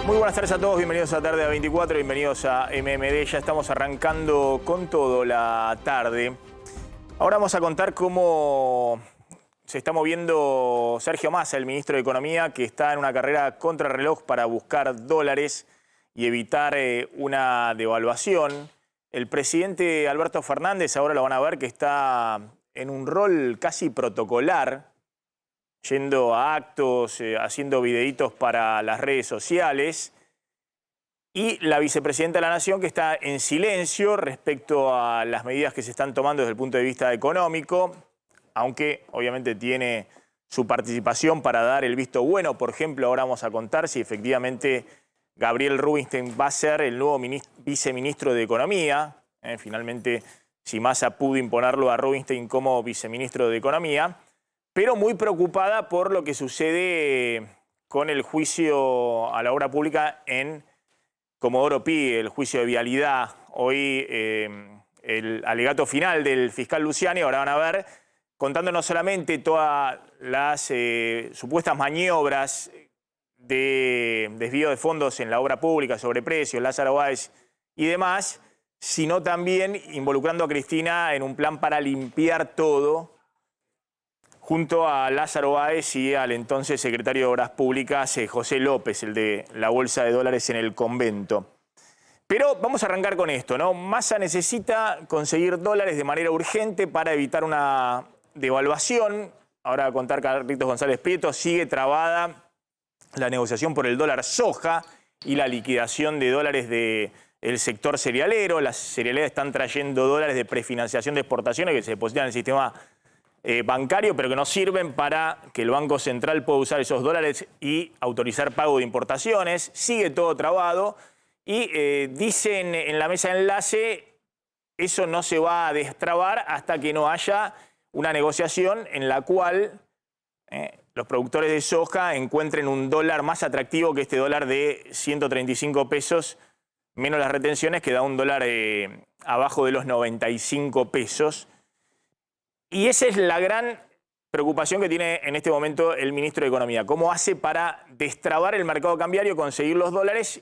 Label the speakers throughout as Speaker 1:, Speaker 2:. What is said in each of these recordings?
Speaker 1: Muy buenas tardes a todos, bienvenidos a Tarde a 24, bienvenidos a MMD. Ya estamos arrancando con todo la tarde. Ahora vamos a contar cómo se está moviendo Sergio Massa, el ministro de Economía, que está en una carrera contrarreloj para buscar dólares y evitar una devaluación. El presidente Alberto Fernández, ahora lo van a ver, que está en un rol casi protocolar, yendo a actos, haciendo videitos para las redes sociales. Y la vicepresidenta de la Nación, que está en silencio respecto a las medidas que se están tomando desde el punto de vista económico, aunque obviamente tiene su participación para dar el visto bueno. Por ejemplo, ahora vamos a contar si efectivamente Gabriel Rubinstein va a ser el nuevo viceministro de Economía. Finalmente, si Massa pudo imponerlo a Rubinstein como viceministro de Economía, pero muy preocupada por lo que sucede con el juicio a la obra pública en Comodoro Pi, el juicio de vialidad. Hoy el alegato final del fiscal Luciani, ahora van a ver, contándonos solamente todas las supuestas maniobras de desvío de fondos en la obra pública, sobreprecios, Lázaro Báez y demás, sino también involucrando a Cristina en un plan para limpiar todo, junto a Lázaro Báez y al entonces secretario de Obras Públicas, José López, el de la bolsa de dólares en el convento. Pero vamos a arrancar con esto, ¿no? Massa necesita conseguir dólares de manera urgente para evitar una devaluación. Ahora va a contar Carlitos González Prieto, sigue trabada la negociación por el dólar soja y la liquidación de dólares del sector cerealero. Las cerealeras están trayendo dólares de prefinanciación de exportaciones que se depositan en el sistema bancario, pero que no sirven para que el Banco Central pueda usar esos dólares y autorizar pago de importaciones. Sigue todo trabado y dicen en la mesa de enlace, eso no se va a destrabar hasta que no haya una negociación en la cual los productores de soja encuentren un dólar más atractivo que este dólar de 135 pesos, menos las retenciones, que da un dólar abajo de los 95 pesos. Y esa es la gran preocupación que tiene en este momento el ministro de Economía. ¿Cómo hace para destrabar el mercado cambiario, conseguir los dólares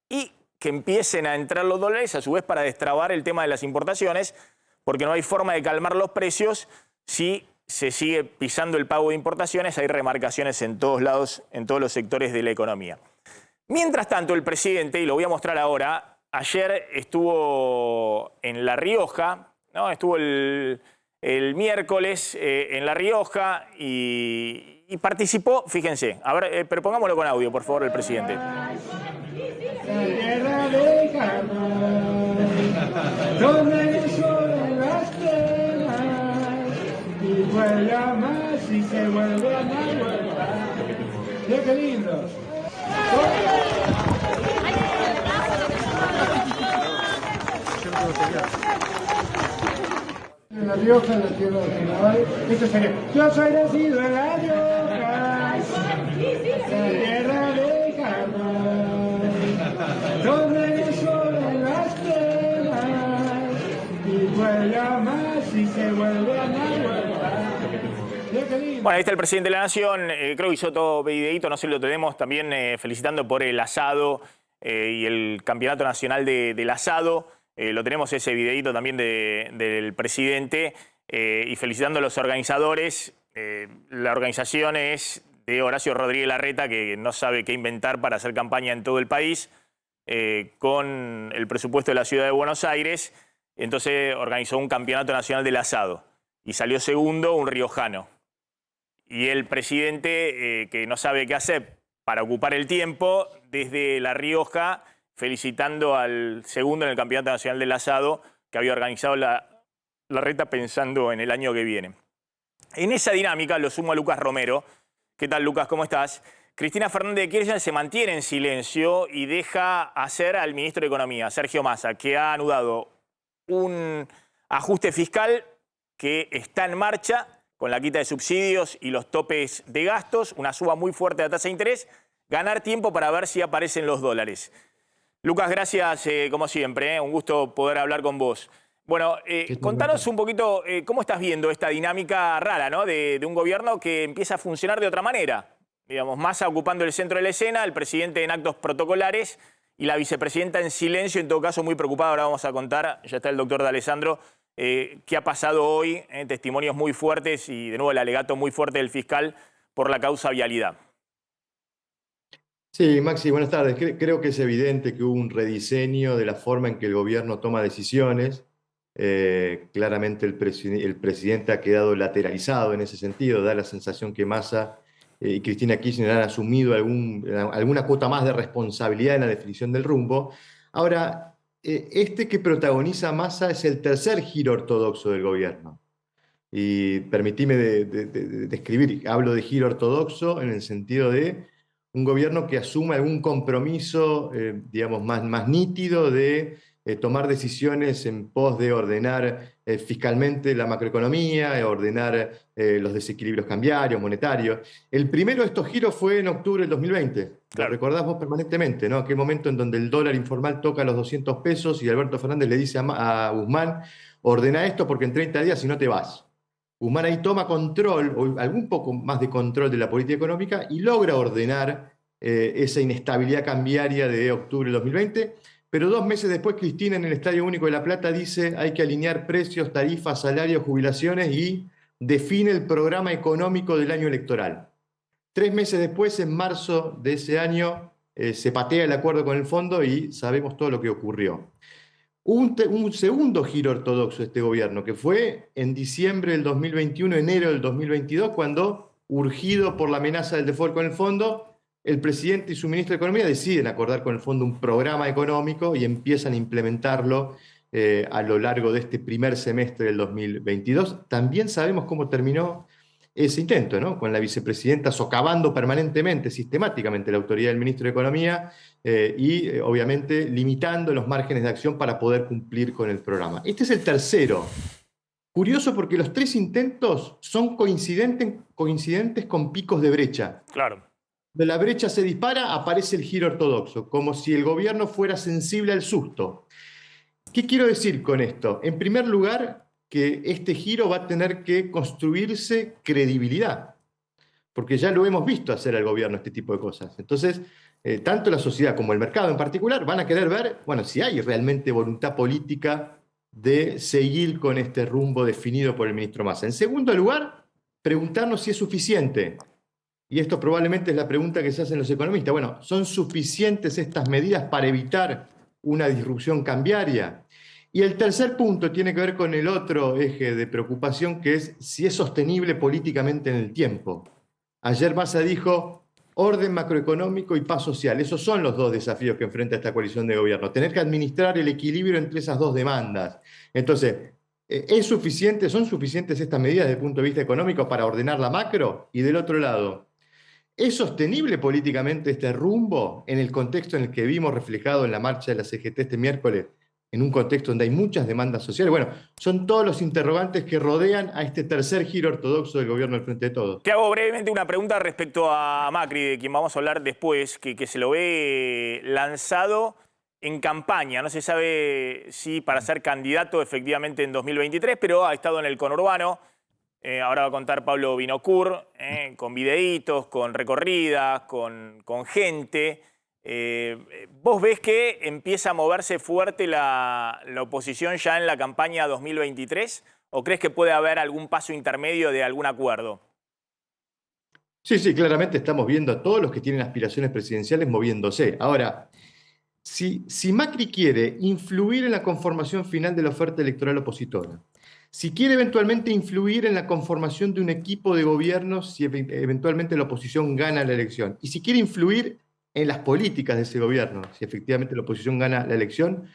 Speaker 1: y que empiecen a entrar los dólares, a su vez para destrabar el tema de las importaciones? Porque no hay forma de calmar los precios si se sigue pisando el pago de importaciones. Hay remarcaciones en todos lados, en todos los sectores de la economía. Mientras tanto, el presidente, y lo voy a mostrar ahora, ayer estuvo en La Rioja, ¿no? Estuvo el miércoles en La Rioja y participó, fíjense, a ver, pero pongámoslo con audio, por favor, el presidente.
Speaker 2: Tierra de carbón, donde sobre las penas, y vuela más y se vuelve a más. ¡Qué lindo! En La Rioja, en la tierra de carnaval, esto sería: yo soy nacido en La Rioja, la tierra de carbón, donde sobre las penas, y vuela más y se vuelve a más.
Speaker 1: Bueno, ahí está el presidente de la Nación, creo que hizo todo videíto, no sé si lo tenemos también, felicitando por el asado y el campeonato nacional del asado. Lo tenemos ese videíto también del presidente y felicitando a los organizadores. La organización es de Horacio Rodríguez Larreta, que no sabe qué inventar para hacer campaña en todo el país, con el presupuesto de la ciudad de Buenos Aires. Entonces organizó un campeonato nacional del asado y salió segundo un riojano. Y el presidente, que no sabe qué hacer para ocupar el tiempo, desde La Rioja, felicitando al segundo en el Campeonato Nacional del Asado que había organizado Larreta pensando en el año que viene. En esa dinámica lo sumo a Lucas Romero. ¿Qué tal, Lucas? ¿Cómo estás? Cristina Fernández de Kirchner se mantiene en silencio y deja hacer al ministro de Economía, Sergio Massa, que ha anudado un ajuste fiscal que está en marcha con la quita de subsidios y los topes de gastos, una suba muy fuerte de la tasa de interés, ganar tiempo para ver si aparecen los dólares. Lucas, gracias como siempre, un gusto poder hablar con vos. Bueno, contanos un poquito cómo estás viendo esta dinámica rara, ¿no? de un gobierno que empieza a funcionar de otra manera. digamos, Massa ocupando el centro de la escena, el presidente en actos protocolares y la vicepresidenta en silencio, en todo caso muy preocupada. Ahora vamos a contar, ya está el doctor D'Alessandro, qué ha pasado hoy, testimonios muy fuertes y de nuevo el alegato muy fuerte del fiscal por la causa vialidad.
Speaker 3: Sí, Maxi, buenas tardes. Creo que es evidente que hubo un rediseño de la forma en que el gobierno toma decisiones. Claramente el presidente ha quedado lateralizado en ese sentido. Da la sensación que Massa y Cristina Kirchner han asumido alguna cuota más de responsabilidad en la definición del rumbo. Ahora, este que protagoniza Massa es el tercer giro ortodoxo del gobierno. Y permitime describir, hablo de giro ortodoxo en el sentido de un gobierno que asume algún compromiso, digamos, más nítido de tomar decisiones en pos de ordenar fiscalmente la macroeconomía, ordenar los desequilibrios cambiarios, monetarios. El primero de estos giros fue en octubre del 2020.
Speaker 1: Claro.
Speaker 3: Lo recordás vos permanentemente, ¿no? Aquel momento en donde el dólar informal toca los 200 pesos y Alberto Fernández le dice a Guzmán, ordena esto porque en 30 días si no te vas. Guzmán ahí toma control, o algún poco más de control de la política económica y logra ordenar esa inestabilidad cambiaria de octubre del 2020, pero 2 meses después Cristina en el Estadio Único de La Plata dice hay que alinear precios, tarifas, salarios, jubilaciones y define el programa económico del año electoral. 3 meses después, en marzo de ese año, se patea el acuerdo con el fondo y sabemos todo lo que ocurrió. Un segundo giro ortodoxo de este gobierno, que fue en diciembre del 2021, enero del 2022, cuando, urgido por la amenaza del default con el fondo, el presidente y su ministro de Economía deciden acordar con el fondo un programa económico y empiezan a implementarlo a lo largo de este primer semestre del 2022. También sabemos cómo terminó ese intento, ¿no? Con la vicepresidenta socavando permanentemente, sistemáticamente la autoridad del ministro de Economía y obviamente limitando los márgenes de acción para poder cumplir con el programa. Este es el tercero. Curioso porque los 3 intentos son coincidentes con picos de brecha.
Speaker 1: Claro.
Speaker 3: De la brecha se dispara, aparece el giro ortodoxo, como si el gobierno fuera sensible al susto. ¿Qué quiero decir con esto? En primer lugar, que este giro va a tener que construirse credibilidad, porque ya lo hemos visto hacer al gobierno este tipo de cosas. Entonces, tanto la sociedad como el mercado en particular van a querer ver, bueno, si hay realmente voluntad política de seguir con este rumbo definido por el ministro Massa. En segundo lugar, preguntarnos si es suficiente. Y esto probablemente es la pregunta que se hacen los economistas. Bueno, ¿son suficientes estas medidas para evitar una disrupción cambiaria? Y el tercer punto tiene que ver con el otro eje de preocupación, que es si es sostenible políticamente en el tiempo. Ayer Massa dijo orden macroeconómico y paz social. Esos son los 2 desafíos que enfrenta esta coalición de gobierno. Tener que administrar el equilibrio entre esas 2 demandas. Entonces, ¿son suficientes estas medidas desde el punto de vista económico para ordenar la macro? Y del otro lado, ¿es sostenible políticamente este rumbo en el contexto en el que vimos reflejado en la marcha de la CGT este miércoles? En un contexto donde hay muchas demandas sociales. Bueno, son todos los interrogantes que rodean a este tercer giro ortodoxo del gobierno del Frente de Todos.
Speaker 1: Te hago brevemente una pregunta respecto a Macri, de quien vamos a hablar después, que se lo ve lanzado en campaña. No se sabe si para ser candidato efectivamente en 2023, pero ha estado en el conurbano. Ahora va a contar Pablo Vinocur, con videitos, con recorridas, con gente. ¿Vos ves que empieza a moverse fuerte la oposición ya en la campaña 2023? ¿O crees que puede haber algún paso intermedio de algún acuerdo?
Speaker 3: Sí, claramente estamos viendo a todos los que tienen aspiraciones presidenciales moviéndose. Ahora, si Macri quiere influir en la conformación final de la oferta electoral opositora, si quiere eventualmente influir en la conformación de un equipo de gobierno, si eventualmente la oposición gana la elección, y si quiere influir en las políticas de ese gobierno, si efectivamente la oposición gana la elección,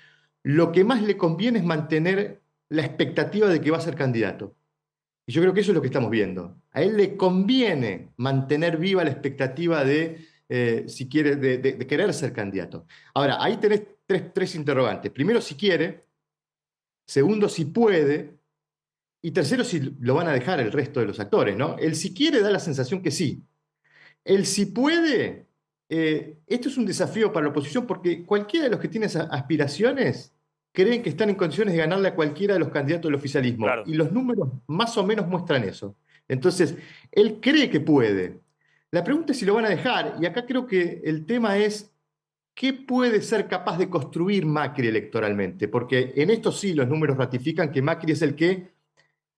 Speaker 3: lo que más le conviene es mantener la expectativa de que va a ser candidato. Y yo creo que eso es lo que estamos viendo. A él le conviene mantener viva la expectativa de, si quiere, de querer ser candidato. Ahora, ahí tenés tres interrogantes. Primero, si quiere. Segundo, si puede. Y tercero, si lo van a dejar el resto de los actores, ¿no? El si quiere da la sensación que sí. El si puede... esto es un desafío para la oposición porque cualquiera de los que tiene aspiraciones creen que están en condiciones de ganarle a cualquiera de los candidatos del oficialismo. Claro. Y los números más o menos muestran eso. Entonces, él cree que puede. La pregunta es si lo van a dejar, y acá creo que el tema es qué puede ser capaz de construir Macri electoralmente, porque en esto sí los números ratifican que Macri es el que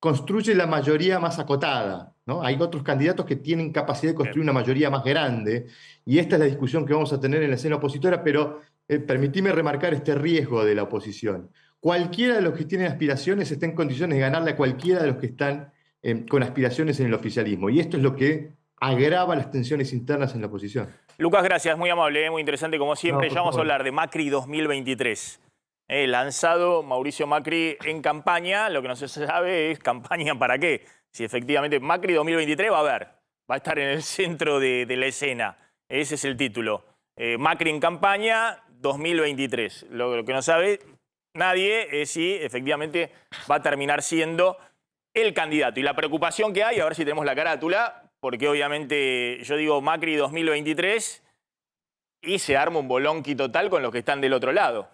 Speaker 3: construye la mayoría más acotada, ¿no? Hay otros candidatos que tienen capacidad de construir una mayoría más grande, y esta es la discusión que vamos a tener en la escena opositora, pero permitime remarcar este riesgo de la oposición. Cualquiera de los que tienen aspiraciones está en condiciones de ganarle a cualquiera de los que están con aspiraciones en el oficialismo, y esto es lo que agrava las tensiones internas en la oposición.
Speaker 1: Lucas, gracias, muy amable, muy interesante como siempre.
Speaker 3: No,
Speaker 1: Ya vamos a
Speaker 3: por favor.
Speaker 1: hablar de Macri 2023. Lanzado Mauricio Macri en campaña, lo que no se sabe es campaña para qué. Si efectivamente Macri 2023 va a haber, va a estar en el centro de la escena. Ese es el título. Macri en campaña 2023. Lo que no sabe nadie es si efectivamente va a terminar siendo el candidato. Y la preocupación que hay, a ver si tenemos la carátula, porque obviamente yo digo Macri 2023 y se arma un bolonqui total con los que están del otro lado.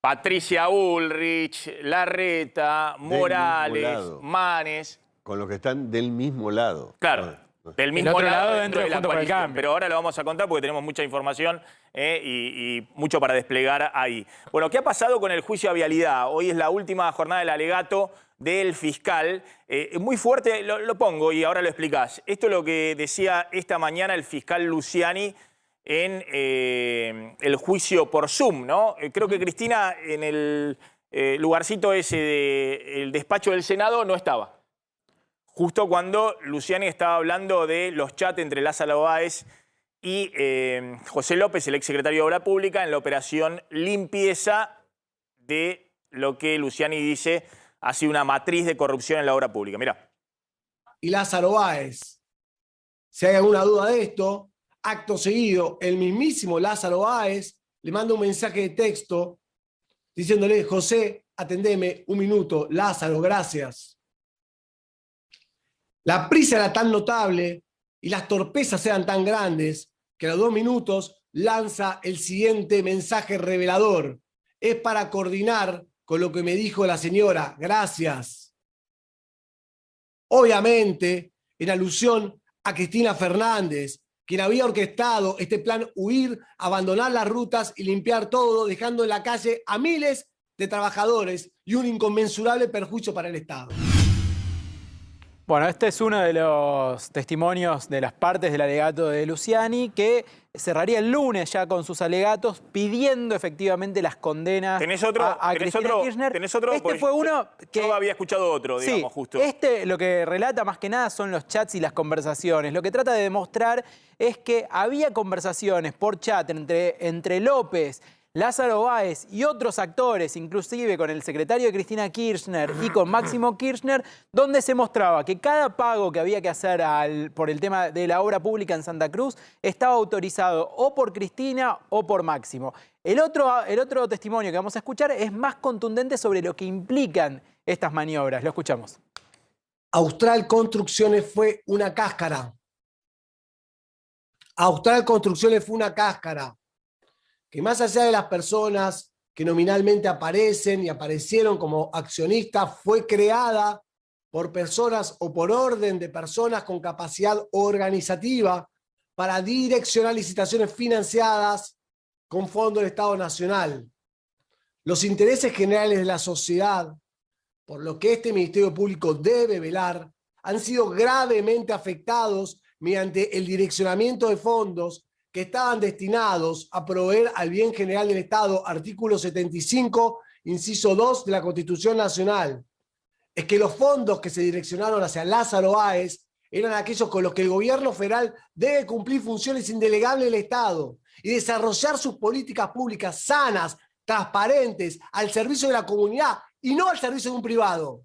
Speaker 1: Patricia Bullrich, Larreta, Morales, Manes.
Speaker 4: Con los que están del mismo lado.
Speaker 1: Claro, del mismo
Speaker 5: otro
Speaker 1: lado
Speaker 5: lado
Speaker 1: dentro de la
Speaker 5: Juntos por el
Speaker 1: coalición.
Speaker 5: Cambio.
Speaker 1: Pero ahora lo vamos a contar porque tenemos mucha información y mucho para desplegar ahí. Bueno, ¿qué ha pasado con el juicio a vialidad? Hoy es la última jornada del alegato del fiscal. Muy fuerte, lo pongo y ahora lo explicás. Esto es lo que decía esta mañana el fiscal Luciani en el juicio por Zoom, ¿no? Creo que Cristina en el lugarcito ese del despacho del Senado no estaba. Justo cuando Luciani estaba hablando de los chats entre Lázaro Báez y José López, el exsecretario de Obra Pública, en la operación limpieza de lo que Luciani dice ha sido una matriz de corrupción en la obra pública. Mirá.
Speaker 6: Y Lázaro Báez, si hay alguna duda de esto, acto seguido, el mismísimo Lázaro Báez le manda un mensaje de texto diciéndole: José, atendeme un minuto, Lázaro, gracias. La prisa era tan notable y las torpezas eran tan grandes que a los 2 minutos lanza el siguiente mensaje revelador. Es para coordinar con lo que me dijo la señora, gracias. Obviamente, en alusión a Cristina Fernández, quien había orquestado este plan huir, abandonar las rutas y limpiar todo, dejando en la calle a miles de trabajadores y un inconmensurable perjuicio para el Estado.
Speaker 5: Bueno, este es uno de los testimonios de las partes del alegato de Luciani que cerraría el lunes ya con sus alegatos pidiendo efectivamente las condenas a Cristina Kirchner.
Speaker 1: ¿Tenés otro?
Speaker 5: Este fue uno que...
Speaker 1: Yo había escuchado otro, digamos, justo.
Speaker 5: Este lo que relata más que nada son los chats y las conversaciones. Lo que trata de demostrar es que había conversaciones por chat entre López, Lázaro Báez y otros actores, inclusive con el secretario de Cristina Kirchner y con Máximo Kirchner, donde se mostraba que cada pago que había que hacer por el tema de la obra pública en Santa Cruz estaba autorizado o por Cristina o por Máximo. El otro testimonio que vamos a escuchar es más contundente sobre lo que implican estas maniobras. Lo escuchamos.
Speaker 6: Austral Construcciones fue una cáscara. Austral Construcciones fue una cáscara. Que más allá de las personas que nominalmente aparecen y aparecieron como accionistas, fue creada por personas o por orden de personas con capacidad organizativa para direccionar licitaciones financiadas con fondos del Estado Nacional. Los intereses generales de la sociedad, por lo que este Ministerio Público debe velar, han sido gravemente afectados mediante el direccionamiento de fondos que estaban destinados a proveer al bien general del Estado, artículo 75, inciso 2 de la Constitución Nacional. Es que los fondos que se direccionaron hacia Lázaro Báez eran aquellos con los que el gobierno federal debe cumplir funciones indelegables del Estado y desarrollar sus políticas públicas sanas, transparentes, al servicio de la comunidad y no al servicio de un privado.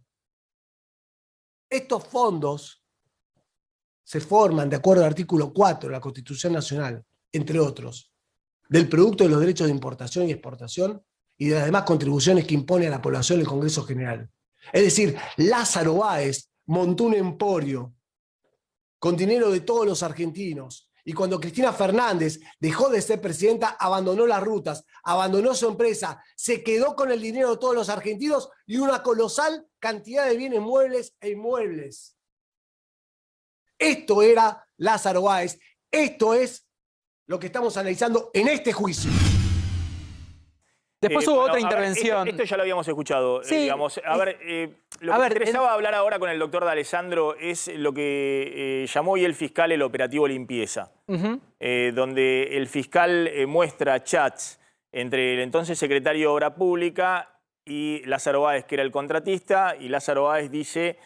Speaker 6: Estos fondos se forman de acuerdo al artículo 4 de la Constitución Nacional, entre otros, del producto de los derechos de importación y exportación y de las demás contribuciones que impone a la población el Congreso General. Es decir, Lázaro Báez montó un emporio con dinero de todos los argentinos y cuando Cristina Fernández dejó de ser presidenta, abandonó las rutas, abandonó su empresa, se quedó con el dinero de todos los argentinos y una colosal cantidad de bienes muebles e inmuebles. Esto era Lázaro Báez. Esto es lo que estamos analizando en este juicio.
Speaker 5: Después hubo otra
Speaker 1: a ver,
Speaker 5: intervención.
Speaker 1: esto ya lo habíamos escuchado.
Speaker 5: Sí,
Speaker 1: digamos. A ver, lo que me interesaba hablar ahora con el doctor D'Alessandro es lo que llamó hoy el fiscal el operativo limpieza, donde el fiscal muestra chats entre el entonces secretario de Obra Pública y Lázaro Báez, que era el contratista, y Lázaro Báez dice,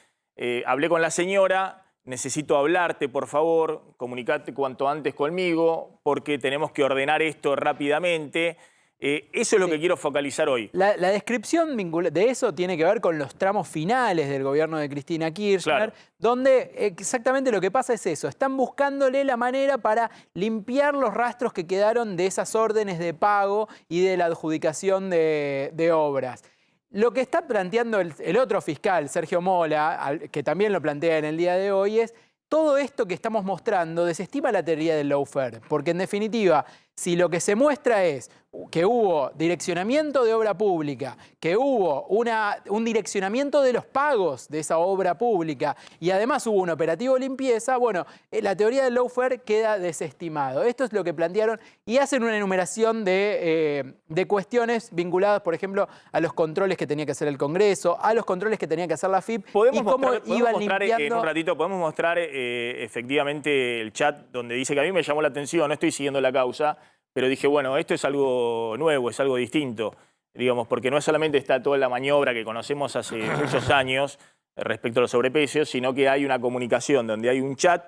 Speaker 1: hablé con la señora, necesito hablarte, por favor, comunicate cuanto antes conmigo, porque tenemos que ordenar esto rápidamente. Eso es lo que quiero focalizar hoy.
Speaker 5: La descripción de eso tiene que ver con los tramos finales del gobierno de Cristina Kirchner, donde exactamente lo que pasa es eso. Están buscándole la manera para limpiar los rastros que quedaron de esas órdenes de pago y de la adjudicación de obras. Lo que está planteando el otro fiscal, Sergio Mola, que también lo plantea en el día de hoy, es todo esto que estamos mostrando desestima la teoría del lawfare, porque en definitiva, si lo que se muestra es que hubo direccionamiento de obra pública, que hubo un direccionamiento de los pagos de esa obra pública y además hubo un operativo limpieza, bueno, la teoría del lawfare queda desestimado. Esto es lo que plantearon y hacen una enumeración de cuestiones vinculadas, por ejemplo, a los controles que tenía que hacer el Congreso, a los controles que tenía que hacer la FIP y cómo iban limpiando.
Speaker 1: En un ratito podemos mostrar efectivamente el chat donde dice que a mí me llamó la atención, no estoy siguiendo la causa, pero dije, bueno, esto es algo nuevo, es algo distinto, digamos, porque no solamente está toda la maniobra que conocemos hace muchos años respecto a los sobreprecios, sino que hay una comunicación donde hay un chat.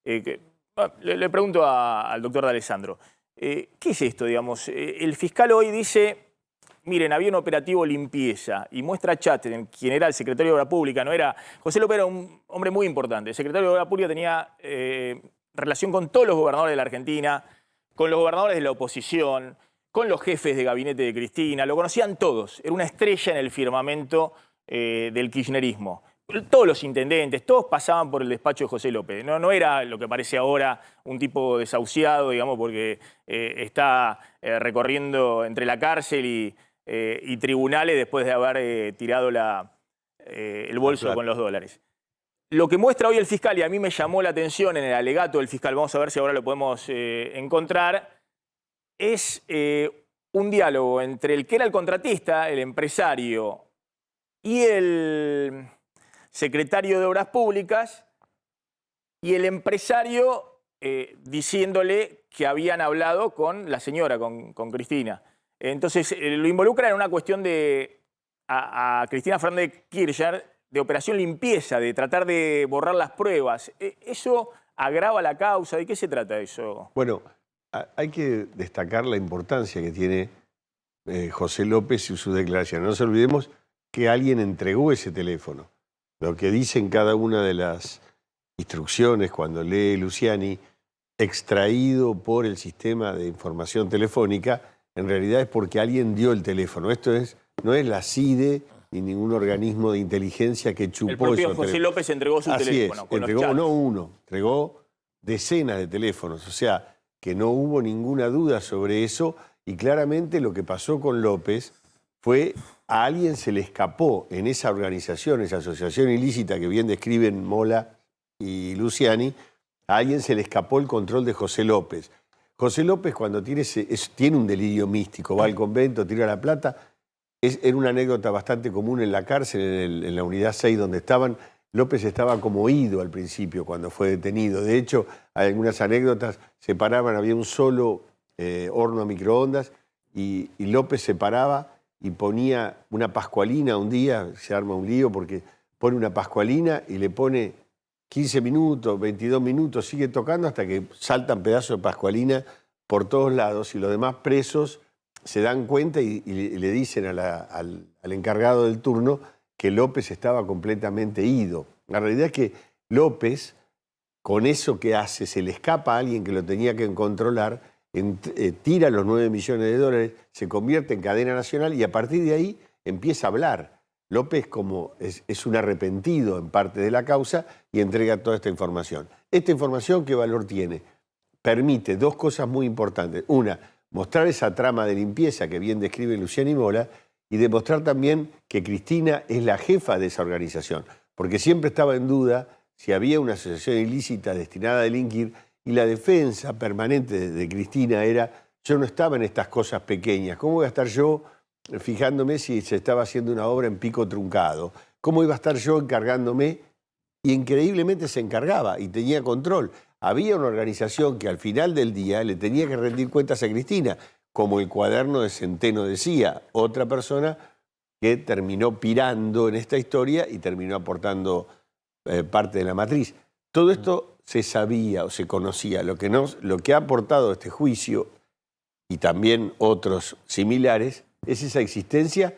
Speaker 1: Le pregunto al doctor D'Alessandro, ¿qué es esto, digamos? El fiscal hoy dice, miren, había un operativo limpieza y muestra chat en quien era el secretario de Obra Pública, no era... José López era un hombre muy importante, el secretario de Obra Pública tenía relación con todos los gobernadores de la Argentina, con los gobernadores de la oposición, con los jefes de gabinete de Cristina, lo conocían todos, era una estrella en el firmamento del kirchnerismo. Todos los intendentes, todos pasaban por el despacho de José López. No era lo que parece ahora un tipo desahuciado, digamos, porque está recorriendo entre la cárcel y tribunales después de haber tirado el bolso con los dólares. Lo que muestra hoy el fiscal, y a mí me llamó la atención en el alegato del fiscal, vamos a ver si ahora lo podemos encontrar, es un diálogo entre el que era el contratista, el empresario, y el secretario de Obras Públicas, y el empresario diciéndole que habían hablado con la señora, con Cristina. Entonces lo involucra en una cuestión a Cristina Fernández de Kirchner, de operación limpieza, de tratar de borrar las pruebas. ¿Eso agrava la causa? ¿De qué se trata eso?
Speaker 4: Bueno, hay que destacar la importancia que tiene José López y su declaración. No nos olvidemos que alguien entregó ese teléfono. Lo que dice en cada una de las instrucciones cuando lee Luciani, extraído por el sistema de información telefónica, en realidad es porque alguien dio el teléfono. Esto no es la CIDE ni ningún organismo de inteligencia que chupó.
Speaker 1: El propio José López entregó su teléfono.
Speaker 4: Entregó no uno, entregó decenas de teléfonos. O sea, que no hubo ninguna duda sobre eso y claramente lo que pasó con López fue a alguien se le escapó en esa organización, esa asociación ilícita que bien describen Mola y Luciani, a alguien se le escapó el control de José López. José López cuando tiene un delirio místico, va al convento, tira la plata. Era una anécdota bastante común en la cárcel, en la unidad 6 donde estaban. López estaba como ido al principio cuando fue detenido. De hecho, hay algunas anécdotas, se paraban, había un solo horno a microondas y López se paraba y ponía una pascualina un día, se arma un lío porque pone una pascualina y le pone 15 minutos, 22 minutos, sigue tocando hasta que saltan pedazos de pascualina por todos lados y los demás presos se dan cuenta y le dicen al encargado del turno que López estaba completamente ido. La realidad es que López, con eso que hace, se le escapa a alguien que lo tenía que controlar, tira los 9 millones de dólares, se convierte en cadena nacional y a partir de ahí empieza a hablar. López es un arrepentido en parte de la causa y entrega toda esta información. Esta información, ¿qué valor tiene? Permite dos cosas muy importantes. Una, mostrar esa trama de limpieza que bien describe Luciani Mola y demostrar también que Cristina es la jefa de esa organización, porque siempre estaba en duda si había una asociación ilícita destinada a delinquir, y la defensa permanente de Cristina era: yo no estaba en estas cosas pequeñas, ¿cómo voy a estar yo fijándome si se estaba haciendo una obra en Pico Truncado? ¿Cómo iba a estar yo encargándome? Y increíblemente se encargaba y tenía control. Había una organización que al final del día le tenía que rendir cuentas a Cristina, como el cuaderno de Centeno decía, otra persona que terminó pirando en esta historia y terminó aportando parte de la matriz. Todo esto se sabía o se conocía. Lo que ha aportado este juicio, y también otros similares, es esa existencia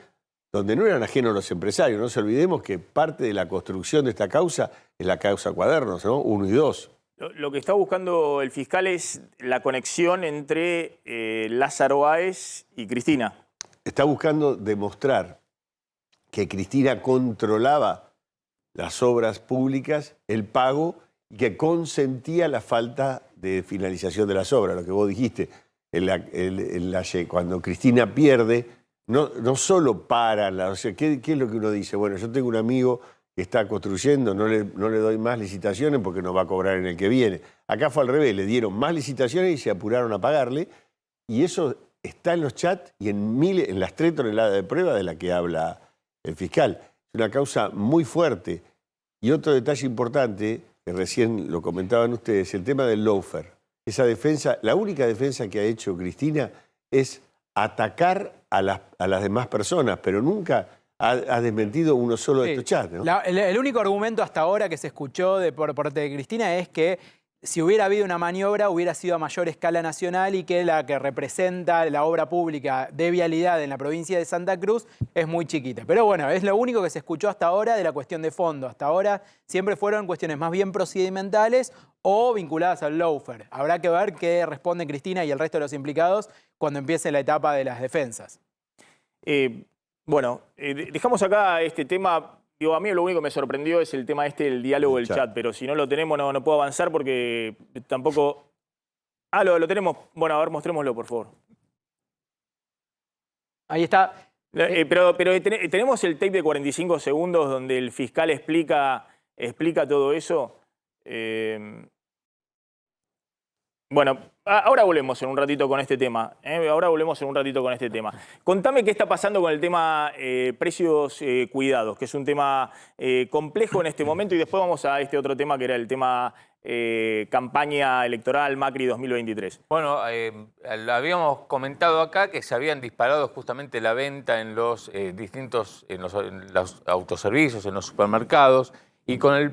Speaker 4: donde no eran ajenos los empresarios. No se olvidemos que parte de la construcción de esta causa es la causa Cuadernos, ¿no? 1 y 2.
Speaker 1: Lo que está buscando el fiscal es la conexión entre Lázaro Báez y Cristina.
Speaker 4: Está buscando demostrar que Cristina controlaba las obras públicas, el pago, y que consentía la falta de finalización de las obras. Lo que vos dijiste, cuando Cristina pierde, no solo para, o sea, ¿qué es lo que uno dice? Bueno, yo tengo un amigo que está construyendo, no le doy más licitaciones porque no va a cobrar en el que viene. Acá fue al revés, le dieron más licitaciones y se apuraron a pagarle, y eso está en los chats y en las 3 toneladas de prueba de la que habla el fiscal. Es una causa muy fuerte. Y otro detalle importante, que recién lo comentaban ustedes, el tema del lawfare. Esa defensa, la única defensa que ha hecho Cristina es atacar a las demás personas, pero nunca ha desmentido uno solo de estos chats, ¿no?
Speaker 5: El único argumento hasta ahora que se escuchó por parte de Cristina es que si hubiera habido una maniobra hubiera sido a mayor escala nacional y que la que representa la obra pública de vialidad en la provincia de Santa Cruz es muy chiquita. Pero bueno, es lo único que se escuchó hasta ahora de la cuestión de fondo. Hasta ahora siempre fueron cuestiones más bien procedimentales o vinculadas al lawfare. Habrá que ver qué responde Cristina y el resto de los implicados cuando empiece la etapa de las defensas.
Speaker 1: Dejamos acá este tema. Digo, a mí lo único que me sorprendió es el tema del diálogo del chat, pero si no lo tenemos no puedo avanzar porque tampoco... Ah, lo tenemos. Bueno, a ver, mostrémoslo, por favor.
Speaker 5: Ahí está.
Speaker 1: Pero tenemos el tape de 45 segundos donde el fiscal explica todo eso. Bueno, ahora volvemos en un ratito con este tema. Contame qué está pasando con el tema precios cuidados, que es un tema complejo en este momento, y después vamos a este otro tema que era el tema campaña electoral Macri 2023.
Speaker 7: Bueno, habíamos comentado acá que se habían disparado justamente la venta en los en los autoservicios, en los supermercados. Y con el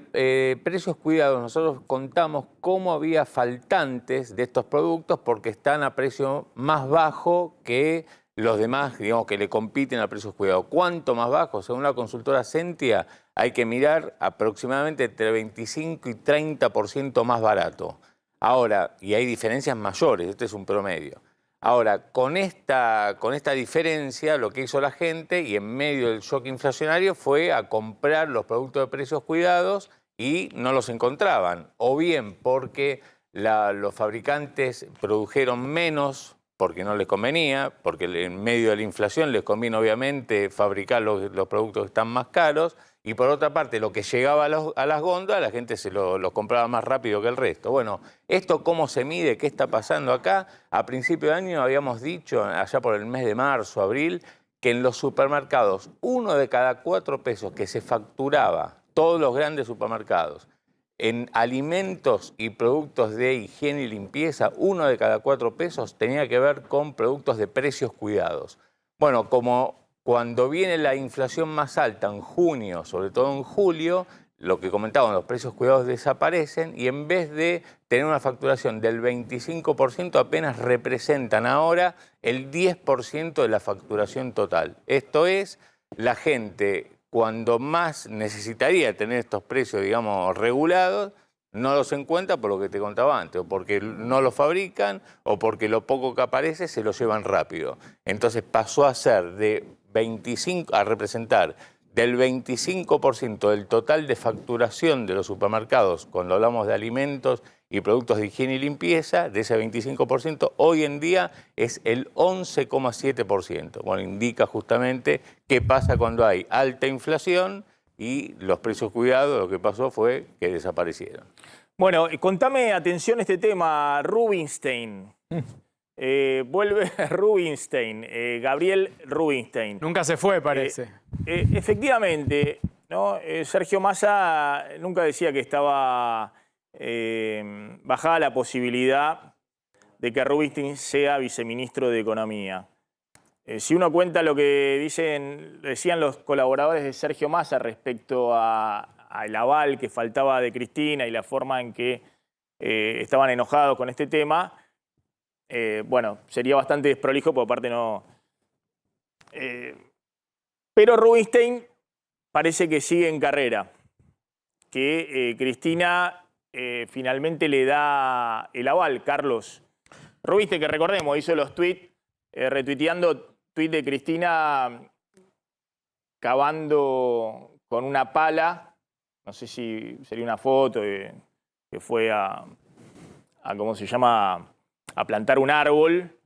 Speaker 7: precios cuidados nosotros contamos cómo había faltantes de estos productos porque están a precio más bajo que los demás, digamos, que le compiten a precios cuidados. ¿Cuánto más bajo? Según la consultora Sentia, hay que mirar aproximadamente entre 25 y 30% más barato. Ahora, y hay diferencias mayores, este es un promedio. Ahora, con esta diferencia, lo que hizo la gente, y en medio del shock inflacionario, fue a comprar los productos de precios cuidados y no los encontraban. O bien porque los fabricantes produjeron menos porque no les convenía, porque en medio de la inflación les conviene obviamente fabricar los productos que están más caros, y por otra parte lo que llegaba a las góndolas la gente se los compraba más rápido que el resto. Bueno, ¿esto cómo se mide? ¿Qué está pasando acá? A principio de año habíamos dicho, allá por el mes de marzo, abril, que en los supermercados 1 de cada 4 pesos que se facturaba, todos los grandes supermercados, en alimentos y productos de higiene y limpieza, 1 de cada 4 pesos tenía que ver con productos de precios cuidados. Bueno, como cuando viene la inflación más alta en junio, sobre todo en julio, lo que comentaban, los precios cuidados desaparecen y en vez de tener una facturación del 25%, apenas representan ahora el 10% de la facturación total. Esto es, la gente cuando más necesitaría tener estos precios, digamos, regulados, no los encuentra por lo que te contaba antes, o porque no los fabrican, o porque lo poco que aparece se lo llevan rápido. Entonces pasó a ser a representar del 25% del total de facturación de los supermercados, cuando hablamos de alimentos y productos de higiene y limpieza, de ese 25%, hoy en día es el 11,7%. Bueno, indica justamente qué pasa cuando hay alta inflación y los precios cuidados, lo que pasó fue que desaparecieron.
Speaker 1: Bueno, contame, atención, este tema, Rubinstein. Vuelve Rubinstein, Gabriel Rubinstein.
Speaker 5: Nunca se fue, parece.
Speaker 1: Efectivamente, ¿no? Sergio Massa nunca decía que estaba bajada la posibilidad de que Rubinstein sea viceministro de Economía. Si uno cuenta lo que decían los colaboradores de Sergio Massa respecto al aval que faltaba de Cristina y la forma en que estaban enojados con este tema, bueno, sería bastante desprolijo, por aparte no... pero Rubinstein parece que sigue en carrera, que Cristina finalmente le da el aval. Carlos Rubinstein, que recordemos, hizo los tweets, retuiteando tweet de Cristina cavando con una pala, no sé si sería una foto, que fue a ¿cómo se llama?, a plantar un árbol,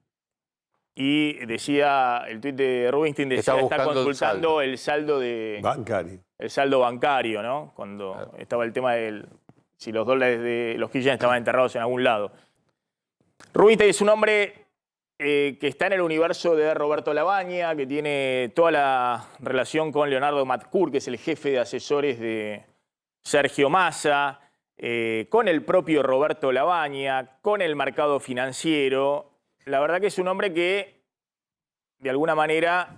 Speaker 1: y decía, el tuit de Rubinstein decía, está consultando el saldo
Speaker 4: bancario.
Speaker 1: El saldo bancario, ¿no? Cuando estaba el tema de si los dólares de los Kirchner estaban enterrados en algún lado. Rubinstein es un hombre que está en el universo de Roberto Lavagna, que tiene toda la relación con Leonardo Matcourt, que es el jefe de asesores de Sergio Massa, con el propio Roberto Lavagna, con el mercado financiero. La verdad que es un hombre que, de alguna manera,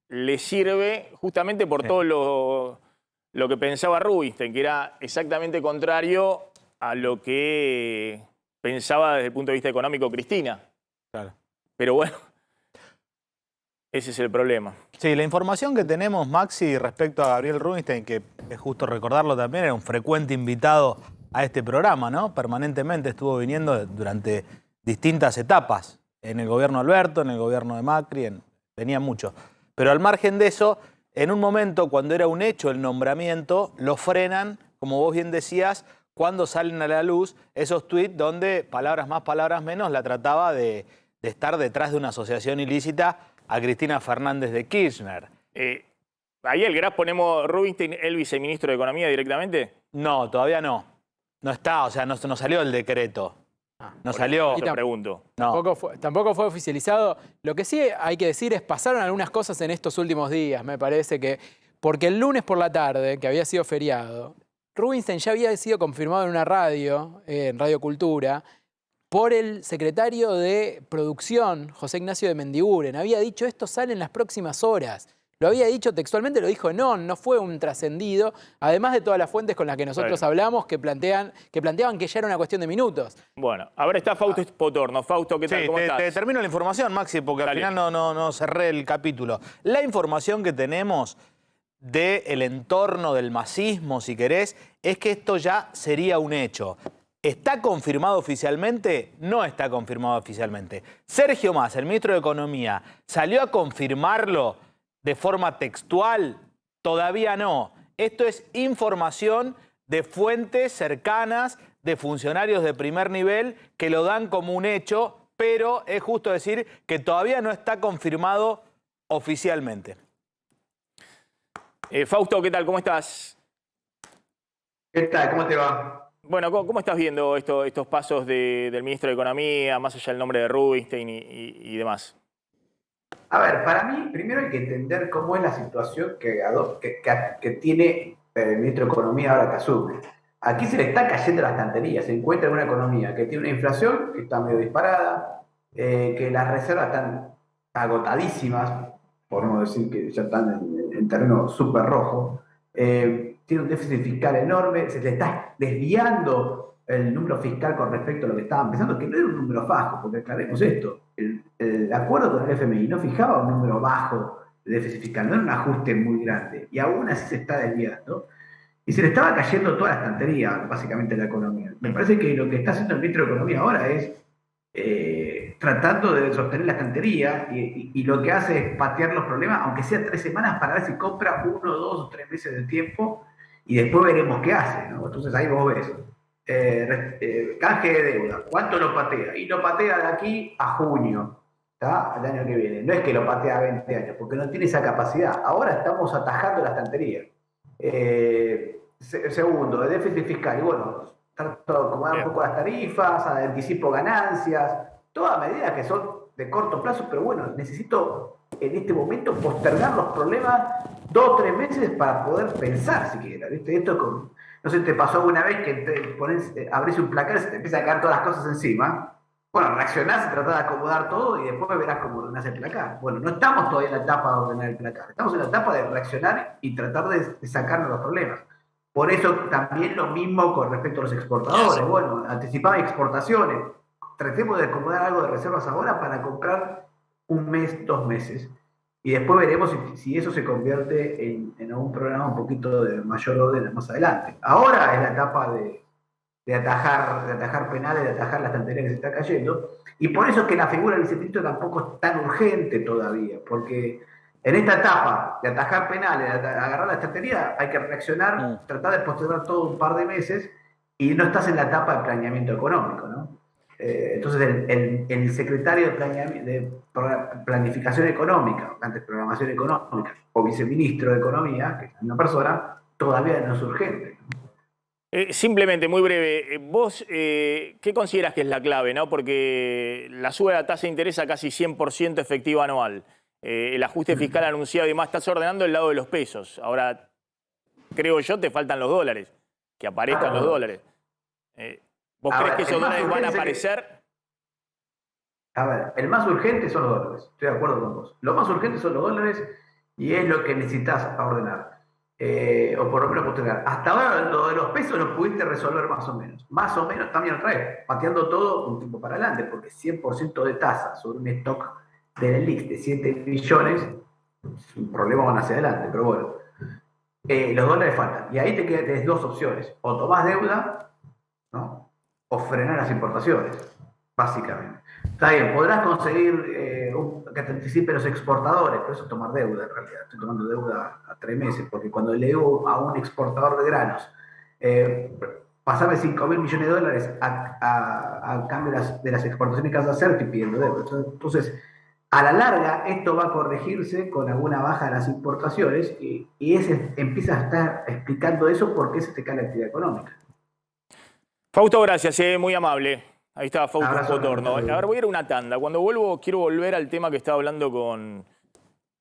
Speaker 1: le sirve justamente por todo lo que pensaba Rubinstein, que era exactamente contrario a lo que pensaba desde el punto de vista económico Cristina.
Speaker 8: Claro.
Speaker 1: Pero bueno, ese es el problema.
Speaker 8: Sí, la información que tenemos, Maxi, respecto a Gabriel Rubinstein, que es justo recordarlo también, era un frecuente invitado a este programa, ¿no? Permanentemente estuvo viniendo durante distintas etapas, en el gobierno Alberto, en el gobierno de Macri, venía mucho. Pero al margen de eso, en un momento, cuando era un hecho el nombramiento, lo frenan, como vos bien decías, cuando salen a la luz esos tuits donde, palabras más, palabras menos, la trataba de estar detrás de una asociación ilícita a Cristina Fernández de Kirchner.
Speaker 1: Ahí el graf ponemos Rubinstein, el viceministro de Economía directamente.
Speaker 8: No, todavía no. No está, o sea, no salió el decreto. No salió.
Speaker 1: Te pregunto.
Speaker 8: No.
Speaker 5: Tampoco fue oficializado. Lo que sí hay que decir es pasaron algunas cosas en estos últimos días, me parece que... Porque el lunes por la tarde, que había sido feriado, Rubinstein ya había sido confirmado en una radio, en Radio Cultura, por el secretario de Producción, José Ignacio de Mendiguren. Había dicho, esto sale en las próximas horas. Lo había dicho textualmente, lo dijo no fue un trascendido, además de todas las fuentes con las que nosotros hablamos que planteaban que ya era una cuestión de minutos.
Speaker 1: Bueno, ahora está Fausto Potorno. Fausto, ¿qué tal?
Speaker 8: Sí,
Speaker 1: ¿Cómo estás?
Speaker 8: te termino la información, Maxi, porque
Speaker 1: Dale.
Speaker 8: al final no cerré el capítulo. La información que tenemos del entorno del masismo, si querés, es que esto ya sería un hecho. ¿Está confirmado oficialmente? No está confirmado oficialmente. Sergio Massa, el ministro de Economía, ¿salió a confirmarlo de forma textual? Todavía no. Esto es información de fuentes cercanas, de funcionarios de primer nivel que lo dan como un hecho, pero es justo decir que todavía no está confirmado oficialmente.
Speaker 1: Fausto, ¿qué tal? ¿Cómo estás?
Speaker 9: ¿Qué tal? ¿Cómo te va?
Speaker 1: Bueno, ¿cómo estás viendo estos pasos del ministro de Economía, más allá del nombre de Rubinstein y demás?
Speaker 9: A ver, para mí, primero hay que entender cómo es la situación que tiene el ministro de Economía ahora que asume. Aquí se le está cayendo la estantería. Se encuentra en una economía que tiene una inflación que está medio disparada, que las reservas están agotadísimas, por no decir que ya están en terreno súper rojo. Tiene un déficit fiscal enorme, se le está desviando el número fiscal con respecto a lo que estaban pensando, que no era un número bajo, porque aclaremos esto, el acuerdo con el FMI no fijaba un número bajo de déficit fiscal, no era un ajuste muy grande, y aún así se está desviando, y se le estaba cayendo toda la estantería, básicamente, la economía. Me parece que lo que está haciendo el ministro de Economía ahora es tratando de sostener la estantería, y lo que hace es patear los problemas, aunque sea 3 semanas, para ver si compra 1, 2 o 3 meses de tiempo, y después veremos qué hace, ¿no? Entonces ahí vos ves canje de deuda, ¿cuánto lo patea? Y lo patea de aquí a junio, ¿tá? Al año que viene. No es que lo patea a 20 años, porque no tiene esa capacidad. Ahora estamos atajando la estantería. Segundo, el déficit fiscal. Y bueno, trato de acomodar un poco las tarifas, anticipo ganancias, todas medidas que son de corto plazo, pero bueno, necesito en este momento postergar los problemas 2 o 3 meses para poder pensar siquiera, ¿viste? Esto con, no sé, te pasó alguna vez que abrís un placar y se te empiezan a caer todas las cosas encima. Bueno, reaccionás y tratás de acomodar todo y después verás cómo ordenás el placar. Bueno, no estamos todavía en la etapa de ordenar el placar, estamos en la etapa de reaccionar y tratar de sacarnos los problemas. Por eso también lo mismo con respecto a los exportadores. Bueno, anticipar exportaciones. Tratemos de acomodar algo de reservas ahora para comprar 1 mes, 2 meses. Y después veremos si eso se convierte en un programa un poquito de mayor orden más adelante. Ahora es la etapa de atajar penales, de atajar la estantería que se está cayendo. Y por eso es que la figura del viceministro tampoco es tan urgente todavía, porque en esta etapa de atajar penales, de agarrar la estantería, hay que reaccionar, tratar de postergar todo un par de meses y no estás en la etapa de planeamiento económico, ¿no? Entonces el secretario de Planificación Económica, antes Programación Económica, o viceministro de Economía, que es una persona, todavía no es urgente.
Speaker 1: Simplemente, muy breve, vos, ¿qué consideras que es la clave, no? Porque la suba de la tasa de interés a casi 100% efectiva anual. El ajuste fiscal anunciado y demás, estás ordenando el lado de los pesos. Ahora, creo yo, te faltan los dólares, que aparezcan los dólares. ¿Vos crees que esos dólares van a aparecer?
Speaker 9: A ver, el más urgente son los dólares, estoy de acuerdo con vos. Lo más urgente son los dólares y es lo que necesitas a ordenar. O por lo menos postergar. Hasta ahora lo de los pesos lo pudiste resolver más o menos. Más o menos también otra vez, pateando todo un tiempo para adelante, porque 100% de tasa sobre un stock de la LIX de 7 billones, es un problema van hacia adelante, pero bueno. Los dólares faltan. Y ahí tenés 2 opciones. O tomás deuda, ¿no? O frenar las importaciones, básicamente. Está bien, podrás conseguir que te anticipen los exportadores, pero eso es tomar deuda en realidad. Estoy tomando deuda a 3 meses, porque cuando le digo a un exportador de granos, pasame 5.000 millones de dólares a cambio de las exportaciones que vas a hacer, estoy pidiendo deuda. Entonces, a la larga, esto va a corregirse con alguna baja de las importaciones y empieza a estar explicando eso porque se te cae la actividad económica.
Speaker 1: Fausto, gracias, muy amable. Ahí está Fausto Cotorno. A ver, voy a ir a una tanda. Cuando vuelvo, quiero volver al tema que estaba hablando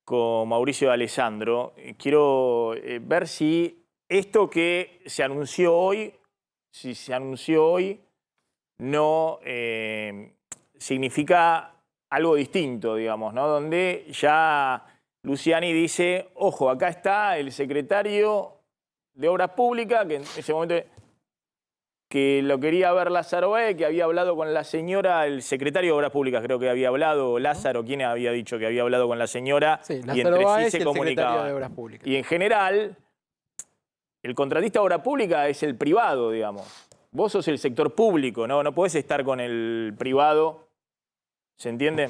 Speaker 1: con Mauricio de Alessandro. Quiero ver si esto que se anunció hoy, no significa algo distinto, digamos, ¿no? Donde ya Luciani dice, ojo, acá está el secretario de Obras Públicas, que en ese momento que lo quería ver Lázaro Báez, que había hablado con la señora, el secretario de Obras Públicas creo que había hablado, Lázaro, ¿quién había dicho que había hablado con la señora?
Speaker 5: Sí,
Speaker 1: y entre
Speaker 5: Báez
Speaker 1: sí se
Speaker 5: y el secretario de
Speaker 1: comunicaban.
Speaker 5: Obras Públicas.
Speaker 1: Y en general, el contratista de Obra Pública es el privado, digamos. Vos sos el sector público, ¿no? No podés estar con el privado, ¿se entiende?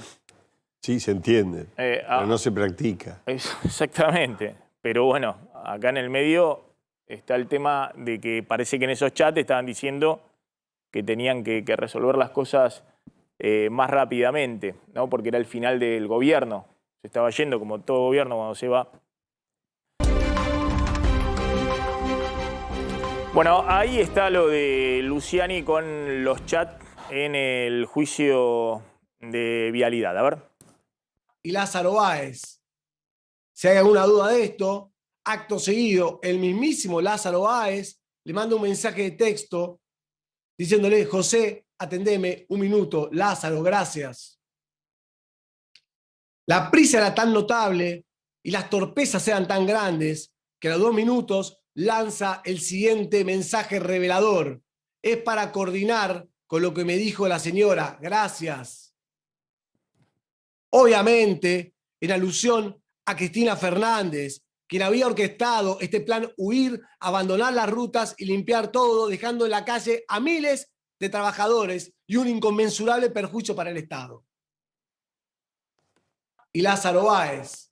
Speaker 4: Sí, se entiende, pero no se practica.
Speaker 1: Exactamente. Pero bueno, acá en el medio está el tema de que parece que en esos chats estaban diciendo que tenían que resolver las cosas más rápidamente, ¿no? Porque era el final del gobierno. Se estaba yendo, como todo gobierno cuando se va. Bueno, ahí está lo de Luciani con los chats en el juicio de vialidad. A ver.
Speaker 6: Y Lázaro Báez. Si hay alguna duda de esto, acto seguido, el mismísimo Lázaro Báez le manda un mensaje de texto diciéndole, José, atendeme 1 minuto, Lázaro, gracias. La prisa era tan notable y las torpezas eran tan grandes que a los 2 minutos lanza el siguiente mensaje revelador. Es para coordinar con lo que me dijo la señora, gracias. Obviamente, en alusión a Cristina Fernández, quien había orquestado este plan huir, abandonar las rutas y limpiar todo, dejando en la calle a miles de trabajadores y un inconmensurable perjuicio para el Estado. Y Lázaro Báez.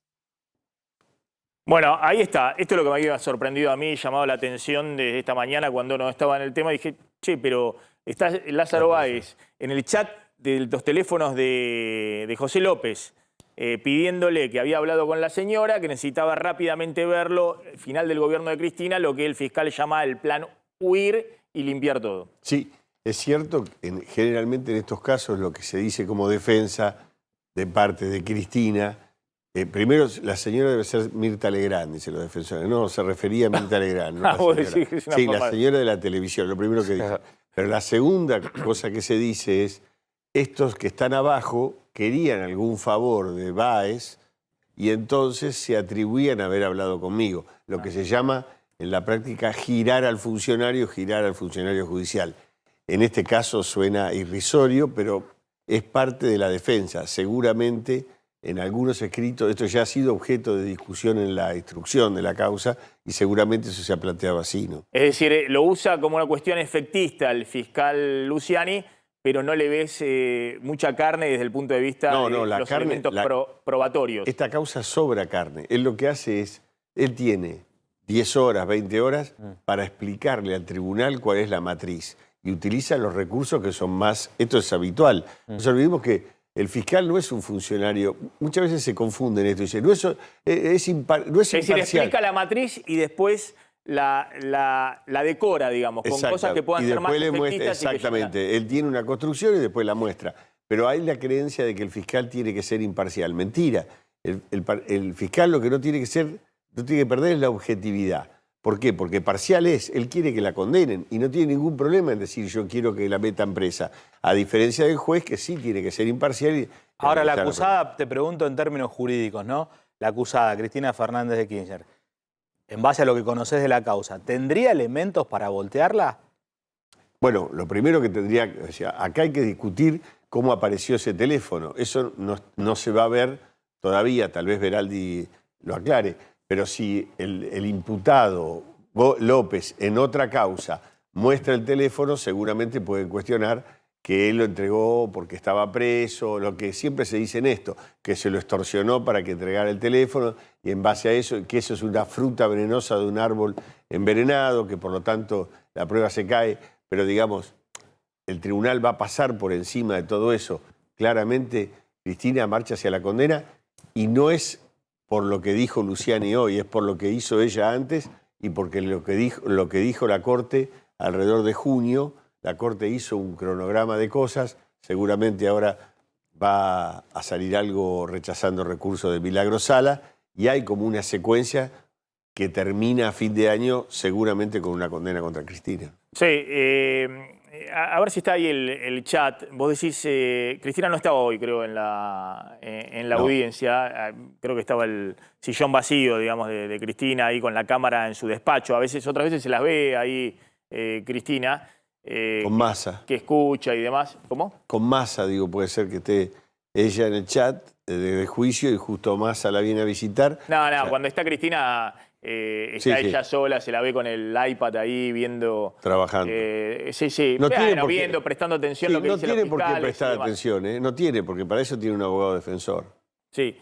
Speaker 1: Bueno, ahí está. Esto es lo que me había sorprendido a mí, llamado la atención de esta mañana cuando no estaba en el tema. Dije, che, pero está Lázaro Báez en el chat de los teléfonos de José López. pidiéndole que había hablado con la señora, que necesitaba rápidamente verlo, final del gobierno de Cristina, lo que el fiscal llama el plan huir y limpiar todo.
Speaker 4: Sí, es cierto, generalmente en estos casos lo que se dice como defensa de parte de Cristina, primero la señora debe ser Mirta Legrand, dicen los defensores, no, se refería a Mirta Legrand. No,
Speaker 1: vos decís que es una
Speaker 4: sí,
Speaker 1: papá.
Speaker 4: la señora de la televisión, lo primero que dice. Pero la segunda cosa que se dice es, estos que están abajo querían algún favor de Báez y entonces se atribuían a haber hablado conmigo, lo que se llama en la práctica girar al funcionario judicial. En este caso suena irrisorio, pero es parte de la defensa. Seguramente en algunos escritos, esto ya ha sido objeto de discusión en la instrucción de la causa y seguramente eso se ha planteado así, ¿no?
Speaker 1: Es decir, lo usa como una cuestión efectista el fiscal Luciani, pero no le ves mucha carne desde el punto de vista de los elementos probatorios.
Speaker 4: Esta causa sobra carne. Él lo que hace es, él tiene 10 horas, 20 horas para explicarle al tribunal cuál es la matriz y utiliza los recursos que son más, esto es habitual. No nos olvidemos que el fiscal no es un funcionario, muchas veces se confunden esto, dice, no es imparcial.
Speaker 1: decir, explica la matriz y después la decora, digamos, con cosas que puedan ser más efectistas.
Speaker 4: Exactamente, él tiene una construcción y después la muestra. Pero hay la creencia de que el fiscal tiene que ser imparcial. Mentira. El fiscal lo que no tiene que perder es la objetividad. ¿Por qué? Porque parcial es, él quiere que la condenen y no tiene ningún problema en decir yo quiero que la metan presa. A diferencia del juez que sí tiene que ser imparcial.
Speaker 8: Ahora, la acusada, te pregunto en términos jurídicos, ¿no? La acusada, Cristina Fernández de Kirchner, en base a lo que conoces de la causa, ¿tendría elementos para voltearla?
Speaker 4: Bueno, lo primero que tendría, o sea, acá hay que discutir cómo apareció ese teléfono. Eso no se va a ver todavía, tal vez Veraldi lo aclare. Pero si el imputado López en otra causa muestra el teléfono, seguramente pueden cuestionar que él lo entregó porque estaba preso, lo que siempre se dice en esto, que se lo extorsionó para que entregara el teléfono y en base a eso, que eso es una fruta venenosa de un árbol envenenado, que por lo tanto la prueba se cae, pero digamos, el tribunal va a pasar por encima de todo eso. Claramente, Cristina marcha hacia la condena y no es por lo que dijo Luciani hoy, es por lo que hizo ella antes y porque lo que dijo la Corte alrededor de junio. La Corte hizo un cronograma de cosas, seguramente ahora va a salir algo rechazando recursos de Milagro Sala y hay como una secuencia que termina a fin de año seguramente con una condena contra Cristina.
Speaker 1: Sí, a ver si está ahí el chat. Vos decís, Cristina no estaba hoy, creo, en la audiencia. Creo que estaba el sillón vacío, digamos, de Cristina ahí con la cámara en su despacho. Otras veces se las ve ahí Cristina.
Speaker 4: Con Massa.
Speaker 1: Que escucha y demás. ¿Cómo?
Speaker 4: Con Massa, digo, puede ser que esté ella en el chat de juicio y justo Massa la viene a visitar.
Speaker 1: No,
Speaker 4: o sea,
Speaker 1: cuando está Cristina... está ella sola, se la ve con el iPad ahí viendo...
Speaker 4: Trabajando.
Speaker 1: Sí.
Speaker 4: No tiene
Speaker 1: viendo, prestando atención a lo que dicen los
Speaker 4: no tiene por qué prestar
Speaker 1: atención,
Speaker 4: atención, no tiene, porque para eso tiene un abogado defensor.
Speaker 1: Sí.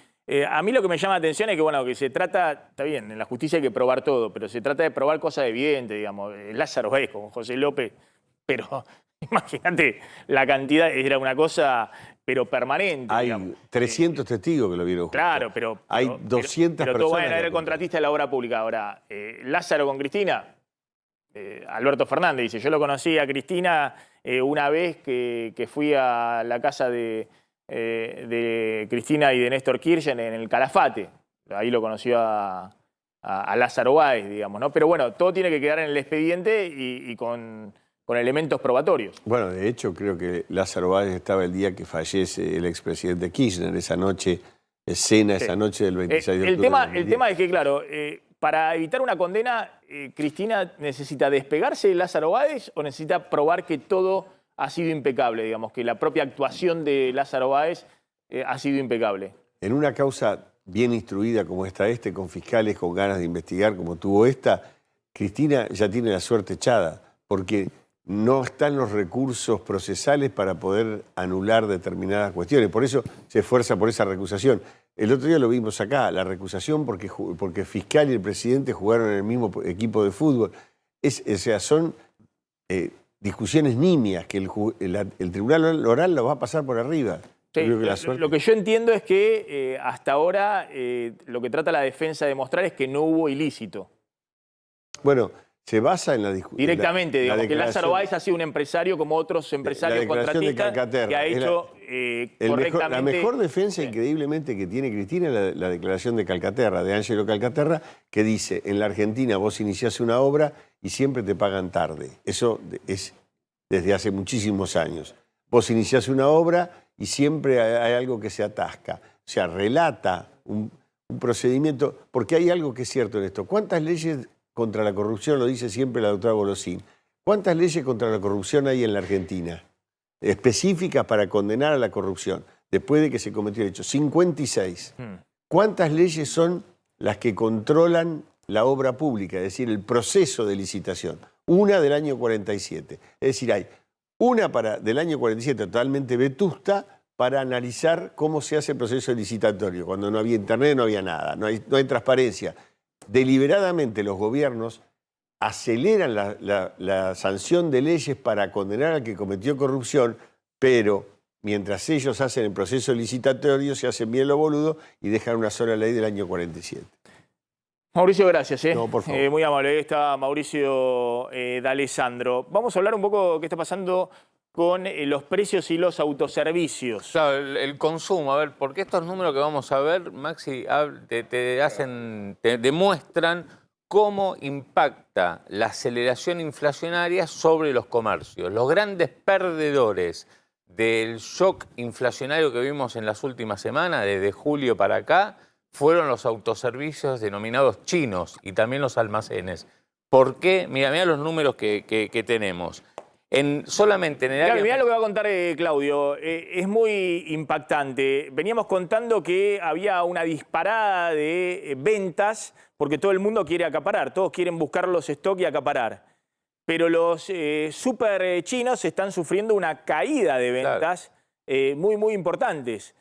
Speaker 1: A mí lo que me llama la atención es que, bueno, que se trata, está bien, en la justicia hay que probar todo, pero se trata de probar cosas evidentes, digamos. Lázaro Báez con José López, pero imagínate, la cantidad era una cosa... pero permanente.
Speaker 4: Hay
Speaker 1: digamos.
Speaker 4: 300 testigos que lo vieron.
Speaker 1: Claro, pero...
Speaker 4: Hay 200
Speaker 1: pero
Speaker 4: personas.
Speaker 1: Pero era el contratista de la obra pública. Ahora, Lázaro con Cristina, Alberto Fernández dice, yo lo conocí a Cristina una vez que fui a la casa de Cristina y de Néstor Kirchner en el Calafate. Ahí lo conoció a Lázaro Báez, digamos, ¿no? Pero bueno, todo tiene que quedar en el expediente y con elementos probatorios.
Speaker 4: Bueno, de hecho, creo que Lázaro Báez estaba el día que fallece el expresidente Kirchner, esa noche, esa noche del 26 de octubre.
Speaker 1: El tema es que, claro, para evitar una condena, ¿Cristina necesita despegarse de Lázaro Báez o necesita probar que todo ha sido impecable, digamos, que la propia actuación de Lázaro Báez ha sido impecable?
Speaker 4: En una causa bien instruida como esta, con fiscales con ganas de investigar como tuvo esta, Cristina ya tiene la suerte echada, porque no están los recursos procesales para poder anular determinadas cuestiones. Por eso se esfuerza por esa recusación. El otro día lo vimos acá, la recusación porque el fiscal y el presidente jugaron en el mismo equipo de fútbol. O sea, son discusiones nimias que el tribunal oral lo va a pasar por arriba.
Speaker 1: Sí,
Speaker 4: Creo que la suerte-
Speaker 1: lo que yo entiendo es que hasta ahora lo que trata la defensa de demostrar es que no hubo ilícito.
Speaker 4: Bueno, se basa en la discusión.
Speaker 1: Directamente, digamos, que Lázaro Báez ha sido un empresario como otros empresarios
Speaker 4: la declaración de
Speaker 1: contratistas
Speaker 4: Calcaterra.
Speaker 1: que ha
Speaker 4: Es
Speaker 1: hecho correctamente...
Speaker 4: La mejor defensa increíblemente que tiene Cristina es la declaración de Calcaterra, de Ángelo Calcaterra, que dice, en la Argentina vos iniciás una obra y siempre te pagan tarde. Eso es desde hace muchísimos años. Vos iniciás una obra y siempre hay algo que se atasca. O sea, relata un procedimiento, porque hay algo que es cierto en esto. ¿Cuántas leyes contra la corrupción, lo dice siempre la doctora Bolosín, cuántas leyes contra la corrupción hay en la Argentina? Específicas para condenar a la corrupción, después de que se cometió el hecho. 56. ¿Cuántas leyes son las que controlan la obra pública, es decir, el proceso de licitación? Una del año 47. Es decir, hay una del año 47 totalmente vetusta para analizar cómo se hace el proceso licitatorio. Cuando no había internet, no había nada, no hay transparencia. Deliberadamente los gobiernos aceleran la sanción de leyes para condenar al que cometió corrupción, pero mientras ellos hacen el proceso licitatorio, se hacen bien lo boludo y dejan una sola ley del año 47.
Speaker 1: Mauricio, gracias.
Speaker 4: No, por favor.
Speaker 1: Muy amable. Ahí está Mauricio D'Alessandro. Vamos a hablar un poco de qué está pasando con los precios y los autoservicios.
Speaker 7: Claro, el consumo, a ver, porque estos números que vamos a ver, Maxi, te demuestran cómo impacta la aceleración inflacionaria sobre los comercios. Los grandes perdedores del shock inflacionario que vimos en las últimas semanas, desde julio para acá, fueron los autoservicios denominados chinos y también los almacenes. ¿Por qué? Mira los números que tenemos. Solamente en el área...
Speaker 1: Mirá lo que va a contar Claudio, es muy impactante. Veníamos contando que había una disparada de ventas porque todo el mundo quiere acaparar, todos quieren buscar los stocks y acaparar. Pero los super chinos están sufriendo una caída de ventas muy importantes.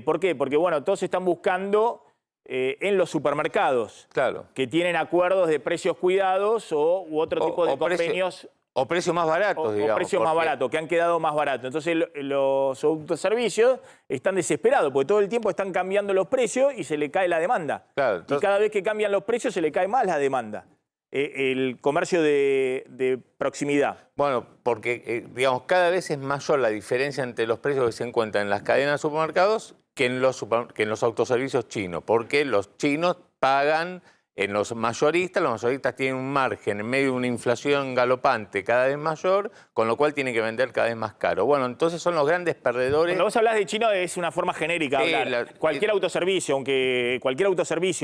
Speaker 1: ¿Por qué? Porque bueno, todos están buscando en los supermercados que tienen acuerdos de precios cuidados u otro tipo de convenios.
Speaker 7: O precios más baratos, digamos.
Speaker 1: O precios más baratos, que han quedado más baratos. Entonces los autoservicios están desesperados, porque todo el tiempo están cambiando los precios y se le cae la demanda.
Speaker 7: Claro, entonces...
Speaker 1: Y cada vez que cambian los precios se le cae más la demanda. El comercio de proximidad.
Speaker 7: Bueno, porque digamos, cada vez es mayor la diferencia entre los precios que se encuentran en las cadenas de supermercados que en los autoservicios chinos, porque los chinos pagan... En los mayoristas tienen un margen en medio de una inflación galopante cada vez mayor, con lo cual tienen que vender cada vez más caro. Bueno, entonces son los grandes perdedores.
Speaker 1: Cuando vos hablas de chino es una forma genérica de hablar. Cualquier autoservicio,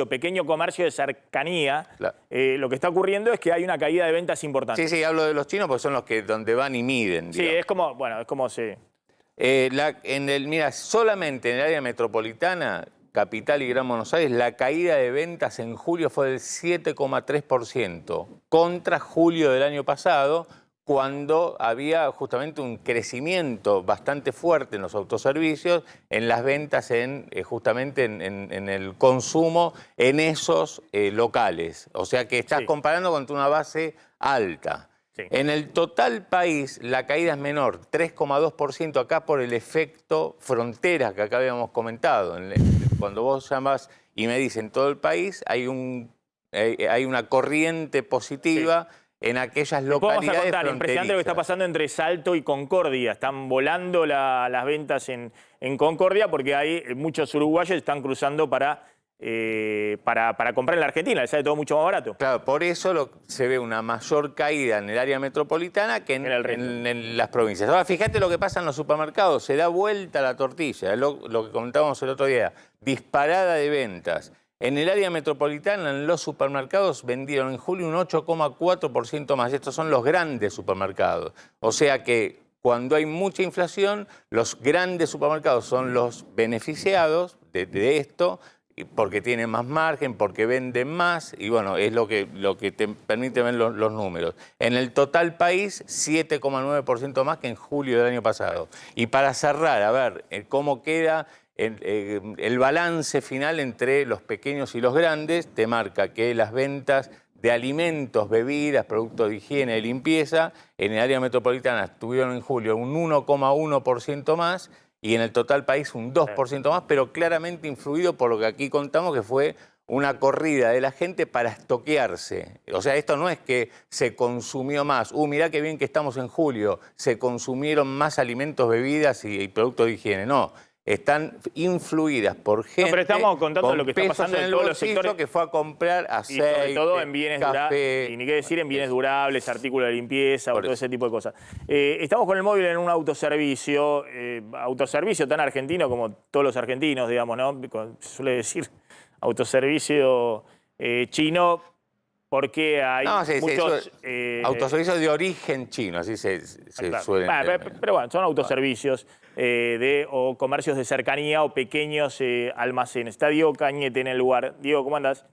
Speaker 1: pequeño comercio de cercanía, lo que está ocurriendo es que hay una caída de ventas importante.
Speaker 7: Sí, hablo de los chinos porque son los que donde van y miden.
Speaker 1: Sí, digamos. es como se...
Speaker 7: Mira, solamente en el área metropolitana... Capital y Gran Buenos Aires, la caída de ventas en julio fue del 7,3% contra julio del año pasado, cuando había justamente un crecimiento bastante fuerte en los autoservicios, en las ventas, justamente en el consumo en esos locales. O sea que estás comparando con una base alta. Sí. En el total país la caída es menor, 3,2% acá por el efecto frontera que acá habíamos comentado. Cuando vos llamas y me dicen todo el país, hay una corriente positiva en aquellas localidades
Speaker 1: vamos a contar,
Speaker 7: fronterizas.
Speaker 1: Impresionante lo que está pasando entre Salto y Concordia. Están volando las ventas en Concordia porque hay muchos uruguayos que están cruzando para comprar en la Argentina, les sale todo mucho más barato.
Speaker 7: Claro, por eso se ve una mayor caída en el área metropolitana que en las provincias. Ahora, fíjate lo que pasa en los supermercados, se da vuelta la tortilla, es lo que comentábamos el otro día, disparada de ventas. En el área metropolitana, en los supermercados, vendieron en julio un 8,4% más. Estos son los grandes supermercados. O sea que cuando hay mucha inflación, los grandes supermercados son los beneficiados de esto, porque tienen más margen, porque venden más, y bueno, es lo que te permite ver los números. En el total país, 7,9% más que en julio del año pasado. Y para cerrar, a ver cómo queda el balance final entre los pequeños y los grandes, te marca que las ventas de alimentos, bebidas, productos de higiene y limpieza, en el área metropolitana tuvieron en julio un 1,1% más, y en el total país un 2% más, pero claramente influido por lo que aquí contamos que fue una corrida de la gente para estoquearse. O sea, esto no es que se consumió más. Mirá qué bien que estamos en julio. Se consumieron más alimentos, bebidas y productos de higiene. No, están influidas por gente.
Speaker 1: No, pero estamos contando lo que está pasando en todos los sectores.
Speaker 7: Que fue a comprar aceite,
Speaker 1: y sobre todo en bienes
Speaker 7: café.
Speaker 1: Y ni qué decir en bienes durables, artículos de limpieza o todo ese tipo de cosas. Estamos con el móvil en un autoservicio tan argentino como todos los argentinos, digamos, ¿no? Se suele decir autoservicio chino porque hay muchos...
Speaker 7: autoservicios de origen chino, así se suelen...
Speaker 1: Pero bueno, son autoservicios o comercios de cercanía o pequeños almacenes. Está Diego Cañete en el lugar. Diego, ¿cómo andás?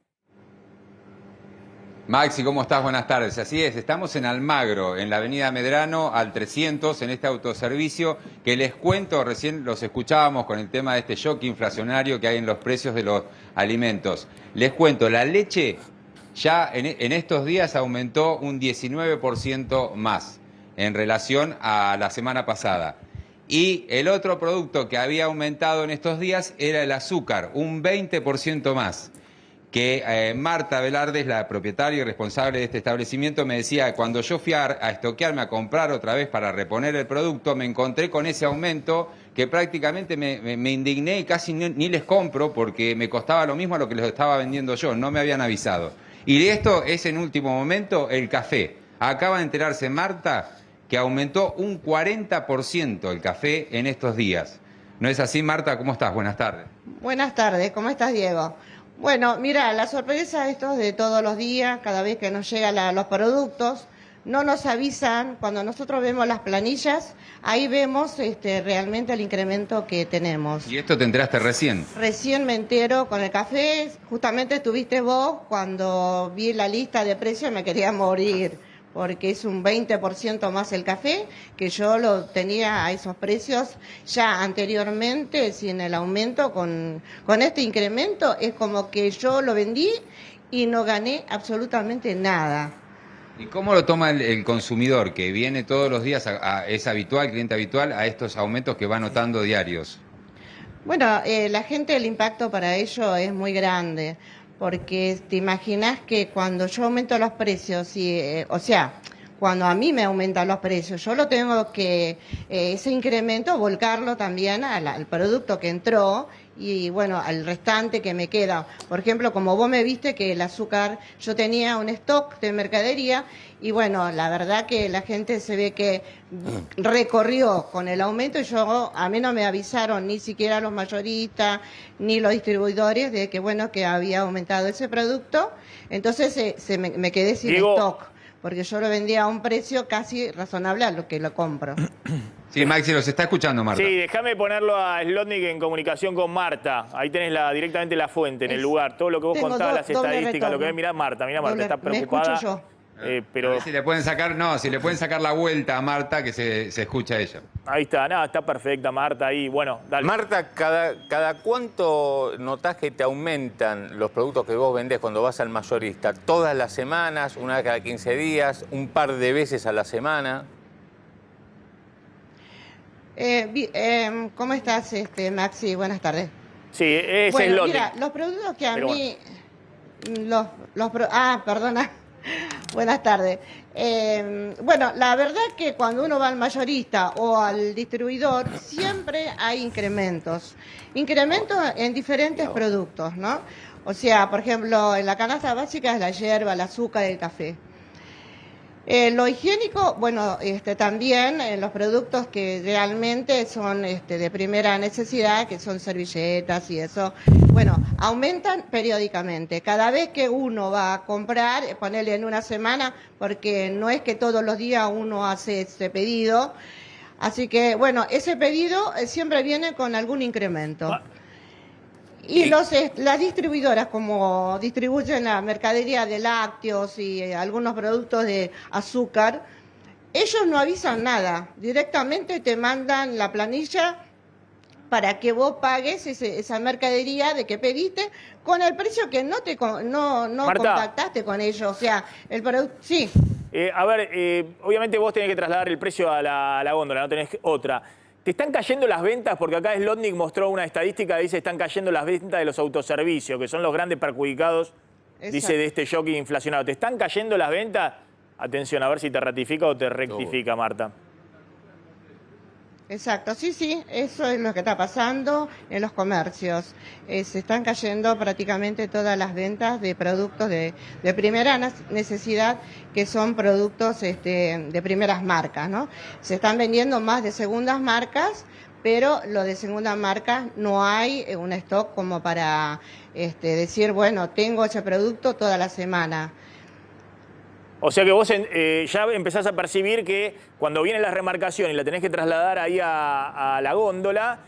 Speaker 10: Maxi, ¿cómo estás? Buenas tardes. Así es, estamos en Almagro, en la avenida Medrano, al 300, en este autoservicio, que les cuento, recién los escuchábamos con el tema de este shock inflacionario que hay en los precios de los alimentos. Les cuento, la leche ya en estos días aumentó un 19% más en relación a la semana pasada. Y el otro producto que había aumentado en estos días era el azúcar, un 20% más. Que Marta Velarde, la propietaria y responsable de este establecimiento, me decía que cuando yo fui a estoquearme, a comprar otra vez para reponer el producto, me encontré con ese aumento que prácticamente me indigné y casi ni les compro porque me costaba lo mismo a lo que les estaba vendiendo yo, no me habían avisado. Y de esto es en último momento el café. Acaba de enterarse Marta que aumentó un 40% el café en estos días. ¿No es así, Marta? ¿Cómo estás? Buenas tardes.
Speaker 11: Buenas tardes, ¿cómo estás, Diego? Bueno, mira, la sorpresa esto es de todos los días, cada vez que nos llegan los productos, no nos avisan, cuando nosotros vemos las planillas, ahí vemos realmente el incremento que tenemos.
Speaker 10: ¿Y esto te enteraste recién?
Speaker 11: Recién me entero con el café, justamente estuviste vos, cuando vi la lista de precios me quería morir, porque es un 20% más el café, que yo lo tenía a esos precios ya anteriormente, sin el aumento, con este incremento, es como que yo lo vendí y no gané absolutamente nada.
Speaker 10: ¿Y cómo lo toma el consumidor, que viene todos los días, es habitual, cliente habitual, a estos aumentos que va notando diarios?
Speaker 11: Bueno, la gente, el impacto para ello es muy grande. Porque te imaginas que cuando yo aumento los precios, o sea, cuando a mí me aumentan los precios, yo lo tengo que, ese incremento, volcarlo también al producto que entró y bueno, al restante que me queda. Por ejemplo, como vos me viste que el azúcar, yo tenía un stock de mercadería y bueno, la verdad que la gente se ve que recorrió con el aumento y a mí no me avisaron ni siquiera los mayoristas ni los distribuidores de que bueno, que había aumentado ese producto. Entonces me quedé sin stock, porque yo lo vendía a un precio casi razonable a lo que lo compro.
Speaker 10: Sí, Maxi, los está escuchando, Marta.
Speaker 1: Sí, déjame ponerlo a Slotnik en comunicación con Marta. Ahí tenés directamente la fuente, en el lugar. Todo lo que vos contabas, las estadísticas, lo que ves, mirá Marta, está preocupada.
Speaker 11: Me escucho yo.
Speaker 10: Pero... A ver si le pueden sacar la vuelta a Marta, que se escucha ella.
Speaker 1: Ahí está, está perfecta Marta ahí. Bueno, dale.
Speaker 7: Marta, ¿cada cuánto notás que te aumentan los productos que vos vendés cuando vas al mayorista? ¿Todas las semanas, una vez cada 15 días, un par de veces a la semana?
Speaker 11: ¿Cómo estás, Maxi? Buenas tardes.
Speaker 1: Sí, ese es
Speaker 11: bueno, mira, los productos que a mí... perdona. Buenas tardes. Bueno, la verdad que cuando uno va al mayorista o al distribuidor, siempre hay incrementos. Incrementos en diferentes productos, ¿no? O sea, por ejemplo, en la canasta básica es la yerba, el azúcar, el café. Lo higiénico, bueno, también en los productos que realmente son de primera necesidad, que son servilletas y eso, bueno, aumentan periódicamente. Cada vez que uno va a comprar, ponerle en una semana, porque no es que todos los días uno hace ese pedido. Así que, bueno, ese pedido siempre viene con algún incremento. Y las distribuidoras, como distribuyen la mercadería de lácteos y algunos productos de azúcar, ellos no avisan nada. Directamente te mandan la planilla para que vos pagues esa mercadería de que pediste con el precio que no contactaste con ellos. O sea, el producto... Sí.
Speaker 1: A ver, obviamente vos tenés que trasladar el precio a la góndola, no tenés otra. ¿Te están cayendo las ventas? Porque acá Slotnick mostró una estadística que dice que están cayendo las ventas de los autoservicios, que son los grandes perjudicados, dice, de este shock inflacionario. ¿Te están cayendo las ventas? Atención, a ver si te ratifica o te rectifica, Marta.
Speaker 11: Exacto, sí, eso es lo que está pasando en los comercios. Se están cayendo prácticamente todas las ventas de productos de primera necesidad, que son productos de primeras marcas, ¿no? Se están vendiendo más de segundas marcas, pero lo de segundas marcas no hay un stock como para decir, bueno, tengo ese producto toda la semana.
Speaker 1: O sea que vos ya empezás a percibir que cuando viene la remarcación y la tenés que trasladar ahí a la góndola,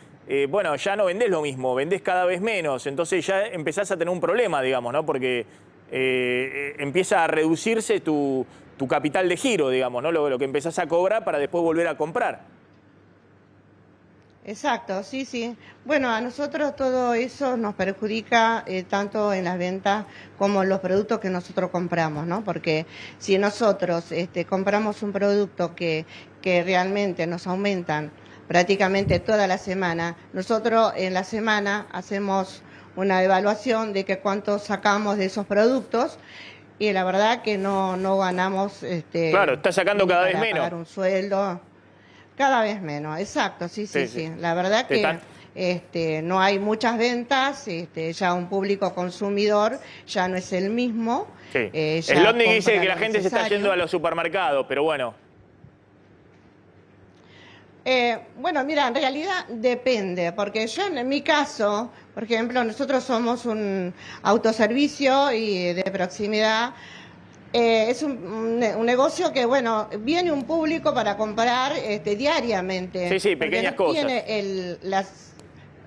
Speaker 1: bueno, ya no vendés lo mismo, vendés cada vez menos. Entonces ya empezás a tener un problema, digamos, ¿no? Porque empieza a reducirse tu capital de giro, digamos, ¿no? Lo que empezás a cobrar para después volver a comprar.
Speaker 11: Exacto, sí. Bueno, a nosotros todo eso nos perjudica tanto en las ventas como en los productos que nosotros compramos, ¿no? Porque si nosotros compramos un producto que realmente nos aumentan prácticamente toda la semana, nosotros en la semana hacemos una evaluación de que cuánto sacamos de esos productos y la verdad que no ganamos.
Speaker 1: Claro, está sacando cada vez menos.
Speaker 11: Pagar un sueldo. Cada vez menos, exacto, sí. La verdad que no hay muchas ventas, ya un público consumidor ya no es el mismo.
Speaker 1: Sí. Slotnick dice que la gente se está yendo a los supermercados, pero bueno.
Speaker 11: Bueno, mira, en realidad depende, porque yo en mi caso, por ejemplo, nosotros somos un autoservicio y de proximidad. Es un negocio que, bueno, viene un público para comprar diariamente.
Speaker 1: Sí, pequeñas cosas.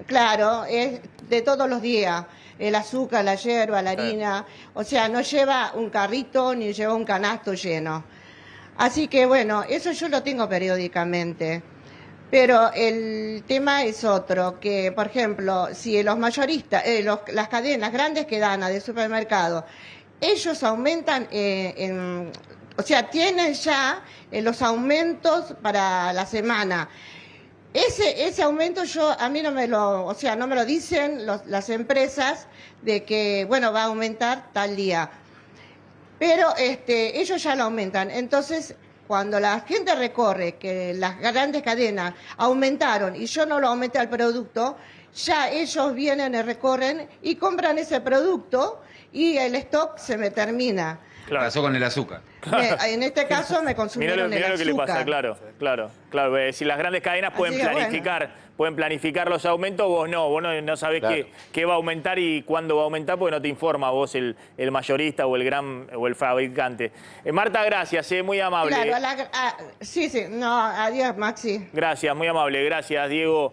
Speaker 11: Claro, es de todos los días. El azúcar, la yerba, la harina. O sea, no lleva un carrito ni lleva un canasto lleno. Así que, bueno, eso yo lo tengo periódicamente. Pero el tema es otro, que, por ejemplo, si los mayoristas, las cadenas, grandes cadenas de supermercado, ellos aumentan, o sea, tienen ya los aumentos para la semana. Ese aumento a mí no me lo dicen las empresas de que, bueno, va a aumentar tal día. Pero ellos ya lo aumentan. Entonces, cuando la gente recorre que las grandes cadenas aumentaron y yo no lo aumenté al producto, ya ellos vienen y recorren y compran ese producto y el stock se me termina.
Speaker 10: Claro. Pasó con el azúcar.
Speaker 11: En este caso me consumieron el azúcar.
Speaker 1: Mirá lo que le pasa, claro. Si las grandes cadenas pueden planificar los aumentos, vos no sabés qué va a aumentar y cuándo va a aumentar porque no te informa vos el mayorista o el fabricante. Marta, gracias, muy amable.
Speaker 11: Claro, adiós, Maxi.
Speaker 1: Gracias, muy amable, gracias, Diego.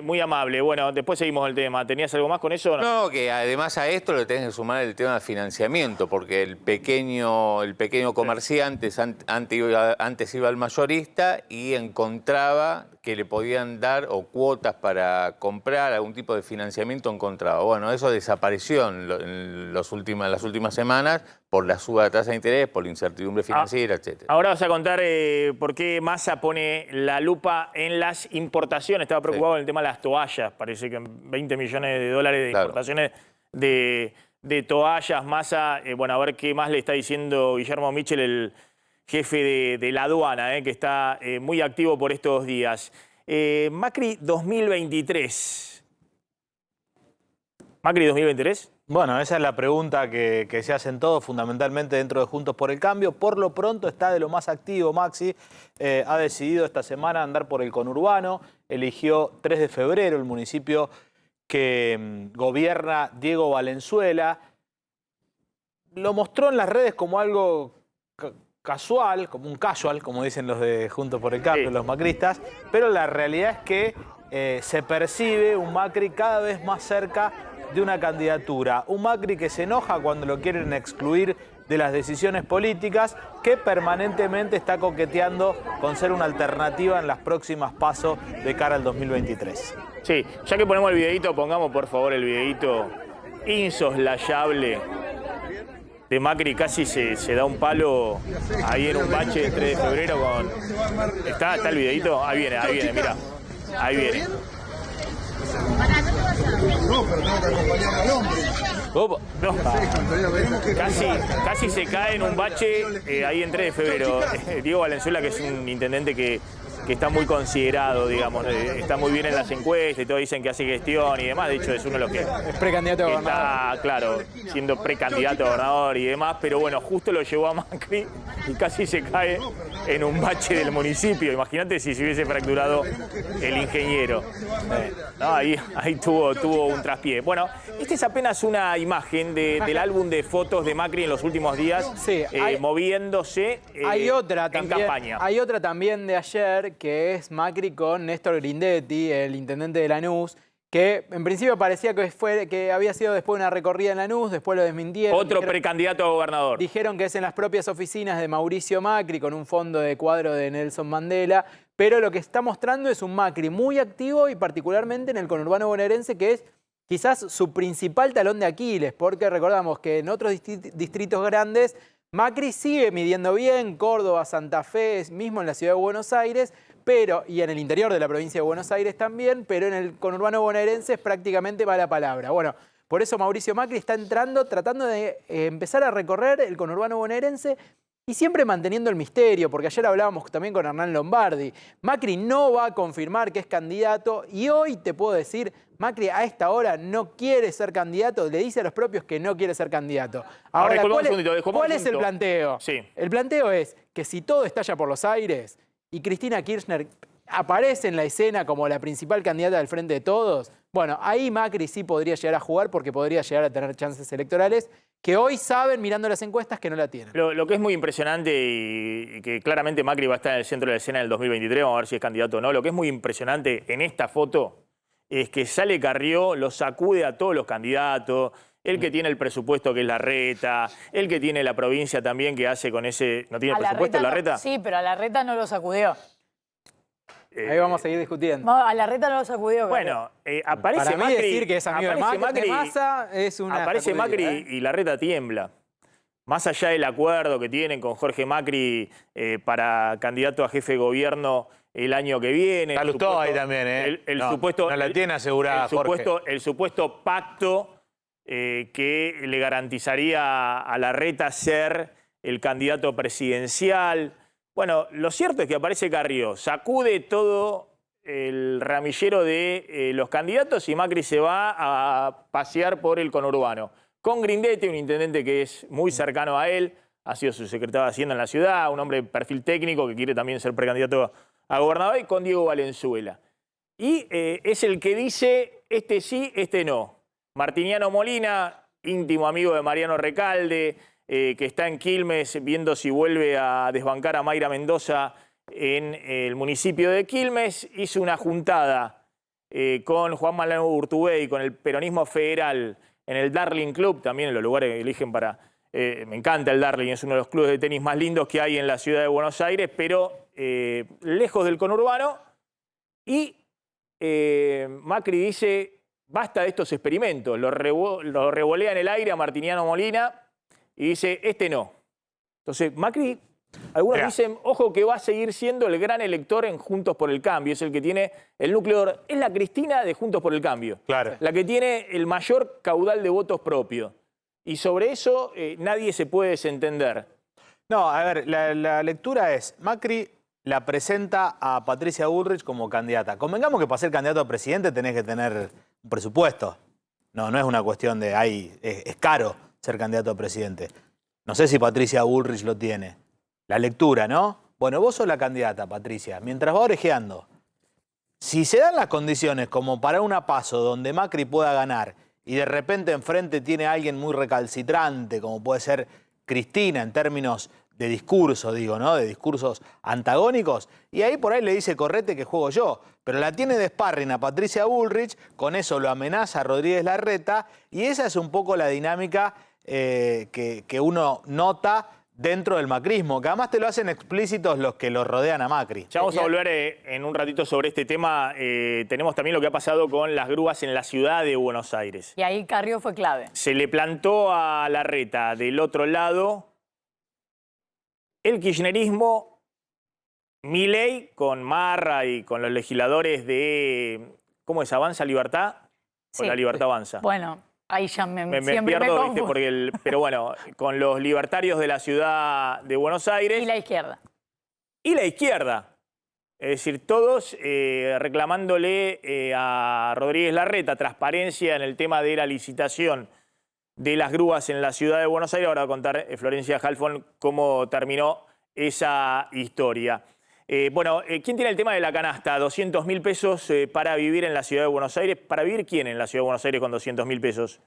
Speaker 1: Muy amable. Bueno, después seguimos el tema. ¿Tenías algo más con eso?
Speaker 7: No, que además a esto le tenés que sumar el tema de financiamiento, porque el pequeño comerciante antes iba al mayorista y encontraba que le podían dar o cuotas para comprar, algún tipo de financiamiento encontraba. Bueno, eso desapareció en las últimas semanas por la suba de tasa de interés, por la incertidumbre financiera, etc.
Speaker 1: Ahora vas a contar por qué Massa pone la lupa en las importaciones. Estaba preocupado en el tema de las toallas. Parece que 20 millones de dólares de importaciones de toallas. Massa, bueno, a ver qué más le está diciendo Guillermo Michel, el jefe de la aduana, que está muy activo por estos días. Macri 2023. ¿Macri 2023?
Speaker 8: Bueno, esa es la pregunta que se hacen todos, fundamentalmente dentro de Juntos por el Cambio. Por lo pronto está de lo más activo, Maxi. Ha decidido esta semana andar por el conurbano. Eligió 3 de febrero, el municipio que gobierna Diego Valenzuela. Lo mostró en las redes como algo casual, como un casual, como dicen los de Juntos por el Cambio, los macristas, pero la realidad es que se percibe un Macri cada vez más cerca de una candidatura. Un Macri que se enoja cuando lo quieren excluir de las decisiones políticas, que permanentemente está coqueteando con ser una alternativa en las próximas PASO de cara al 2023.
Speaker 1: Sí, ya que ponemos el videíto, pongamos por favor el videíto insoslayable de Macri. Casi se da un palo ahí en un bache el 3 de febrero con... ¿Está el videíto? Ahí viene, mira. Ahí viene.
Speaker 12: No, pero tengo que acompañar al hombre.
Speaker 1: Casi se cae en un bache ahí en 3 de febrero. Diego Valenzuela, que es un intendente que está muy considerado, digamos, está muy bien en las encuestas y todos dicen que hace gestión y demás. De hecho, es uno de los que
Speaker 5: Es precandidato a gobernador.
Speaker 1: está, claro, siendo precandidato a gobernador y demás. Pero bueno, justo lo llevó a Macri y casi se cae en un bache del municipio. Imagínate si se hubiese fracturado el ingeniero. No, ahí tuvo un traspié. Bueno, esta es apenas una imagen del álbum de fotos de Macri en los últimos días,
Speaker 5: Sí,
Speaker 1: moviéndose
Speaker 5: hay otra
Speaker 1: en
Speaker 5: también,
Speaker 1: campaña.
Speaker 5: Hay otra también de ayer, que es Macri con Néstor Grindetti, el intendente de Lanús, que en principio parecía que había sido después de una recorrida en Lanús, después lo desmintieron.
Speaker 1: Otro precandidato a gobernador.
Speaker 5: Dijeron que es en las propias oficinas de Mauricio Macri, con un fondo de cuadro de Nelson Mandela, pero lo que está mostrando es un Macri muy activo y particularmente en el conurbano bonaerense, que es quizás su principal talón de Aquiles, porque recordamos que en otros distritos grandes Macri sigue midiendo bien, Córdoba, Santa Fe, mismo en la ciudad de Buenos Aires, y en el interior de la provincia de Buenos Aires también, pero en el conurbano bonaerense es prácticamente mala palabra. Bueno, por eso Mauricio Macri está entrando, tratando de empezar a recorrer el conurbano bonaerense y siempre manteniendo el misterio, porque ayer hablábamos también con Hernán Lombardi. Macri no va a confirmar que es candidato y hoy te puedo decir, Macri a esta hora no quiere ser candidato, le dice a los propios que no quiere ser candidato. Ahora, ¿cuál es el planteo?
Speaker 1: Sí.
Speaker 5: El planteo es que si todo estalla por los aires y Cristina Kirchner aparece en la escena como la principal candidata del Frente de Todos, bueno, ahí Macri sí podría llegar a jugar porque podría llegar a tener chances electorales que hoy saben, mirando las encuestas, que no la tienen.
Speaker 1: Lo que es muy impresionante y que claramente Macri va a estar en el centro de la escena en el 2023, vamos a ver si es candidato o no. Lo que es muy impresionante en esta foto es que sale Carrió, lo sacude a todos los candidatos, el que tiene el presupuesto que es Larreta, el que tiene la provincia también que hace con ese... ¿No tiene el presupuesto Larreta?
Speaker 13: Sí, pero a Larreta no lo sacudió.
Speaker 5: Ahí vamos a seguir discutiendo.
Speaker 13: A Larreta no lo sacudió.
Speaker 1: Bueno, aparece
Speaker 5: Para mí
Speaker 1: Macri...
Speaker 5: decir que es amigo de Massa es una...
Speaker 1: Aparece Macri
Speaker 5: sacudida,
Speaker 1: y Larreta tiembla. Más allá del acuerdo que tienen con Jorge Macri para candidato a jefe de gobierno el año que viene.
Speaker 8: Está Lustó ahí también, ¿eh?
Speaker 1: No
Speaker 8: la tiene asegurada, Jorge.
Speaker 1: El supuesto pacto que le garantizaría a Larreta ser el candidato presidencial. Bueno, lo cierto es que aparece Carrió, sacude todo el ramillero de los candidatos y Macri se va a pasear por el conurbano. Con Grindetti, un intendente que es muy cercano a él, ha sido su secretario de Hacienda en la ciudad, un hombre de perfil técnico que quiere también ser precandidato a gobernador, y con Diego Valenzuela. Y es el que dice, este sí, este no. Martiniano Molina, íntimo amigo de Mariano Recalde, que está en Quilmes viendo si vuelve a desbancar a Mayra Mendoza en el municipio de Quilmes, hizo una juntada con Juan Manuel Urtubey, con el peronismo federal, en el Darling Club, también en los lugares que eligen para... me encanta el Darling, es uno de los clubes de tenis más lindos que hay en la ciudad de Buenos Aires, pero lejos del conurbano. Y Macri dice, basta de estos experimentos, lo revolea en el aire a Martiniano Molina y dice, este no. Entonces, Macri, algunos dicen, ojo que va a seguir siendo el gran elector en Juntos por el Cambio, es el que tiene el núcleo, es la Cristina de Juntos por el Cambio.
Speaker 8: Claro.
Speaker 1: La que tiene el mayor caudal de votos propios. Y sobre eso nadie se puede desentender.
Speaker 8: No, a ver, la lectura es, Macri la presenta a Patricia Bullrich como candidata. Convengamos que para ser candidato a presidente tenés que tener un presupuesto. No es una cuestión de, es caro ser candidato a presidente. No sé si Patricia Bullrich lo tiene. La lectura, ¿no? Bueno, vos sos la candidata, Patricia. Mientras va orejeando, si se dan las condiciones como para una PASO donde Macri pueda ganar y de repente enfrente tiene a alguien muy recalcitrante, como puede ser Cristina en términos de discurso, digo, ¿no? De discursos antagónicos, y ahí por ahí le dice, correte que juego yo. Pero la tiene de sparring a Patricia Bullrich, con eso lo amenaza a Rodríguez Larreta, y esa es un poco la dinámica que uno nota dentro del macrismo, que además te lo hacen explícitos los que lo rodean a Macri.
Speaker 1: Ya vamos a volver en un ratito sobre este tema. Tenemos también lo que ha pasado con las grúas en la ciudad de Buenos Aires.
Speaker 13: Y ahí Carrió fue clave.
Speaker 1: Se le plantó a Larreta del otro lado el kirchnerismo Milei con Marra y con los legisladores de, ¿cómo es? ¿Avanza Libertad? ¿O
Speaker 13: Sí.
Speaker 1: la Libertad Avanza?
Speaker 13: Bueno, ahí ya
Speaker 1: Me
Speaker 13: siempre
Speaker 1: pierdo,
Speaker 13: me
Speaker 1: ¿viste?
Speaker 13: confundo.
Speaker 1: Porque pero bueno, con los libertarios de la ciudad de Buenos Aires.
Speaker 13: Y la izquierda.
Speaker 1: Y la izquierda. Es decir, todos reclamándole a Rodríguez Larreta transparencia en el tema de la licitación de las grúas en la ciudad de Buenos Aires. Ahora va a contar Florencia Halfon cómo terminó esa historia. Bueno, ¿quién tiene el tema de la canasta? 200.000 pesos para vivir en la ciudad de Buenos Aires. ¿Para vivir quién en la ciudad de Buenos Aires con 200.000 pesos?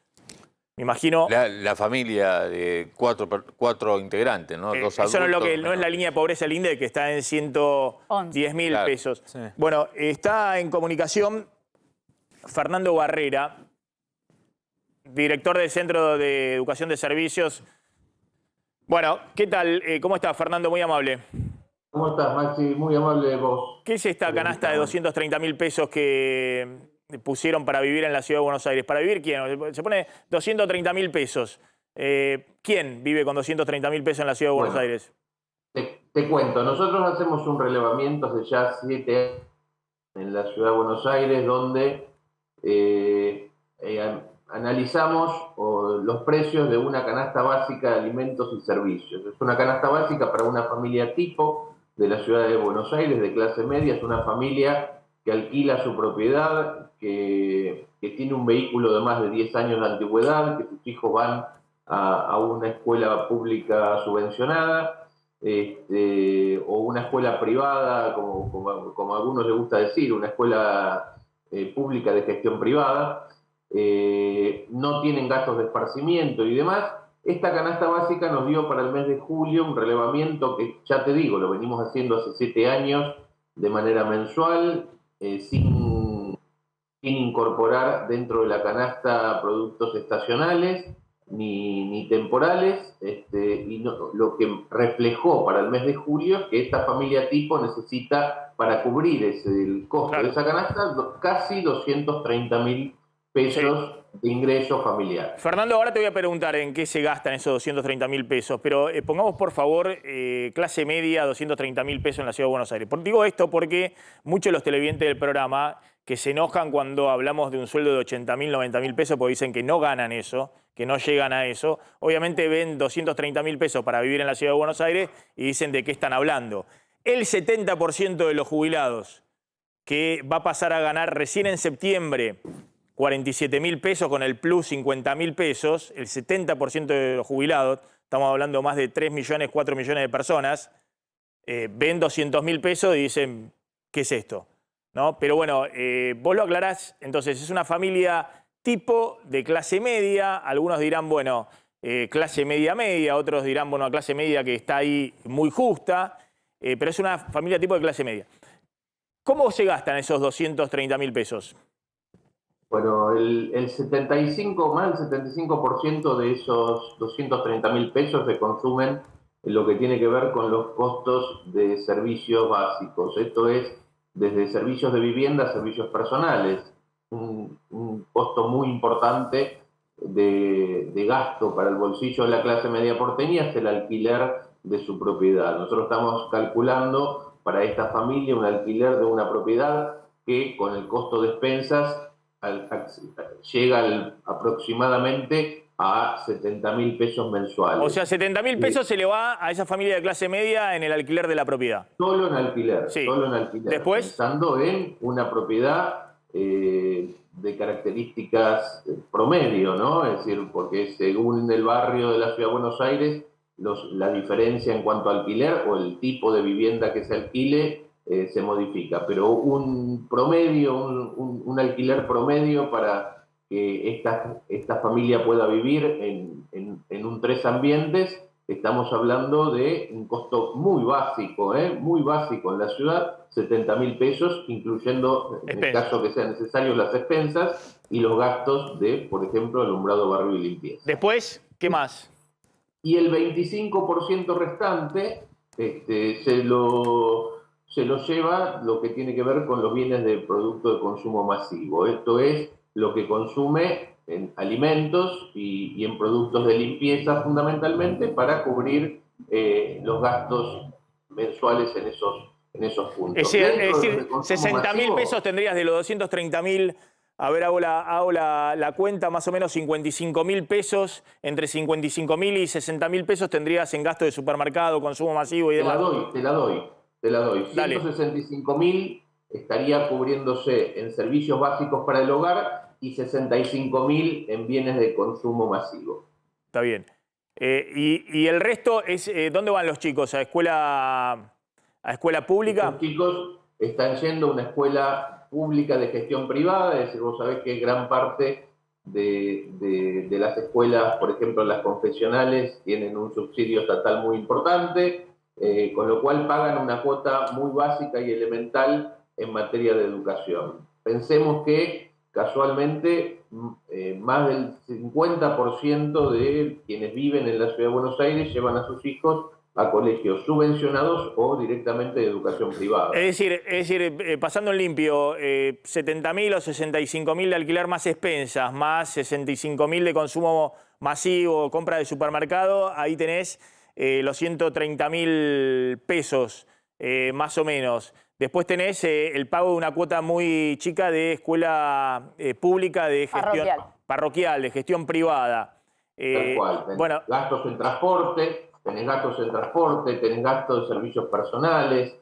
Speaker 1: Me imagino...
Speaker 7: La familia de cuatro integrantes, ¿no? Dos
Speaker 1: eso no es,
Speaker 7: adultos,
Speaker 1: no es la línea de pobreza, el INDEC, que está en 110.000
Speaker 7: Claro.
Speaker 1: pesos.
Speaker 8: Sí.
Speaker 1: Bueno, está en comunicación Fernando Barrera, director del Centro de Educación de Servicios. Bueno, ¿qué tal? ¿Cómo estás, Fernando? Muy amable.
Speaker 14: ¿Cómo estás, Maxi? Muy amable de vos.
Speaker 1: ¿Qué es esta canasta de 230.000 pesos que pusieron para vivir en la ciudad de Buenos Aires? ¿Para vivir quién? Se pone 230.000 pesos. ¿Quién vive con 230.000 pesos en la ciudad de Buenos Aires?
Speaker 14: Te cuento, nosotros hacemos un relevamiento hace ya 7 años en la ciudad de Buenos Aires, donde analizamos los precios de una canasta básica de alimentos y servicios. Es una canasta básica para una familia tipo de la ciudad de Buenos Aires, de clase media. Es una familia que alquila su propiedad, que tiene un vehículo de más de 10 años de antigüedad, que sus hijos van a una escuela pública subvencionada, o una escuela privada, como a algunos les gusta decir, una escuela pública de gestión privada. No tienen gastos de esparcimiento y demás. Esta canasta básica nos dio para el mes de julio un relevamiento que, ya te digo, lo venimos haciendo hace 7 años de manera mensual, sin incorporar dentro de la canasta productos estacionales ni temporales, y lo que reflejó para el mes de julio es que esta familia tipo necesita, para cubrir el costo de esa canasta, casi 230.000 pesos de ingreso familiar.
Speaker 1: Fernando, ahora te voy a preguntar en qué se gastan esos 230.000 pesos, pero pongamos por favor clase media 230.000 pesos en la ciudad de Buenos Aires. Digo esto porque muchos de los televidentes del programa que se enojan cuando hablamos de un sueldo de 80.000, 90.000 pesos porque dicen que no ganan eso, que no llegan a eso, obviamente ven 230.000 pesos para vivir en la ciudad de Buenos Aires y dicen de qué están hablando. El 70% de los jubilados que va a pasar a ganar recién en septiembre 47.000 pesos con el plus 50.000 pesos, el 70% de los jubilados, estamos hablando de más de 3 millones, 4 millones de personas, ven 200.000 pesos y dicen, ¿qué es esto? ¿No? Pero bueno, vos lo aclarás, entonces es una familia tipo de clase media, algunos dirán, bueno, clase media, otros dirán, bueno, clase media que está ahí muy justa, pero es una familia tipo de clase media. ¿Cómo se gastan esos 230.000 pesos?
Speaker 14: Bueno, el 75% de esos 230.000 pesos se consumen en lo que tiene que ver con los costos de servicios básicos. Esto es desde servicios de vivienda a servicios personales. Un costo muy importante de gasto para el bolsillo de la clase media porteña es el alquiler de su propiedad. Nosotros estamos calculando para esta familia un alquiler de una propiedad que con el costo de expensas llega aproximadamente a 70.000 pesos mensuales.
Speaker 1: O sea, 70.000 pesos se le va a esa familia de clase media en el alquiler de la propiedad.
Speaker 14: Solo en alquiler,
Speaker 1: sí.
Speaker 14: Solo en alquiler.
Speaker 1: Después,
Speaker 14: pensando en una propiedad de características promedio, ¿no? Es decir, porque según el barrio de la Ciudad de Buenos Aires, la diferencia en cuanto a alquiler o el tipo de vivienda que se alquile se modifica, pero un promedio, un alquiler promedio para que esta familia pueda vivir en un 3 ambientes, estamos hablando de un costo muy básico en la ciudad, 70.000 pesos, incluyendo, en el caso que sea necesario, las expensas y los gastos de, por ejemplo, alumbrado, barrio y limpieza.
Speaker 1: Después, ¿qué más?
Speaker 14: Y el 25% restante se lo lleva lo que tiene que ver con los bienes de producto de consumo masivo. Esto es lo que consume en alimentos y en productos de limpieza fundamentalmente para cubrir los gastos mensuales en esos en esos puntos.
Speaker 1: Es decir,
Speaker 14: Dentro del consumo
Speaker 1: 60.000
Speaker 14: masivo,
Speaker 1: pesos tendrías de los 230.000. A ver, hago la cuenta, más o menos 55.000 pesos. Entre 55.000 y 60.000 pesos tendrías en gasto de supermercado, consumo masivo y demás.
Speaker 14: te la doy.
Speaker 1: Dale.
Speaker 14: 165.000 estaría cubriéndose en servicios básicos para el hogar y 65.000 en bienes de consumo masivo.
Speaker 1: Está bien. Y el resto es, ¿dónde van los chicos? ¿A escuela pública?
Speaker 14: Los chicos están yendo a una escuela pública de gestión privada, es decir, vos sabés que gran parte de las escuelas, por ejemplo las confesionales, tienen un subsidio estatal muy importante, con lo cual pagan una cuota muy básica y elemental en materia de educación. Pensemos que casualmente más del 50% de quienes viven en la Ciudad de Buenos Aires llevan a sus hijos a colegios subvencionados o directamente de educación privada.
Speaker 1: Es decir, pasando en limpio, 70.000 o 65.000 de alquiler más expensas, más 65.000 de consumo masivo, compra de supermercado, ahí tenés los 130.000 pesos, más o menos. Después tenés el pago de una cuota muy chica de escuela pública de gestión parroquial, de gestión privada.
Speaker 14: Tal cual.
Speaker 1: Bueno,
Speaker 14: gastos en transporte, tenés gastos de servicios personales.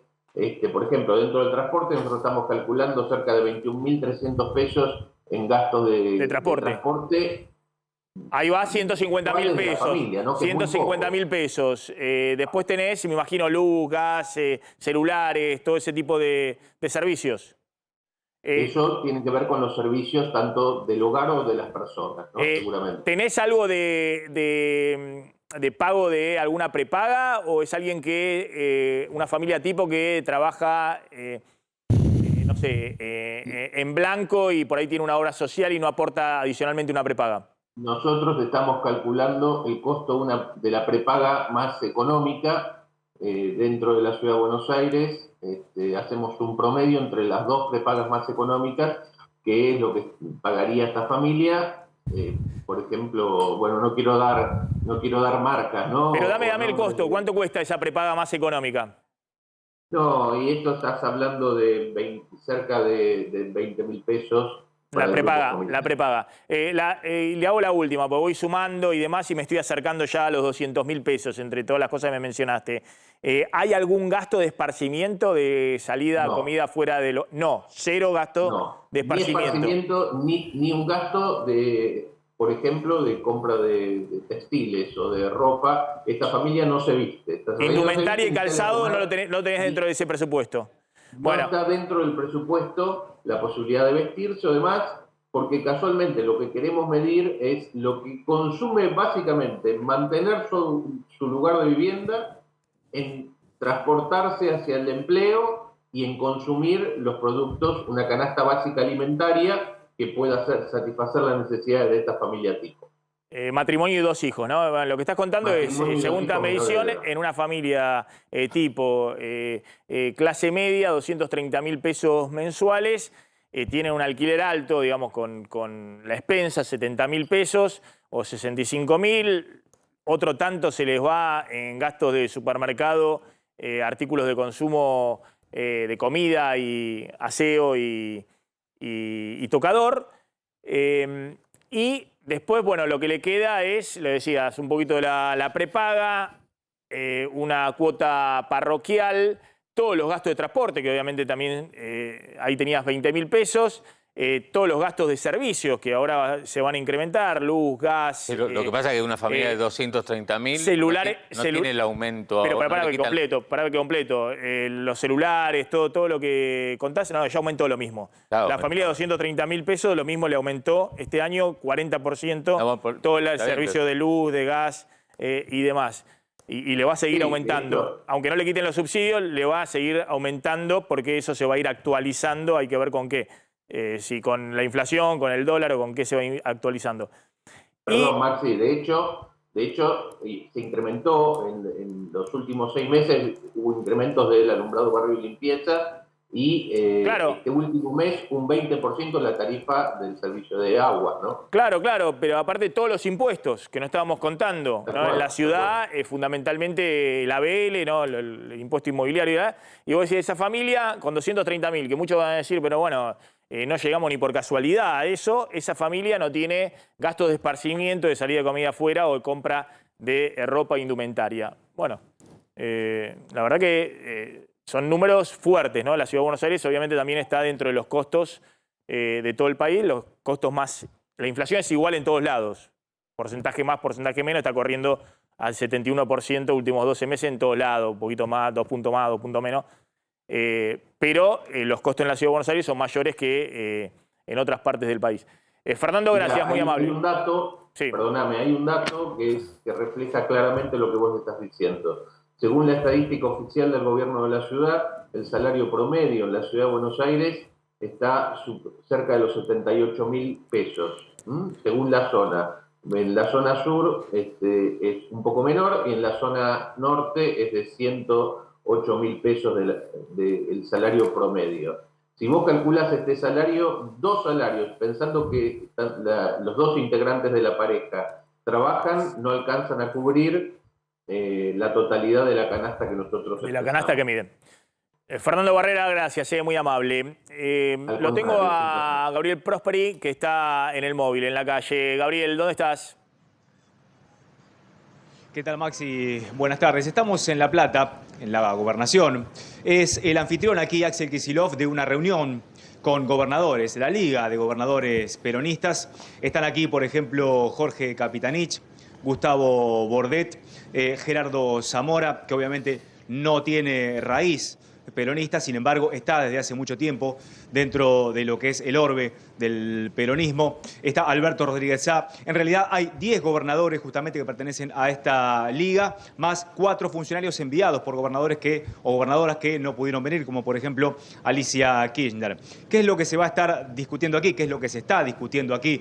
Speaker 14: Por ejemplo, dentro del transporte nosotros estamos calculando cerca de 21.300 pesos en gastos de transporte.
Speaker 1: Ahí va, 150.000 pesos.
Speaker 14: Familia, ¿no?
Speaker 1: 150.000 pesos. Después tenés, me imagino, luz, gas, celulares, todo ese tipo de servicios.
Speaker 14: Eso tiene que ver con los servicios tanto del hogar o de las personas, ¿no? Seguramente.
Speaker 1: ¿Tenés algo de pago de alguna prepaga o es alguien que, una familia tipo que trabaja, no sé, en blanco y por ahí tiene una obra social y no aporta adicionalmente una prepaga?
Speaker 14: Nosotros estamos calculando el costo de la prepaga más económica dentro de la Ciudad de Buenos Aires. Hacemos un promedio entre las dos prepagas más económicas, que es lo que pagaría esta familia. Por ejemplo, bueno, no quiero dar marcas, ¿no?
Speaker 1: Pero dame el costo. ¿Cuánto cuesta esa prepaga más económica?
Speaker 14: No, y esto estás hablando de cerca de 20.000 pesos.
Speaker 1: La prepaga. Le hago la última, porque voy sumando y demás y me estoy acercando ya a los 200.000 pesos entre todas las cosas que me mencionaste. ¿Hay algún gasto de esparcimiento, de salida, comida fuera de lo...? No, cero gasto de esparcimiento.
Speaker 14: Ni un gasto de, por ejemplo, de compra de textiles o de ropa. Esta familia no se viste.
Speaker 1: Indumentaria y calzado no lo tenés dentro de ese presupuesto.
Speaker 14: No está dentro del presupuesto la posibilidad de vestirse o demás, porque casualmente lo que queremos medir es lo que consume básicamente en mantener su lugar de vivienda, en transportarse hacia el empleo y en consumir los productos, una canasta básica alimentaria que pueda satisfacer las necesidades de esta familia tipo.
Speaker 1: Matrimonio y 2 hijos, ¿no? Lo que estás contando es, según la medición, en una familia tipo clase media, 230.000 pesos mensuales, tiene un alquiler alto, digamos, con la expensa, 70.000 pesos o 65.000, otro tanto se les va en gastos de supermercado, artículos de consumo de comida y aseo y tocador, y después, bueno, lo que le queda es, le decías, un poquito de la prepaga, una cuota parroquial, todos los gastos de transporte, que obviamente también ahí tenías 20.000 pesos, todos los gastos de servicios, que ahora se van a incrementar, luz, gas...
Speaker 7: Lo que pasa es que una familia de 230.000
Speaker 1: celulares,
Speaker 7: no tiene el aumento...
Speaker 1: Pero para
Speaker 7: no
Speaker 1: que completo, los celulares, todo lo que contás, no, ya aumentó lo mismo.
Speaker 7: Claro,
Speaker 1: la familia de 230.000 pesos, lo mismo le aumentó este año 40%, todo el servicio de luz, de gas y demás. Y le va a seguir aumentando. Aunque no le quiten los subsidios, le va a seguir aumentando porque eso se va a ir actualizando, hay que ver con qué. Si con la inflación, con el dólar o con qué se va actualizando.
Speaker 14: Perdón, Maxi, de hecho se incrementó en los últimos 6 meses, hubo incrementos del alumbrado, barrio y limpieza y
Speaker 1: Claro.
Speaker 14: este último mes un 20% la tarifa del servicio de agua, ¿no?
Speaker 1: Claro, pero aparte todos los impuestos que no estábamos contando, ¿no? En la ciudad, fundamentalmente la ABL, ¿no? El impuesto inmobiliario, ¿verdad? Y vos decís, esa familia con 230.000, que muchos van a decir, pero bueno, no llegamos ni por casualidad a eso, esa familia no tiene gastos de esparcimiento, de salida de comida afuera o de compra de ropa e indumentaria. Bueno, la verdad que son números fuertes, ¿no? La Ciudad de Buenos Aires obviamente también está dentro de los costos de todo el país, los costos más... La inflación es igual en todos lados, porcentaje más, porcentaje menos, está corriendo al 71% últimos 12 meses en todos lados, un poquito más, 2 puntos más, 2 puntos menos. Pero los costos en la Ciudad de Buenos Aires son mayores que en otras partes del país. Fernando, gracias,
Speaker 14: Mira,
Speaker 1: muy amable.
Speaker 14: Hay un dato, perdóname, hay un dato que refleja claramente lo que vos estás diciendo. Según la estadística oficial del gobierno de la ciudad, el salario promedio en la Ciudad de Buenos Aires está cerca de los 78.000 pesos, según la zona. En la zona sur es un poco menor y en la zona norte es de 108.000 pesos del salario promedio. Si vos calculás este salario, dos salarios, pensando que los dos integrantes de la pareja trabajan, no alcanzan a cubrir la totalidad de la canasta que nosotros...
Speaker 1: De la canasta que miden. Fernando Barrera, gracias, muy amable. Lo tengo a Gabriel Prosperi, que está en el móvil, en la calle. Gabriel, ¿dónde estás?
Speaker 15: ¿Qué tal, Maxi? Buenas tardes. Estamos en La Plata, en la Gobernación. Es el anfitrión aquí, Axel Kicillof, de una reunión con gobernadores, la Liga de Gobernadores Peronistas. Están aquí, por ejemplo, Jorge Capitanich, Gustavo Bordet, Gerardo Zamora, que obviamente no tiene raíz peronista, sin embargo, está desde hace mucho tiempo dentro de lo que es el orbe del peronismo. Está Alberto Rodríguez Sá. En realidad hay 10 gobernadores justamente que pertenecen a esta liga, más 4 funcionarios enviados por gobernadores o gobernadoras que no pudieron venir, como por ejemplo Alicia Kirchner. ¿Qué es lo que se va a estar discutiendo aquí? ¿Qué es lo que se está discutiendo aquí?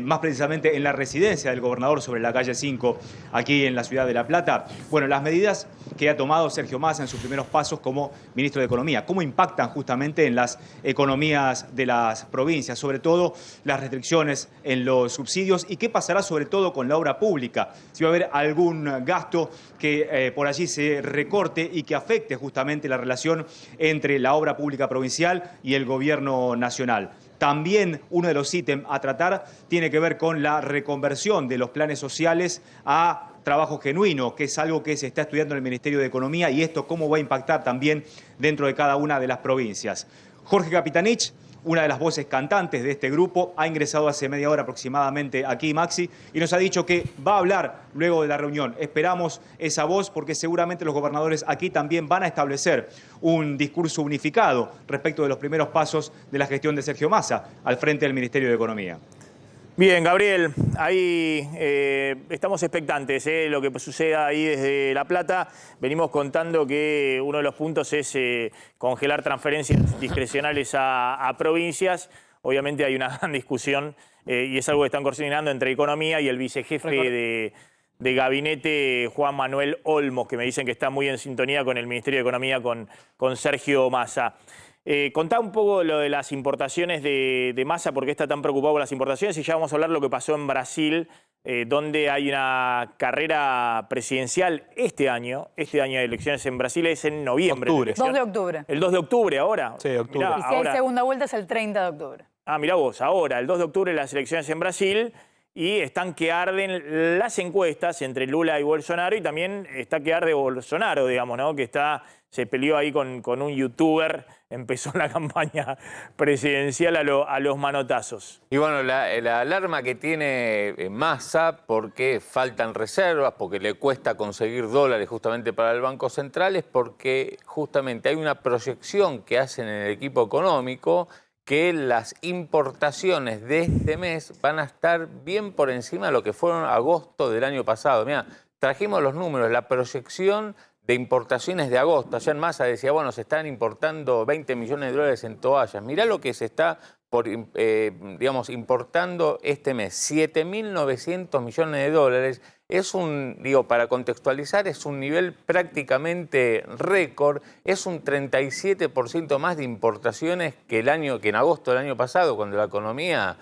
Speaker 15: Más precisamente en la residencia del gobernador sobre la calle 5, aquí en la ciudad de La Plata. Bueno, las medidas que ha tomado Sergio Massa en sus primeros pasos como ministro de Economía, cómo impactan justamente en las economías de las provincias, sobre todo las restricciones en los subsidios y qué pasará sobre todo con la obra pública, si va a haber algún gasto que por allí se recorte y que afecte justamente la relación entre la obra pública provincial y el gobierno nacional. También uno de los ítems a tratar tiene que ver con la reconversión de los planes sociales a trabajo genuino, que es algo que se está estudiando en el Ministerio de Economía, y esto cómo va a impactar también dentro de cada una de las provincias. Jorge Capitanich, una de las voces cantantes de este grupo, ha ingresado hace media hora aproximadamente aquí, Maxi, y nos ha dicho que va a hablar luego de la reunión. Esperamos esa voz porque seguramente los gobernadores aquí también van a establecer un discurso unificado respecto de los primeros pasos de la gestión de Sergio Massa al frente del Ministerio de Economía.
Speaker 1: Bien, Gabriel, ahí estamos expectantes, lo que suceda ahí desde La Plata. Venimos contando que uno de los puntos es congelar transferencias discrecionales a provincias. Obviamente hay una gran discusión y es algo que están coordinando entre Economía y el vicejefe de gabinete, Juan Manuel Olmos, que me dicen que está muy en sintonía con el Ministerio de Economía, con Sergio Massa. Contá un poco lo de las importaciones de Massa, por qué está tan preocupado con las importaciones, y ya vamos a hablar de lo que pasó en Brasil, donde hay una carrera presidencial este año de elecciones en Brasil, es en noviembre.
Speaker 13: 2 de octubre.
Speaker 1: El 2 de octubre ahora.
Speaker 8: Sí, octubre.
Speaker 13: Y si hay segunda vuelta es el 30 de octubre.
Speaker 1: Mirá vos, ahora, el 2 de octubre las elecciones en Brasil, y están que arden las encuestas entre Lula y Bolsonaro, y también está que arde Bolsonaro, digamos, ¿no? Que se peleó ahí con un youtuber, empezó la campaña presidencial a los manotazos.
Speaker 7: Y bueno, la alarma que tiene Massa, porque faltan reservas, porque le cuesta conseguir dólares justamente para el Banco Central, es porque justamente hay una proyección que hacen en el equipo económico que las importaciones de este mes van a estar bien por encima de lo que fueron agosto del año pasado. Mirá, trajimos los números, la proyección de importaciones de agosto. Allá en Massa decía, bueno, se están importando 20 millones de dólares en toallas. Mirá lo que se está digamos, importando este mes 7.900 millones de dólares. Es para contextualizar, es un nivel prácticamente récord, es un 37% más de importaciones que en agosto del año pasado, cuando la economía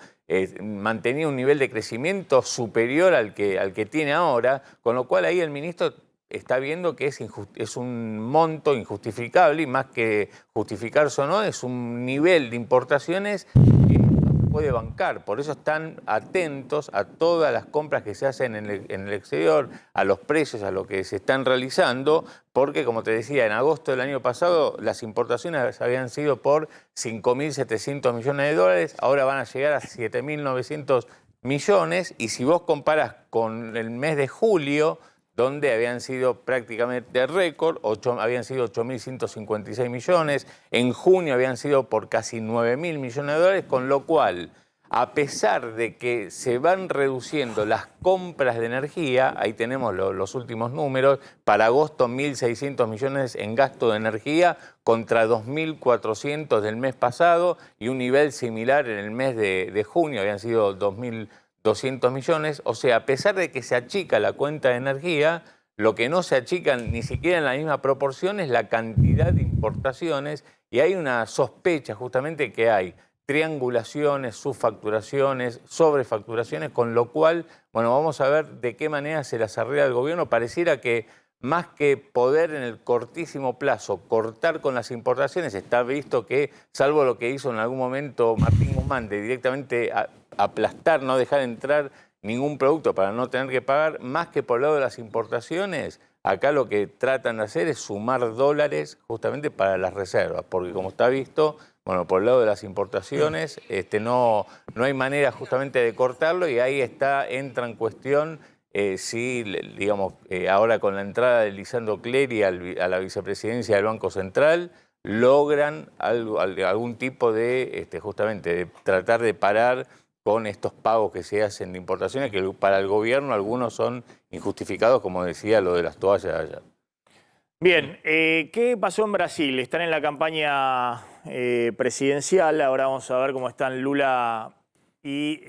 Speaker 7: mantenía un nivel de crecimiento superior al que tiene ahora, con lo cual ahí el ministro está viendo que es un monto injustificable, y más que justificarse o no, es un nivel de importaciones que no puede bancar. Por eso están atentos a todas las compras que se hacen en el exterior, a los precios, a lo que se están realizando, porque, como te decía, en agosto del año pasado las importaciones habían sido por 5.700 millones de dólares, ahora van a llegar a 7.900 millones, y si vos comparás con el mes de julio, donde habían sido prácticamente récord, habían sido 8.156 millones, en junio habían sido por casi 9.000 millones de dólares, con lo cual, a pesar de que se van reduciendo las compras de energía, ahí tenemos los últimos números, para agosto 1.600 millones en gasto de energía contra 2.400 del mes pasado, y un nivel similar en el mes de junio, habían sido 2.200 millones, o sea, a pesar de que se achica la cuenta de energía, lo que no se achica ni siquiera en la misma proporción es la cantidad de importaciones, y hay una sospecha justamente que hay triangulaciones, subfacturaciones, sobrefacturaciones, con lo cual, bueno, vamos a ver de qué manera se las arregla el gobierno. Pareciera que más que poder en el cortísimo plazo cortar con las importaciones, está visto que, salvo lo que hizo en algún momento Martín Guzmán, de directamente aplastar, no dejar entrar ningún producto para no tener que pagar, más que por el lado de las importaciones, acá lo que tratan de hacer es sumar dólares justamente para las reservas, porque como está visto, bueno, por el lado de las importaciones no hay manera justamente de cortarlo, y ahí entra en cuestión si, digamos, ahora con la entrada de Lisandro Clery a la vicepresidencia del Banco Central, logran algún tipo de, justamente, de tratar de parar con estos pagos que se hacen de importaciones, que para el gobierno algunos son injustificados, como decía lo de las toallas de ayer.
Speaker 1: Bien, ¿qué pasó en Brasil? Están en la campaña presidencial, ahora vamos a ver cómo están Lula y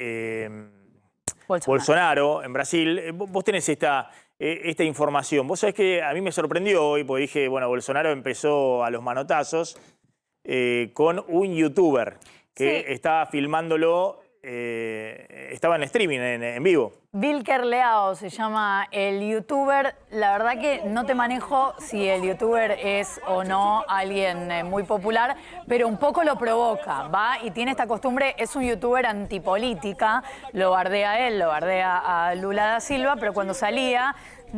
Speaker 1: Bolsonaro en Brasil. Vos tenés esta información. Vos sabés que a mí me sorprendió hoy, porque dije, bueno, Bolsonaro empezó a los manotazos con un youtuber que estaba filmándolo, estaba en streaming, en vivo.
Speaker 13: Vilker Leao se llama el youtuber. La verdad que no te manejo si el youtuber es o no alguien muy popular, pero un poco lo provoca, ¿va? Y tiene esta costumbre, es un youtuber antipolítica, lo bardea él, lo bardea a Lula da Silva, pero cuando salía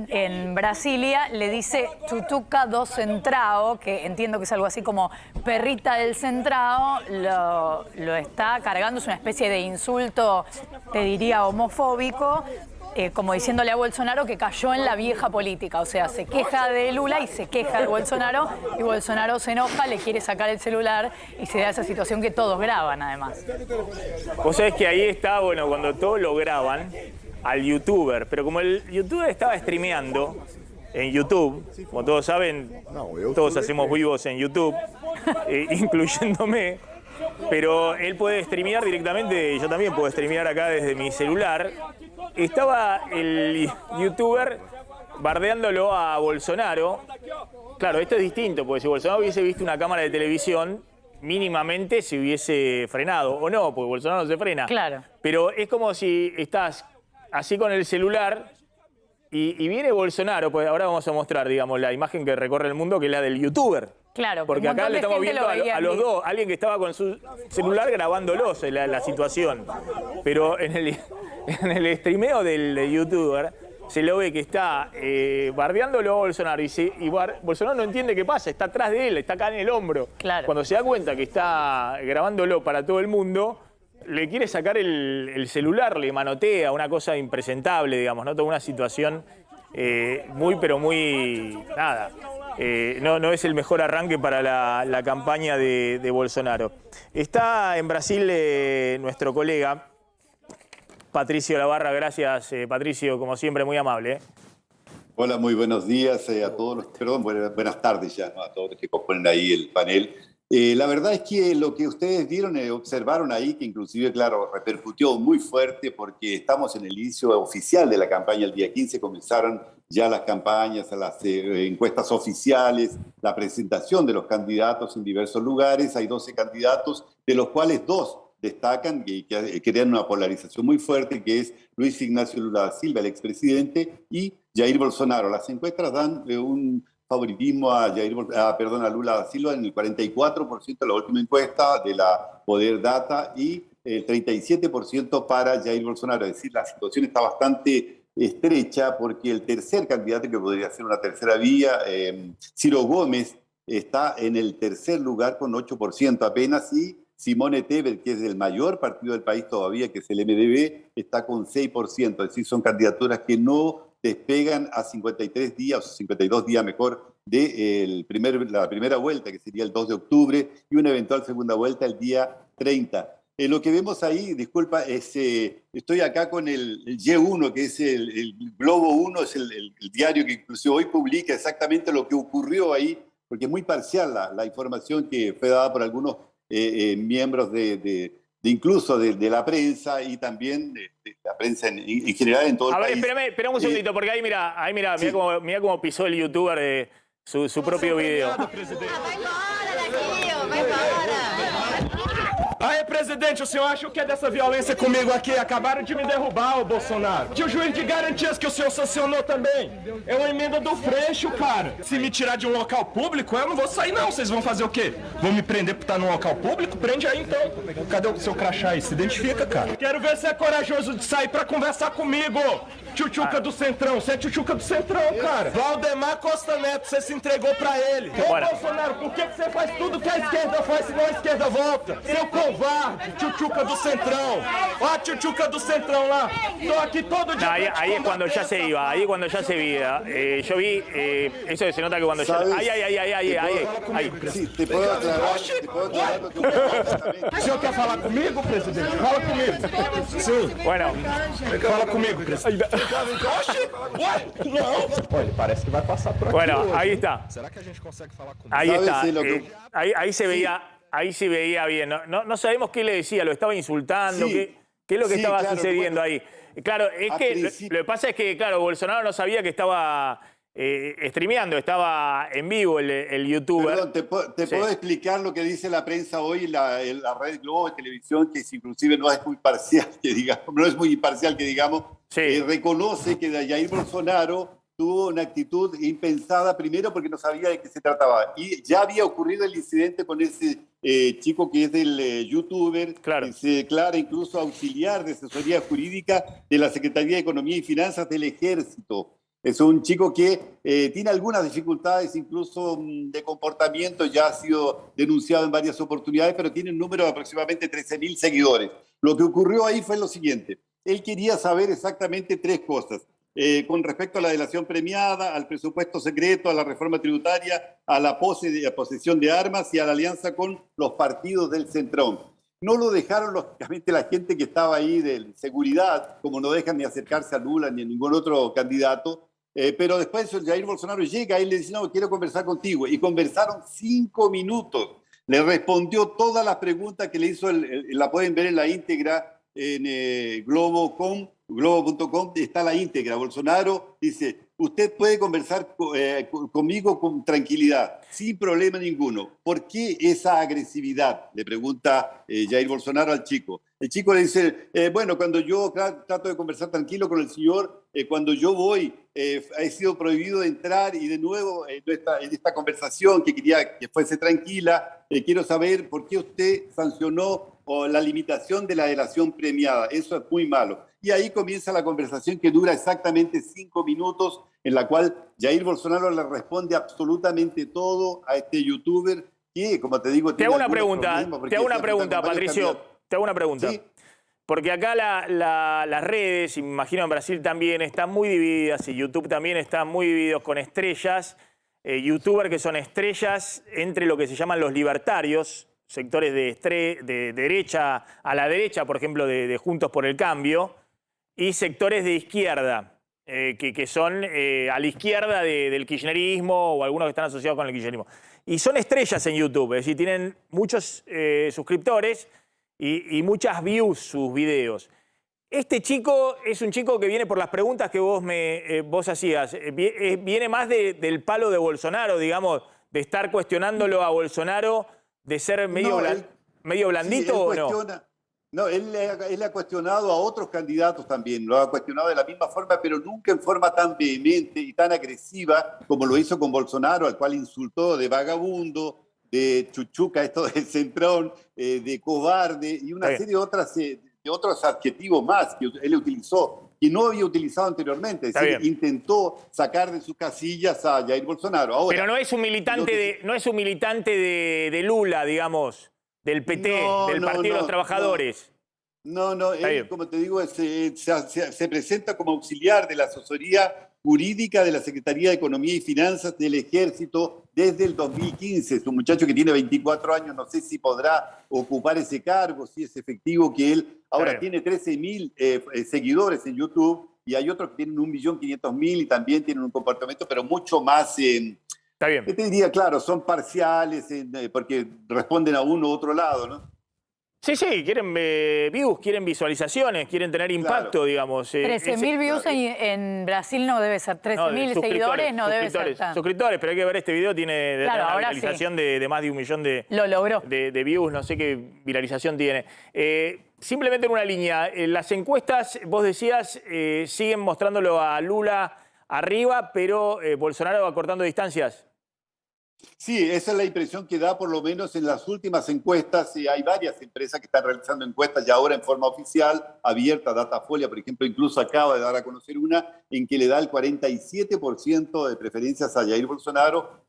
Speaker 13: en Brasilia le dice Tutuca do Centrao, que entiendo que es algo así como perrita del Centrao, lo está cargando, es una especie de insulto, te diría homofóbico, como diciéndole a Bolsonaro que cayó en la vieja política, o sea, se queja de Lula y se queja de Bolsonaro, y Bolsonaro se enoja, le quiere sacar el celular y se da esa situación que todos graban además.
Speaker 1: Vos sabés que ahí está, bueno, cuando todos lo graban al youtuber, pero como el youtuber estaba streameando en YouTube, como todos saben, todos hacemos vivos en YouTube, incluyéndome, pero él puede streamear directamente, yo también puedo streamear acá desde mi celular. Estaba el youtuber bardeándolo a Bolsonaro. Claro, esto es distinto, porque si Bolsonaro hubiese visto una cámara de televisión, mínimamente se hubiese frenado, o no, porque Bolsonaro no se frena.
Speaker 13: Claro.
Speaker 1: Pero es como si estás así con el celular y viene Bolsonaro, pues ahora vamos a mostrar, digamos, la imagen que recorre el mundo, que es la del youtuber.
Speaker 13: Claro,
Speaker 1: porque acá le estamos viendo a los dos, alguien que estaba con su celular grabándolos la situación. Pero en el streameo del youtuber se lo ve que está bardeándolo a Bolsonaro y Bolsonaro no entiende qué pasa, está atrás de él, está acá en el hombro.
Speaker 13: Claro.
Speaker 1: Cuando se da cuenta que está grabándolo para todo el mundo, le quiere sacar el celular, le manotea, una cosa impresentable, digamos, ¿no? Toda una situación pero muy, nada, no es el mejor arranque para la campaña de Bolsonaro. Está en Brasil nuestro colega Patricio Labarra. Gracias, Patricio, como siempre, muy amable.
Speaker 16: Hola, muy buenos días a todos los, perdón, buenas tardes ya, ¿no? A todos los que componen ahí el panel. La verdad es que lo que ustedes vieron, observaron ahí, que inclusive, claro, repercutió muy fuerte porque estamos en el inicio oficial de la campaña. El día 15 comenzaron ya las campañas, las encuestas oficiales, la presentación de los candidatos en diversos lugares. Hay 12 candidatos, de los cuales 2 destacan que crean una polarización muy fuerte, que es Luis Ignacio Lula da Silva, el expresidente, y Jair Bolsonaro. Las encuestas dan un favoritismo a Lula da Silva en el 44% de la última encuesta de la Poder Data y el 37% para Jair Bolsonaro. Es decir, la situación está bastante estrecha porque el tercer candidato, que podría ser una tercera vía, Ciro Gómez, está en el tercer lugar con 8% apenas, y Simone Tebet, que es el mayor partido del país todavía, que es el MDB, está con 6%. Es decir, son candidaturas que no despegan a 53 días, o 52 días mejor, de la primera vuelta, que sería el 2 de octubre, y una eventual segunda vuelta el día 30. Lo que vemos ahí, disculpa, es, estoy acá con el Y1, que es el Globo 1, es el diario que incluso hoy publica exactamente lo que ocurrió ahí, porque es muy parcial la información que fue dada por algunos miembros incluso de la prensa y también de la prensa en general en todo el país.
Speaker 1: A ver, espérame un segundito, porque ahí mira, mira cómo pisó el youtuber su propio video.
Speaker 2: Aí, presidente, o senhor acha o que é dessa violência comigo aqui? Acabaram de me derrubar, ô Bolsonaro. Que o juiz de garantias que o senhor sancionou também é uma emenda do Freixo, cara. Se me tirar de um local público, eu não vou sair, não. Vocês vão fazer o quê? Vão me prender por estar num local público? Prende aí, então. Cadê o seu crachá aí? Se identifica, cara. Quero ver se é corajoso de sair pra conversar comigo. Tchutchuca do Centrão. Você é tchutchuca do Centrão, cara. Valdemar Costa Neto, você se entregou pra ele. Ô, Bolsonaro, por que você faz tudo que a esquerda faz, senão a esquerda volta? Seu covarde, tchutchuca do Centrão. Ó a tchutchuca do Centrão lá. Tô aqui todo dia.
Speaker 1: Ahí es cuando ya se iba, ahí es cuando ya se iba. Yo vi, eso que se nota que cuando ya... Ahí.
Speaker 16: Sí, te puedo aclarar lo que
Speaker 2: O senhor quer falar comigo, presidente? Fala comigo. Sim.
Speaker 1: Bueno.
Speaker 2: Fala comigo, presidente. Ué, não. Olha, parece que vai passar por aqui.
Speaker 1: Bueno,
Speaker 2: hoje,
Speaker 1: ahí
Speaker 2: hein?
Speaker 1: está.
Speaker 2: Será que a gente consegue falar comigo?
Speaker 1: Ahí está. Ahí se veía. Ahí se veía bien. No sabemos qué le decía, lo estaba insultando,
Speaker 16: Sí.
Speaker 1: qué es lo que
Speaker 16: Sí,
Speaker 1: estaba
Speaker 16: claro,
Speaker 1: sucediendo
Speaker 16: bueno.
Speaker 1: ahí. Claro, es
Speaker 16: A
Speaker 1: que
Speaker 16: principio-
Speaker 1: lo que pasa es que, claro, Bolsonaro no sabía que estaba streameando, estaba en vivo el youtuber.
Speaker 16: Perdón, te
Speaker 1: Sí.
Speaker 16: puedo explicar lo que dice la prensa hoy, la red Globo de Televisión, que inclusive no es muy parcial, que digamos, no es muy imparcial, que digamos, reconoce que Jair Bolsonaro tuvo una actitud impensada, primero porque no sabía de qué se trataba. Y ya había ocurrido el incidente con ese chico que es del youtuber, que se declara incluso auxiliar de asesoría jurídica de la Secretaría de Economía y Finanzas del Ejército. Es un chico que tiene algunas dificultades, incluso de comportamiento, ya ha sido denunciado en varias oportunidades, pero tiene un número de aproximadamente 13.000 seguidores. Lo que ocurrió ahí fue lo siguiente. Él quería saber exactamente 3 cosas. Con respecto a la delación premiada, al presupuesto secreto, a la reforma tributaria, a la posesión de armas y a la alianza con los partidos del Centrón. No lo dejaron, lógicamente, la gente que estaba ahí de seguridad, como no dejan ni acercarse a Lula ni a ningún otro candidato. Pero después Jair Bolsonaro llega y le dice, no, quiero conversar contigo. Y conversaron 5 minutos. Le respondió todas las preguntas que le hizo, la pueden ver en la íntegra en globo.com, está la íntegra. Bolsonaro dice, usted puede conversar conmigo con tranquilidad, sin problema ninguno. ¿Por qué esa agresividad? Le pregunta Jair Bolsonaro al chico. El chico le dice, bueno, cuando yo trato de conversar tranquilo con el señor, cuando yo voy, he sido prohibido de entrar y de nuevo en esta conversación que quería que fuese tranquila, quiero saber por qué usted sancionó la limitación de la delación premiada. Eso es muy malo. Y ahí comienza la conversación que dura exactamente 5 minutos, en la cual Jair Bolsonaro le responde absolutamente todo a este youtuber que, como te digo,
Speaker 1: Te hago una pregunta, Patricio. Te hago una pregunta.
Speaker 16: Sí.
Speaker 1: Porque acá las redes, y me imagino en Brasil también, están muy divididas, y YouTube también está muy divididos con estrellas, youtubers que son estrellas entre lo que se llaman los libertarios, sectores de derecha a la derecha, por ejemplo, de Juntos por el Cambio, y sectores de izquierda. que son a la izquierda del kirchnerismo o algunos que están asociados con el kirchnerismo. Y son estrellas en YouTube, es decir, tienen muchos suscriptores y muchas views sus videos. Este chico es un chico que viene por las preguntas que vos hacías. Viene más del palo de Bolsonaro, digamos, de estar cuestionándolo a Bolsonaro, de ser medio blandito, ¿o no?
Speaker 16: No, él ha cuestionado a otros candidatos también, lo ha cuestionado de la misma forma, pero nunca en forma tan vehemente y tan agresiva como lo hizo con Bolsonaro, al cual insultó de vagabundo, de chuchuca, esto del centrón, de cobarde y una serie de otros adjetivos más que él utilizó, que no había utilizado anteriormente. Es decir, intentó sacar de sus casillas a Jair Bolsonaro. Ahora, pero
Speaker 1: no es un militante de Lula, digamos, del PT, del Partido de los Trabajadores.
Speaker 16: No, él, como te digo, se presenta como auxiliar de la asesoría jurídica de la Secretaría de Economía y Finanzas del Ejército desde el 2015. Es un muchacho que tiene 24 años, no sé si podrá ocupar ese cargo, si es efectivo que él ahora tiene 13.000 seguidores en YouTube y hay otros que tienen 1.500.000 y también tienen un comportamiento, pero mucho más...
Speaker 1: Está bien.
Speaker 16: Yo te diría, claro, son parciales porque responden a uno u otro lado, ¿no?
Speaker 1: Sí, quieren views, quieren visualizaciones, quieren tener impacto, digamos.
Speaker 13: 13.000 views en Brasil no debe ser. 13.000 seguidores no debe ser tanto.
Speaker 1: Suscriptores, pero hay que ver este video, tiene una viralización de más de 1 millón de views, no sé qué viralización tiene. Simplemente en una línea, las encuestas, vos decías, siguen mostrándolo a Lula arriba, pero Bolsonaro va cortando distancias.
Speaker 16: Sí, esa es la impresión que da por lo menos en las últimas encuestas. Hay varias empresas que están realizando encuestas ya ahora en forma oficial, abierta. Datafolia, por ejemplo, incluso acaba de dar a conocer una en que le da el 47% de preferencias a Jair Bolsonaro,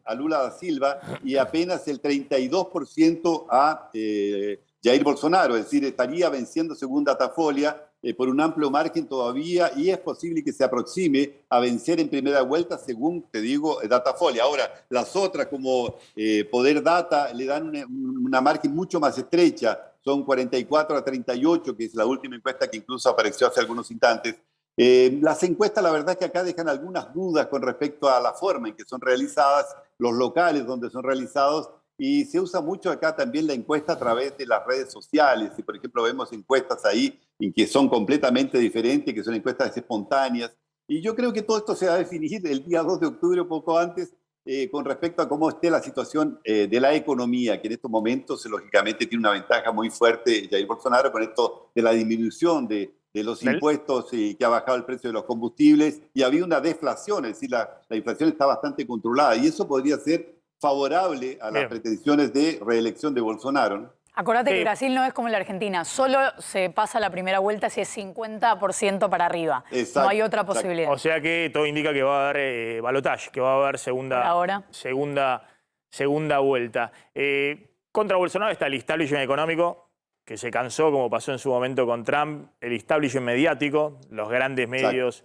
Speaker 16: a Lula da Silva, y apenas el 32% a Jair Bolsonaro. Es decir, estaría venciendo, según Datafolia, por un amplio margen todavía, y es posible que se aproxime a vencer en primera vuelta, según, te digo, Datafolia. Ahora, las otras, como Poder Data, le dan una margen mucho más estrecha, son 44 a 38, que es la última encuesta que incluso apareció hace algunos instantes. Las encuestas, la verdad es que acá dejan algunas dudas con respecto a la forma en que son realizadas, los locales donde son realizados, y se usa mucho acá también la encuesta a través de las redes sociales. Y por ejemplo, vemos encuestas ahí en que son completamente diferentes, que son encuestas espontáneas. Y yo creo que todo esto se va a definir el día 2 de octubre o poco antes con respecto a cómo esté la situación de la economía, que en estos momentos, lógicamente, tiene una ventaja muy fuerte Jair Bolsonaro con esto de la disminución de los impuestos que ha bajado el precio de los combustibles y había una deflación, es decir, la inflación está bastante controlada y eso podría ser favorable a las pretensiones de reelección de Bolsonaro, ¿no?
Speaker 13: Acordate que Brasil no es como la Argentina, solo se pasa la primera vuelta si es 50% para arriba. Exacto, no hay otra posibilidad.
Speaker 1: O sea que todo indica que va a haber balotaje, que va a haber segunda vuelta. Contra Bolsonaro está el establishment económico, que se cansó, como pasó en su momento con Trump, el establishment mediático, los grandes medios.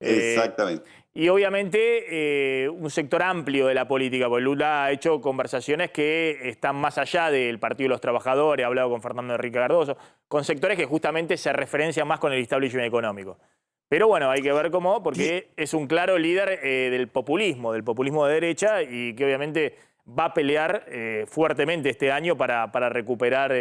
Speaker 16: Exactamente.
Speaker 1: Y obviamente un sector amplio de la política, porque Lula ha hecho conversaciones que están más allá del Partido de los Trabajadores, ha hablado con Fernando Henrique Cardoso, con sectores que justamente se referencian más con el establishment económico. Pero bueno, hay que ver cómo, porque es un claro líder del populismo de derecha y que obviamente va a pelear fuertemente este año para recuperar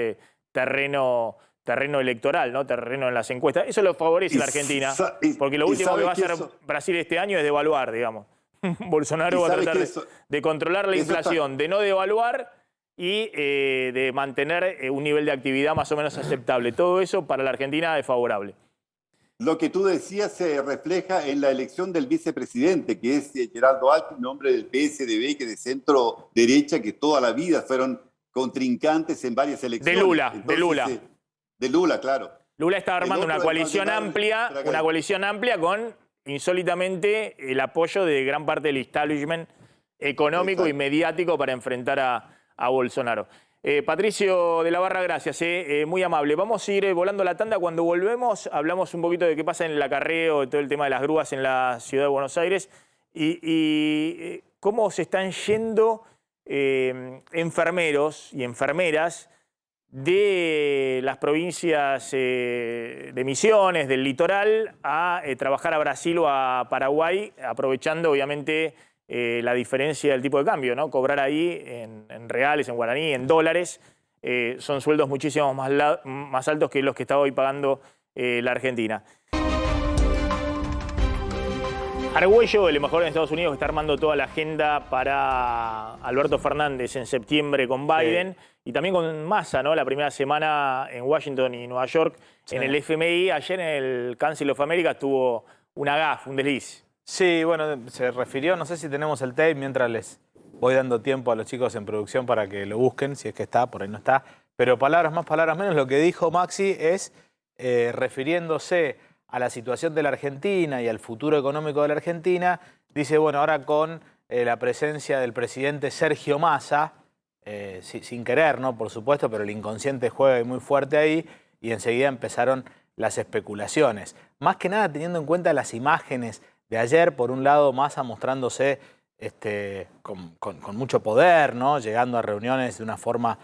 Speaker 1: terreno electoral, ¿no? Terreno en las encuestas. Eso lo favorece a la Argentina, porque lo último que va a hacer Brasil este año es devaluar, digamos. Bolsonaro va a tratar de controlar la inflación, de no devaluar y de mantener un nivel de actividad más o menos aceptable. Todo eso para la Argentina es favorable.
Speaker 16: Lo que tú decías se refleja en la elección del vicepresidente, que es Geraldo Alckmin, hombre del PSDB, que de centro derecha, que toda la vida fueron contrincantes en varias elecciones. De Lula, claro.
Speaker 1: Lula está armando una coalición amplia con, insólitamente, el apoyo de gran parte del establishment económico y mediático para enfrentar a Bolsonaro. Patricio de la Barra, gracias, muy amable. Vamos a ir volando la tanda. Cuando volvemos hablamos un poquito de qué pasa en el acarreo, de todo el tema de las grúas en la ciudad de Buenos Aires y cómo se están yendo enfermeros y enfermeras de las provincias de Misiones, del litoral, a trabajar a Brasil o a Paraguay, aprovechando obviamente la diferencia del tipo de cambio, ¿no? Cobrar ahí en reales, en guaraní, en dólares, son sueldos muchísimo más altos que los que está hoy pagando la Argentina. Argüello, el embajador en Estados Unidos, que está armando toda la agenda para Alberto Fernández en septiembre con Biden, y también con Massa, ¿no? La primera semana en Washington y Nueva York, en el FMI. Ayer en el Council of America tuvo una gafe, un desliz.
Speaker 8: Sí, bueno, se refirió, no sé si tenemos el tape, mientras les voy dando tiempo a los chicos en producción para que lo busquen, si es que está, por ahí no está. Pero palabras más, palabras menos, lo que dijo Maxi es, refiriéndose a la situación de la Argentina y al futuro económico de la Argentina, dice, bueno, ahora con la presencia del presidente Sergio Massa, sin querer, ¿no? Por supuesto, pero el inconsciente juega muy fuerte ahí, y enseguida empezaron las especulaciones. Más que nada teniendo en cuenta las imágenes de ayer, por un lado Massa mostrándose con mucho poder, ¿no? Llegando a reuniones de una forma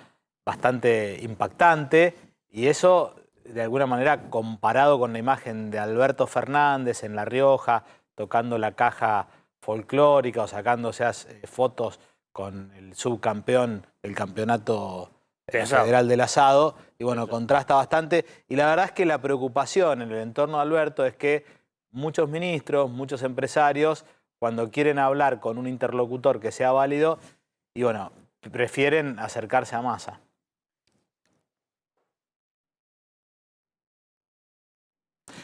Speaker 8: bastante impactante, y eso de alguna manera comparado con la imagen de Alberto Fernández en La Rioja tocando la caja folclórica o sacándose fotos con el subcampeón del campeonato federal del asado, y bueno, contrasta bastante. Y la verdad es que la preocupación en el entorno de Alberto es que muchos ministros, muchos empresarios, cuando quieren hablar con un interlocutor que sea válido, y bueno, prefieren acercarse a Massa.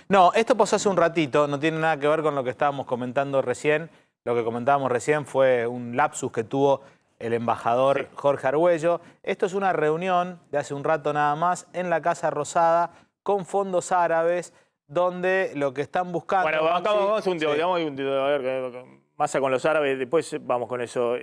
Speaker 8: No, esto pasó hace un ratito, no tiene nada que ver con lo que estábamos comentando recién. Lo que comentábamos recién fue un lapsus que tuvo el embajador Jorge Argüello. Esto es una reunión de hace un rato nada más en la Casa Rosada con fondos árabes, donde lo que están buscando...
Speaker 1: Bueno, vamos un tío, digamos, a ver, Massa con los árabes, después vamos con eso.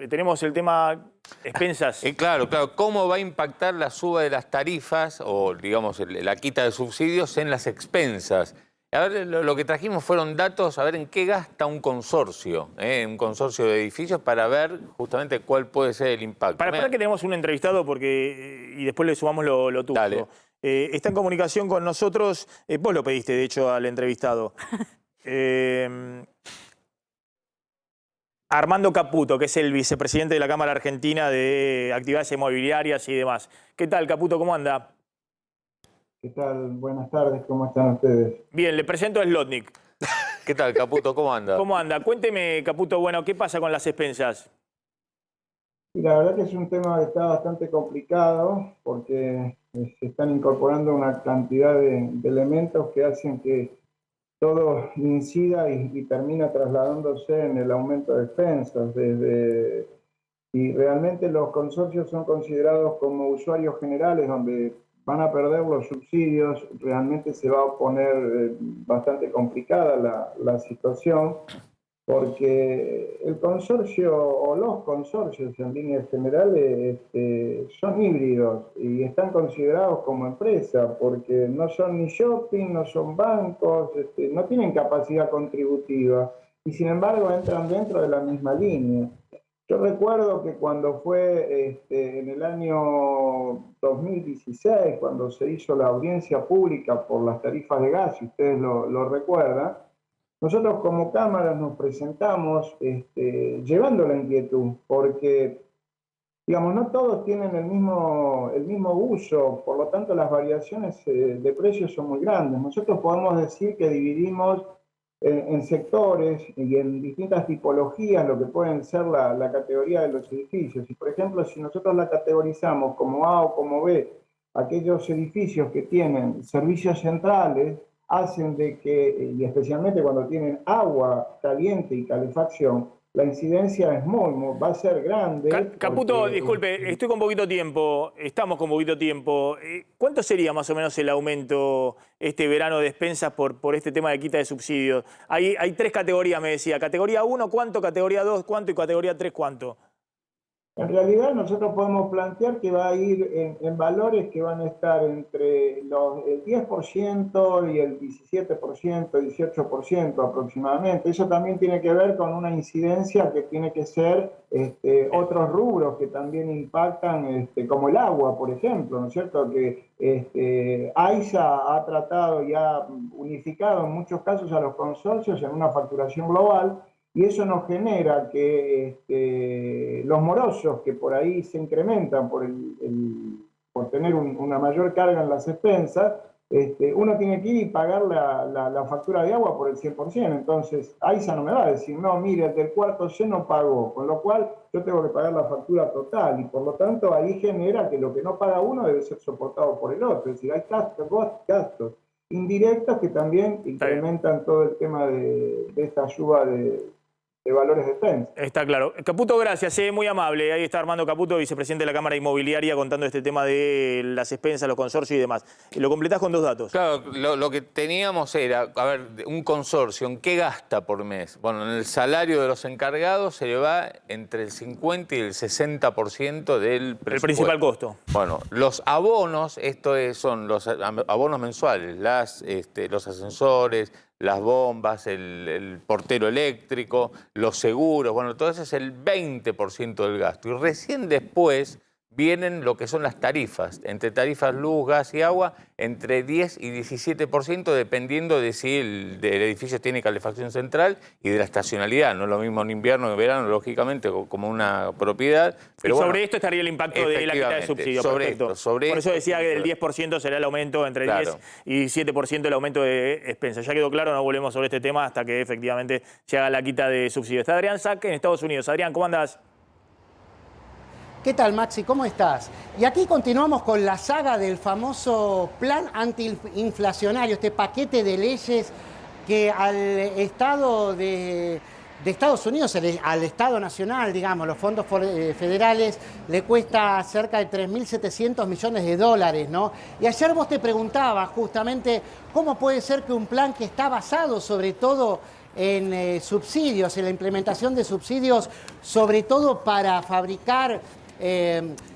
Speaker 1: Tenemos el tema expensas.
Speaker 7: Claro. ¿Cómo va a impactar la suba de las tarifas o, digamos, la quita de subsidios en las expensas? A ver, lo que trajimos fueron datos, a ver en qué gasta un consorcio de edificios, para ver justamente cuál puede ser el impacto.
Speaker 1: Para que tenemos un entrevistado y después le sumamos lo tuyo.
Speaker 7: Dale.
Speaker 1: Está en comunicación con nosotros, vos lo pediste de hecho al entrevistado. Armando Caputo, que es el vicepresidente de la Cámara Argentina de Actividades Inmobiliarias y demás. ¿Qué tal, Caputo? ¿Cómo anda?
Speaker 17: ¿Qué tal? Buenas tardes, ¿cómo están ustedes?
Speaker 1: Bien, le presento a Slotnik.
Speaker 7: ¿Qué tal, Caputo? ¿Cómo anda?
Speaker 1: ¿Cómo anda? Cuénteme, Caputo, bueno, ¿qué pasa con las expensas?
Speaker 17: Y la verdad que es un tema que está bastante complicado porque se están incorporando una cantidad de elementos que hacen que todo incida y termina trasladándose en el aumento de expensas. Y realmente los consorcios son considerados como usuarios generales donde van a perder los subsidios. Realmente se va a poner bastante complicada la situación, porque el consorcio o los consorcios en líneas generales son híbridos y están considerados como empresa, porque no son ni shopping, no son bancos, no tienen capacidad contributiva y sin embargo entran dentro de la misma línea. Yo recuerdo que cuando fue en el año 2016, cuando se hizo la audiencia pública por las tarifas de gas, si ustedes lo recuerdan, nosotros como Cámara nos presentamos llevando la inquietud, porque, digamos, no todos tienen el mismo uso, por lo tanto las variaciones de precios son muy grandes. Nosotros podemos decir que dividimos en sectores y en distintas tipologías lo que pueden ser la categoría de los edificios. Y por ejemplo, si nosotros la categorizamos como A o como B, aquellos edificios que tienen servicios centrales, hacen de que, y especialmente cuando tienen agua caliente y calefacción, la incidencia va a ser grande.
Speaker 1: Caputo,
Speaker 17: porque,
Speaker 1: disculpe, estoy con poquito tiempo, estamos con poquito tiempo. ¿Cuánto sería más o menos el aumento este verano de expensas por este tema de quita de subsidios? Hay tres categorías, me decía. Categoría 1, ¿cuánto? Categoría 2, ¿cuánto? Y categoría 3, ¿cuánto?
Speaker 17: En realidad nosotros podemos plantear que va a ir en valores que van a estar entre el 10% y el 17%, 18% aproximadamente. Eso también tiene que ver con una incidencia que tiene que ser otros rubros que también impactan, como el agua, por ejemplo, ¿no es cierto? Que AISA ha tratado y ha unificado en muchos casos a los consorcios en una facturación global. Y eso nos genera que los morosos que por ahí se incrementan por tener una mayor carga en las expensas, uno tiene que ir y pagar la factura de agua por el 100%. Entonces, AISA no me va a decir, no, mire, el del cuarto C no pagó, con lo cual yo tengo que pagar la factura total. Y por lo tanto, ahí genera que lo que no paga uno debe ser soportado por el otro. Es decir, hay gastos indirectos que también incrementan todo el tema de esta ayuda de valores de expensas.
Speaker 1: Está claro. Caputo, gracias, muy amable. Ahí está Armando Caputo, vicepresidente de la Cámara Inmobiliaria, contando este tema de las expensas, los consorcios y demás. Y lo completás con 2 datos.
Speaker 7: Claro, lo que teníamos era, a ver, un consorcio, ¿en qué gasta por mes? Bueno, en el salario de los encargados se le va entre el 50 y el 60% del presupuesto.
Speaker 1: El principal costo.
Speaker 7: Bueno, los abonos, son los abonos mensuales, los ascensores, las bombas, el portero eléctrico, los seguros, bueno, todo eso es el 20% del gasto. Y recién después vienen lo que son las tarifas, entre tarifas luz, gas y agua, entre 10 y 17%, dependiendo de si el edificio tiene calefacción central y de la estacionalidad. No es lo mismo en invierno que en verano, lógicamente, como una propiedad. Pero
Speaker 1: y sobre esto estaría el impacto de la quita de subsidio. Por eso decía que del 10% será el aumento entre 10 y 17% el aumento de expensas. Ya quedó claro, no volvemos sobre este tema hasta que efectivamente se haga la quita de subsidio. Está Adrián Sack en Estados Unidos. Adrián, ¿cómo andás?
Speaker 18: ¿Qué tal, Maxi? ¿Cómo estás? Y aquí continuamos con la saga del famoso plan antiinflacionario, este paquete de leyes que al Estado de Estados Unidos, al Estado Nacional, digamos, los fondos federales, le cuesta cerca de 3.700 millones de dólares, ¿no? Y ayer vos te preguntabas justamente cómo puede ser que un plan que está basado sobre todo en subsidios, en la implementación de subsidios, sobre todo para fabricar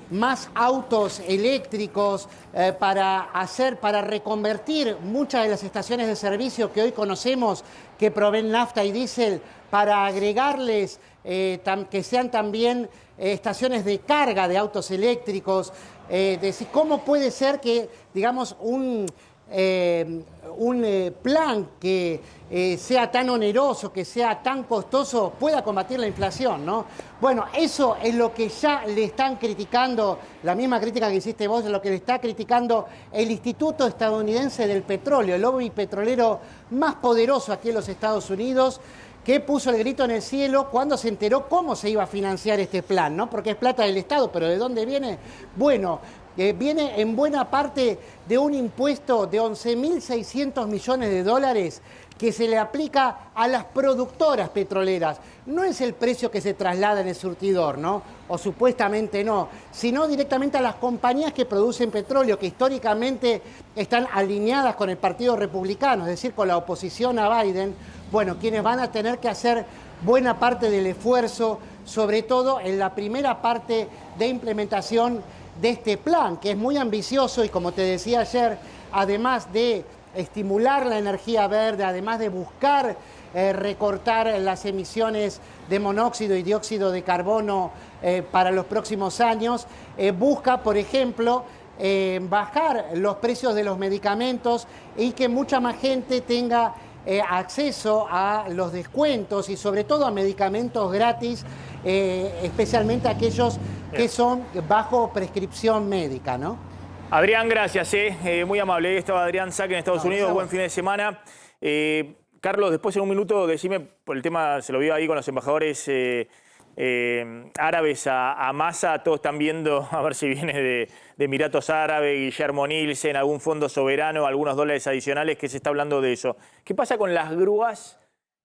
Speaker 18: más autos eléctricos, para reconvertir muchas de las estaciones de servicio que hoy conocemos que proveen nafta y diésel, para agregarles que sean también estaciones de carga de autos eléctricos. Decir, ¿cómo puede ser que, digamos, un plan que sea tan oneroso, que sea tan costoso, pueda combatir la inflación, ¿no? Bueno, eso es lo que ya le están criticando, la misma crítica que hiciste vos, es lo que le está criticando el Instituto Estadounidense del Petróleo, el lobby petrolero más poderoso aquí en los Estados Unidos, que puso el grito en el cielo cuando se enteró cómo se iba a financiar este plan, ¿no? Porque es plata del Estado, pero ¿de dónde viene? Bueno, viene en buena parte de un impuesto de 11.600 millones de dólares que se le aplica a las productoras petroleras. No es el precio que se traslada en el surtidor, ¿no? O supuestamente no, sino directamente a las compañías que producen petróleo, que históricamente están alineadas con el Partido Republicano, es decir, con la oposición a Biden. Bueno, quienes van a tener que hacer buena parte del esfuerzo, sobre todo en la primera parte de implementación de este plan, que es muy ambicioso y, como te decía ayer, además de estimular la energía verde, además de buscar recortar las emisiones de monóxido y dióxido de carbono para los próximos años, busca, por ejemplo, bajar los precios de los medicamentos y que mucha más gente tenga acceso a los descuentos y sobre todo a medicamentos gratis, especialmente aquellos que son bajo prescripción médica, ¿no?
Speaker 1: Adrián, gracias, muy amable. Ahí estaba Adrián Sack en Estados Unidos, buen fin de semana. Carlos, después en un minuto decime, por el tema, se lo vio ahí con los embajadores árabes a Massa, todos están viendo a ver si viene de Emiratos Árabes, Guillermo Nielsen, algún fondo soberano, algunos dólares adicionales, que se está hablando de eso. ¿Qué pasa con las grúas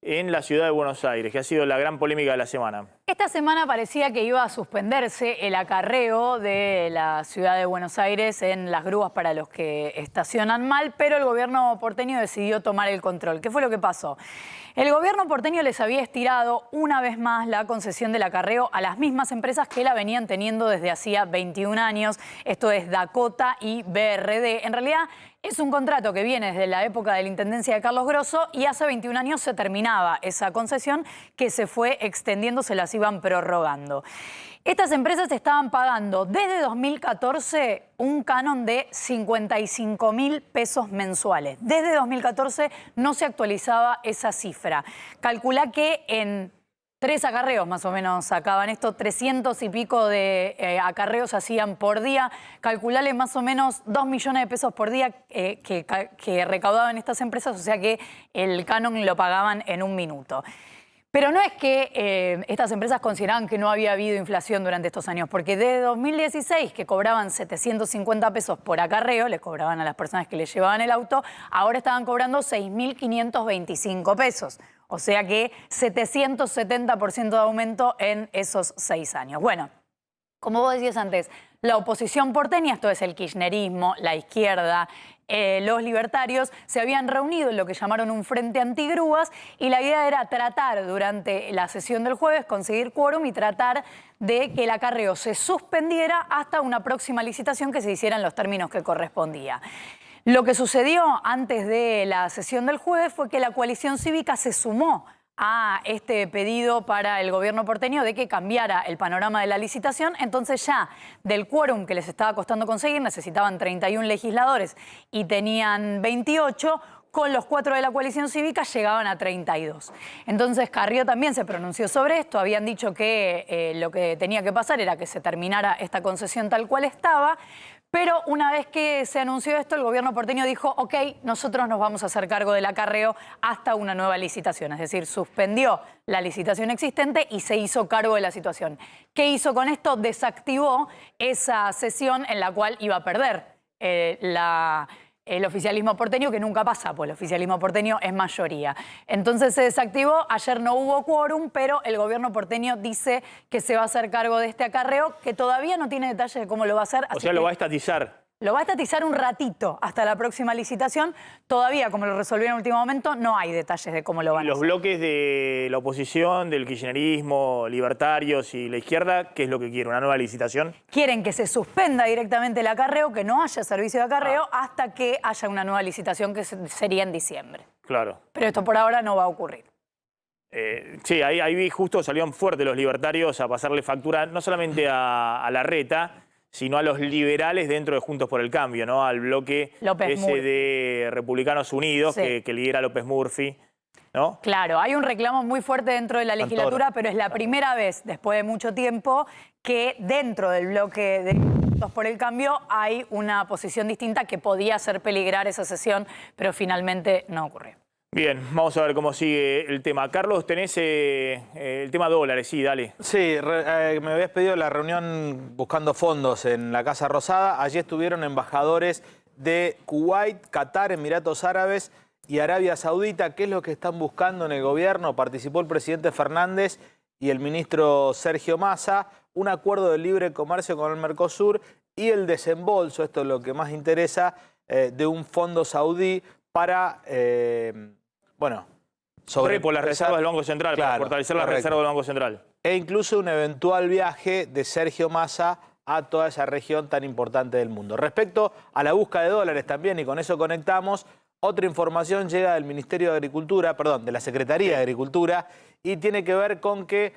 Speaker 1: en la ciudad de Buenos Aires, que ha sido la gran polémica de la semana.
Speaker 13: Esta semana parecía que iba a suspenderse el acarreo de la ciudad de Buenos Aires en las grúas para los que estacionan mal, pero el gobierno porteño decidió tomar el control. ¿Qué fue lo que pasó? El gobierno porteño les había estirado una vez más la concesión del acarreo a las mismas empresas que la venían teniendo desde hacía 21 años. Esto es Dakota y BRD. En realidad es un contrato que viene desde la época de la intendencia de Carlos Grosso y hace 21 años se terminaba esa concesión que se fue extendiendo, se las iban prorrogando. Estas empresas estaban pagando desde 2014 un canon de 55.000 pesos mensuales. Desde 2014 no se actualizaba esa cifra. Calculá que en 3 acarreos más o menos sacaban esto, 300 y pico de acarreos hacían por día. Calculale más o menos 2 millones de pesos por día que recaudaban estas empresas, o sea que el canon lo pagaban en un minuto. Pero no es que estas empresas consideraban que no había habido inflación durante estos años, porque desde 2016, que cobraban 750 pesos por acarreo, le cobraban a las personas que les llevaban el auto, ahora estaban cobrando 6.525 pesos. O sea que 770% de aumento en esos 6 años. Bueno, como vos decías antes, la oposición porteña, esto es el kirchnerismo, la izquierda, los libertarios, se habían reunido en lo que llamaron un frente antigrúas y la idea era tratar durante la sesión del jueves, conseguir quórum y tratar de que el acarreo se suspendiera hasta una próxima licitación que se hiciera en los términos que correspondía. Lo que sucedió antes de la sesión del jueves fue que la coalición cívica se sumó a este pedido para el gobierno porteño de que cambiara el panorama de la licitación. Entonces ya del quórum que les estaba costando conseguir, necesitaban 31 legisladores y tenían 28, con los 4 de la coalición cívica llegaban a 32. Entonces Carrió también se pronunció sobre esto, habían dicho que lo que tenía que pasar era que se terminara esta concesión tal cual estaba, pero una vez que se anunció esto, el gobierno porteño dijo, ok, nosotros nos vamos a hacer cargo del acarreo hasta una nueva licitación. Es decir, suspendió la licitación existente y se hizo cargo de la situación. ¿Qué hizo con esto? Desactivó esa sesión en la cual iba a perder el oficialismo porteño, que nunca pasa, pues el oficialismo porteño es mayoría. Entonces se desactivó, ayer no hubo quórum, pero el gobierno porteño dice que se va a hacer cargo de este acarreo, que todavía no tiene detalles de cómo lo va a hacer.
Speaker 1: O sea, lo va a estatizar.
Speaker 13: Lo va a estatizar un ratito hasta la próxima licitación. Todavía, como lo resolvieron en último momento, no hay detalles de cómo lo van a hacer.
Speaker 1: Los bloques de la oposición, del kirchnerismo, libertarios y la izquierda, ¿qué es lo que quieren? ¿Una nueva licitación?
Speaker 13: Quieren que se suspenda directamente el acarreo, que no haya servicio de acarreo, hasta que haya una nueva licitación que sería en diciembre.
Speaker 1: Claro.
Speaker 13: Pero esto por ahora no va a ocurrir.
Speaker 1: Sí, ahí vi justo salieron fuertes los libertarios a pasarle factura no solamente a Larreta, sino a los liberales dentro de Juntos por el Cambio, ¿no? Al bloque ese de Republicanos Unidos, sí, que lidera López Murphy, ¿no?
Speaker 13: Claro, hay un reclamo muy fuerte dentro de la legislatura, pero es la primera vez, después de mucho tiempo, que dentro del bloque de Juntos por el Cambio hay una posición distinta que podía hacer peligrar esa sesión, pero finalmente no ocurrió.
Speaker 1: Bien, vamos a ver cómo sigue el tema. Carlos, tenés el tema dólares, sí, dale.
Speaker 8: Sí, me habías pedido la reunión buscando fondos en la Casa Rosada. Allí estuvieron embajadores de Kuwait, Qatar, Emiratos Árabes y Arabia Saudita. ¿Qué es lo que están buscando en el gobierno? Participó el presidente Fernández y el ministro Sergio Massa. Un acuerdo de libre comercio con el Mercosur y el desembolso, esto es lo que más interesa, de un fondo saudí para...
Speaker 1: por las reservas del Banco Central, claro, para fortalecer las reservas del Banco Central.
Speaker 8: E incluso un eventual viaje de Sergio Massa a toda esa región tan importante del mundo. Respecto a la búsqueda de dólares también, y con eso conectamos, otra información llega del Ministerio de Agricultura, perdón, de la Secretaría de Agricultura, y tiene que ver con que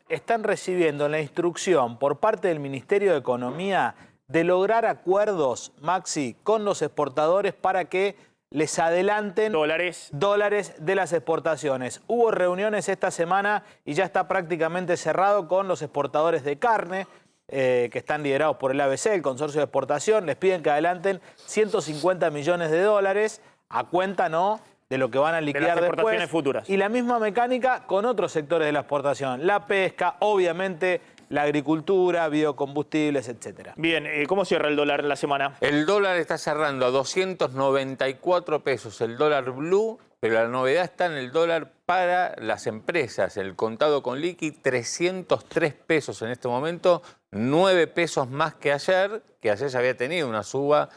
Speaker 8: están recibiendo la instrucción por parte del Ministerio de Economía de lograr acuerdos, Maxi, con los exportadores para que les adelanten dólares de las exportaciones. Hubo reuniones esta semana y ya está prácticamente cerrado con los exportadores de carne, que están liderados por el ABC, el Consorcio de Exportación. Les piden que adelanten 150 millones de dólares a cuenta, ¿no?, de lo que van a liquidar después.
Speaker 1: Futuras.
Speaker 8: Y la misma mecánica con otros sectores de la exportación. La pesca, obviamente, la agricultura, biocombustibles, etcétera.
Speaker 1: Bien, ¿cómo cierra el dólar la semana?
Speaker 7: El dólar está cerrando a 294 pesos, el dólar blue, pero la novedad está en el dólar para las empresas, el contado con liqui, 303 pesos en este momento, 9 pesos más que ayer ya había tenido una suba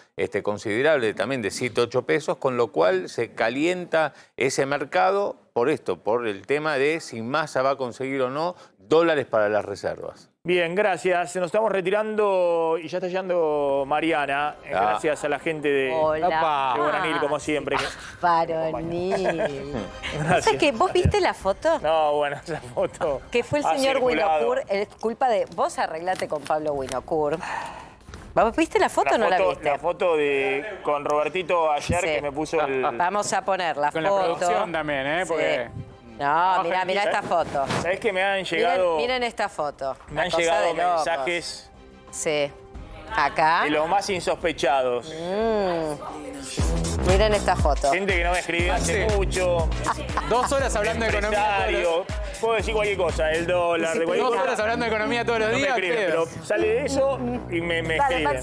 Speaker 7: considerable también de 7, 8 pesos, con lo cual se calienta ese mercado por esto, por el tema de si Massa va a conseguir o no dólares para las reservas.
Speaker 1: Bien, gracias. Nos estamos retirando y ya está llegando Mariana. Gracias a la gente de Guaranil, como siempre.
Speaker 19: Varonil. O sea que, ¿vos viste la foto?
Speaker 1: No, bueno, esa foto.
Speaker 19: Que fue el señor Winocourt, es culpa de... Vos arreglate con Pablo Winocourt. ¿Vos viste la foto o no la viste?
Speaker 1: La foto con Robertito ayer que me puso el...
Speaker 19: Vamos a poner la foto.
Speaker 5: Con la producción también, ¿eh? Porque...
Speaker 19: No, mirá esta foto.
Speaker 1: ¿Sabés que me han llegado...
Speaker 19: Miren esta foto.
Speaker 1: Me han llegado mensajes...
Speaker 19: Sí. Acá.
Speaker 1: De los más insospechados.
Speaker 19: Miren esta foto.
Speaker 1: Gente que no me escribió hace mucho.
Speaker 5: 2 horas hablando de economía.
Speaker 1: Puedo decir cualquier cosa, el dólar, de cualquier cosa.
Speaker 5: 2 horas hablando de economía todos los días.
Speaker 1: No me escriben, pero sale de eso y me escriben.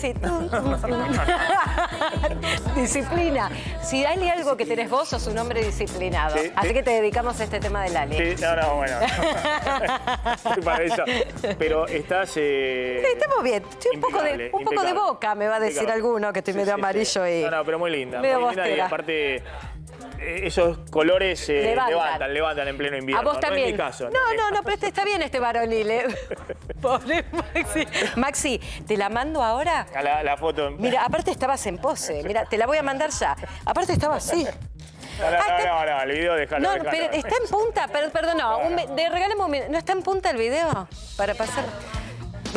Speaker 19: Disciplina. Si hay algo que tenés vos, sos un hombre disciplinado.
Speaker 1: Sí,
Speaker 19: Así que te dedicamos a este tema del Ali.
Speaker 1: Sí, bueno. Estoy para eso. Pero estás...
Speaker 19: estamos bien. Estoy un poco de boca, me va a decir alguno, que estoy medio amarillo y...
Speaker 1: No, pero muy linda.
Speaker 19: Medio
Speaker 1: Muy linda y aparte... Esos colores levantan en pleno invierno.
Speaker 19: A vos también.
Speaker 1: No es mi caso.
Speaker 19: No, pero está bien este varonil, ¿eh? Pobre Maxi. Maxi, ¿te la mando ahora?
Speaker 1: La foto.
Speaker 19: Mira, aparte estabas en pose. Mira, te la voy a mandar ya. Aparte estaba así.
Speaker 1: No, el video déjalo.
Speaker 19: No, pero está en punta. Perdón, regálame un minuto. ¿No está en punta el video? Para pasar...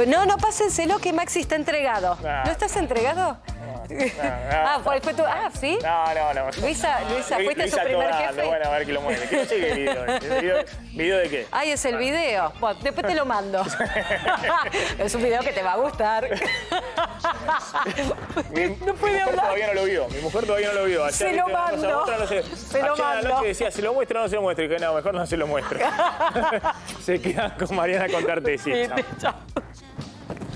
Speaker 19: No, pásenselo que Maxi está entregado. ¿No estás entregado? Fue tu... ¿Sí?
Speaker 1: No.
Speaker 19: Luisa, ¿fuiste su primer jefe?
Speaker 1: Bueno, a ver que lo mueve. ¿Qué sigue el video? ¿Video de qué?
Speaker 19: Ay, es el video. Bueno, después te lo mando. Es un video que te va a gustar.
Speaker 1: No puede hablar. Todavía no lo vio. Mi mujer todavía no lo vio. Ayer,
Speaker 19: se lo mando.
Speaker 1: Se lo mando. La noche decía, ¿se lo muestra o no se lo muestra? Y dije, no, mejor no se lo muestro. Se quedan con Mariana a contarte. Sí, chao.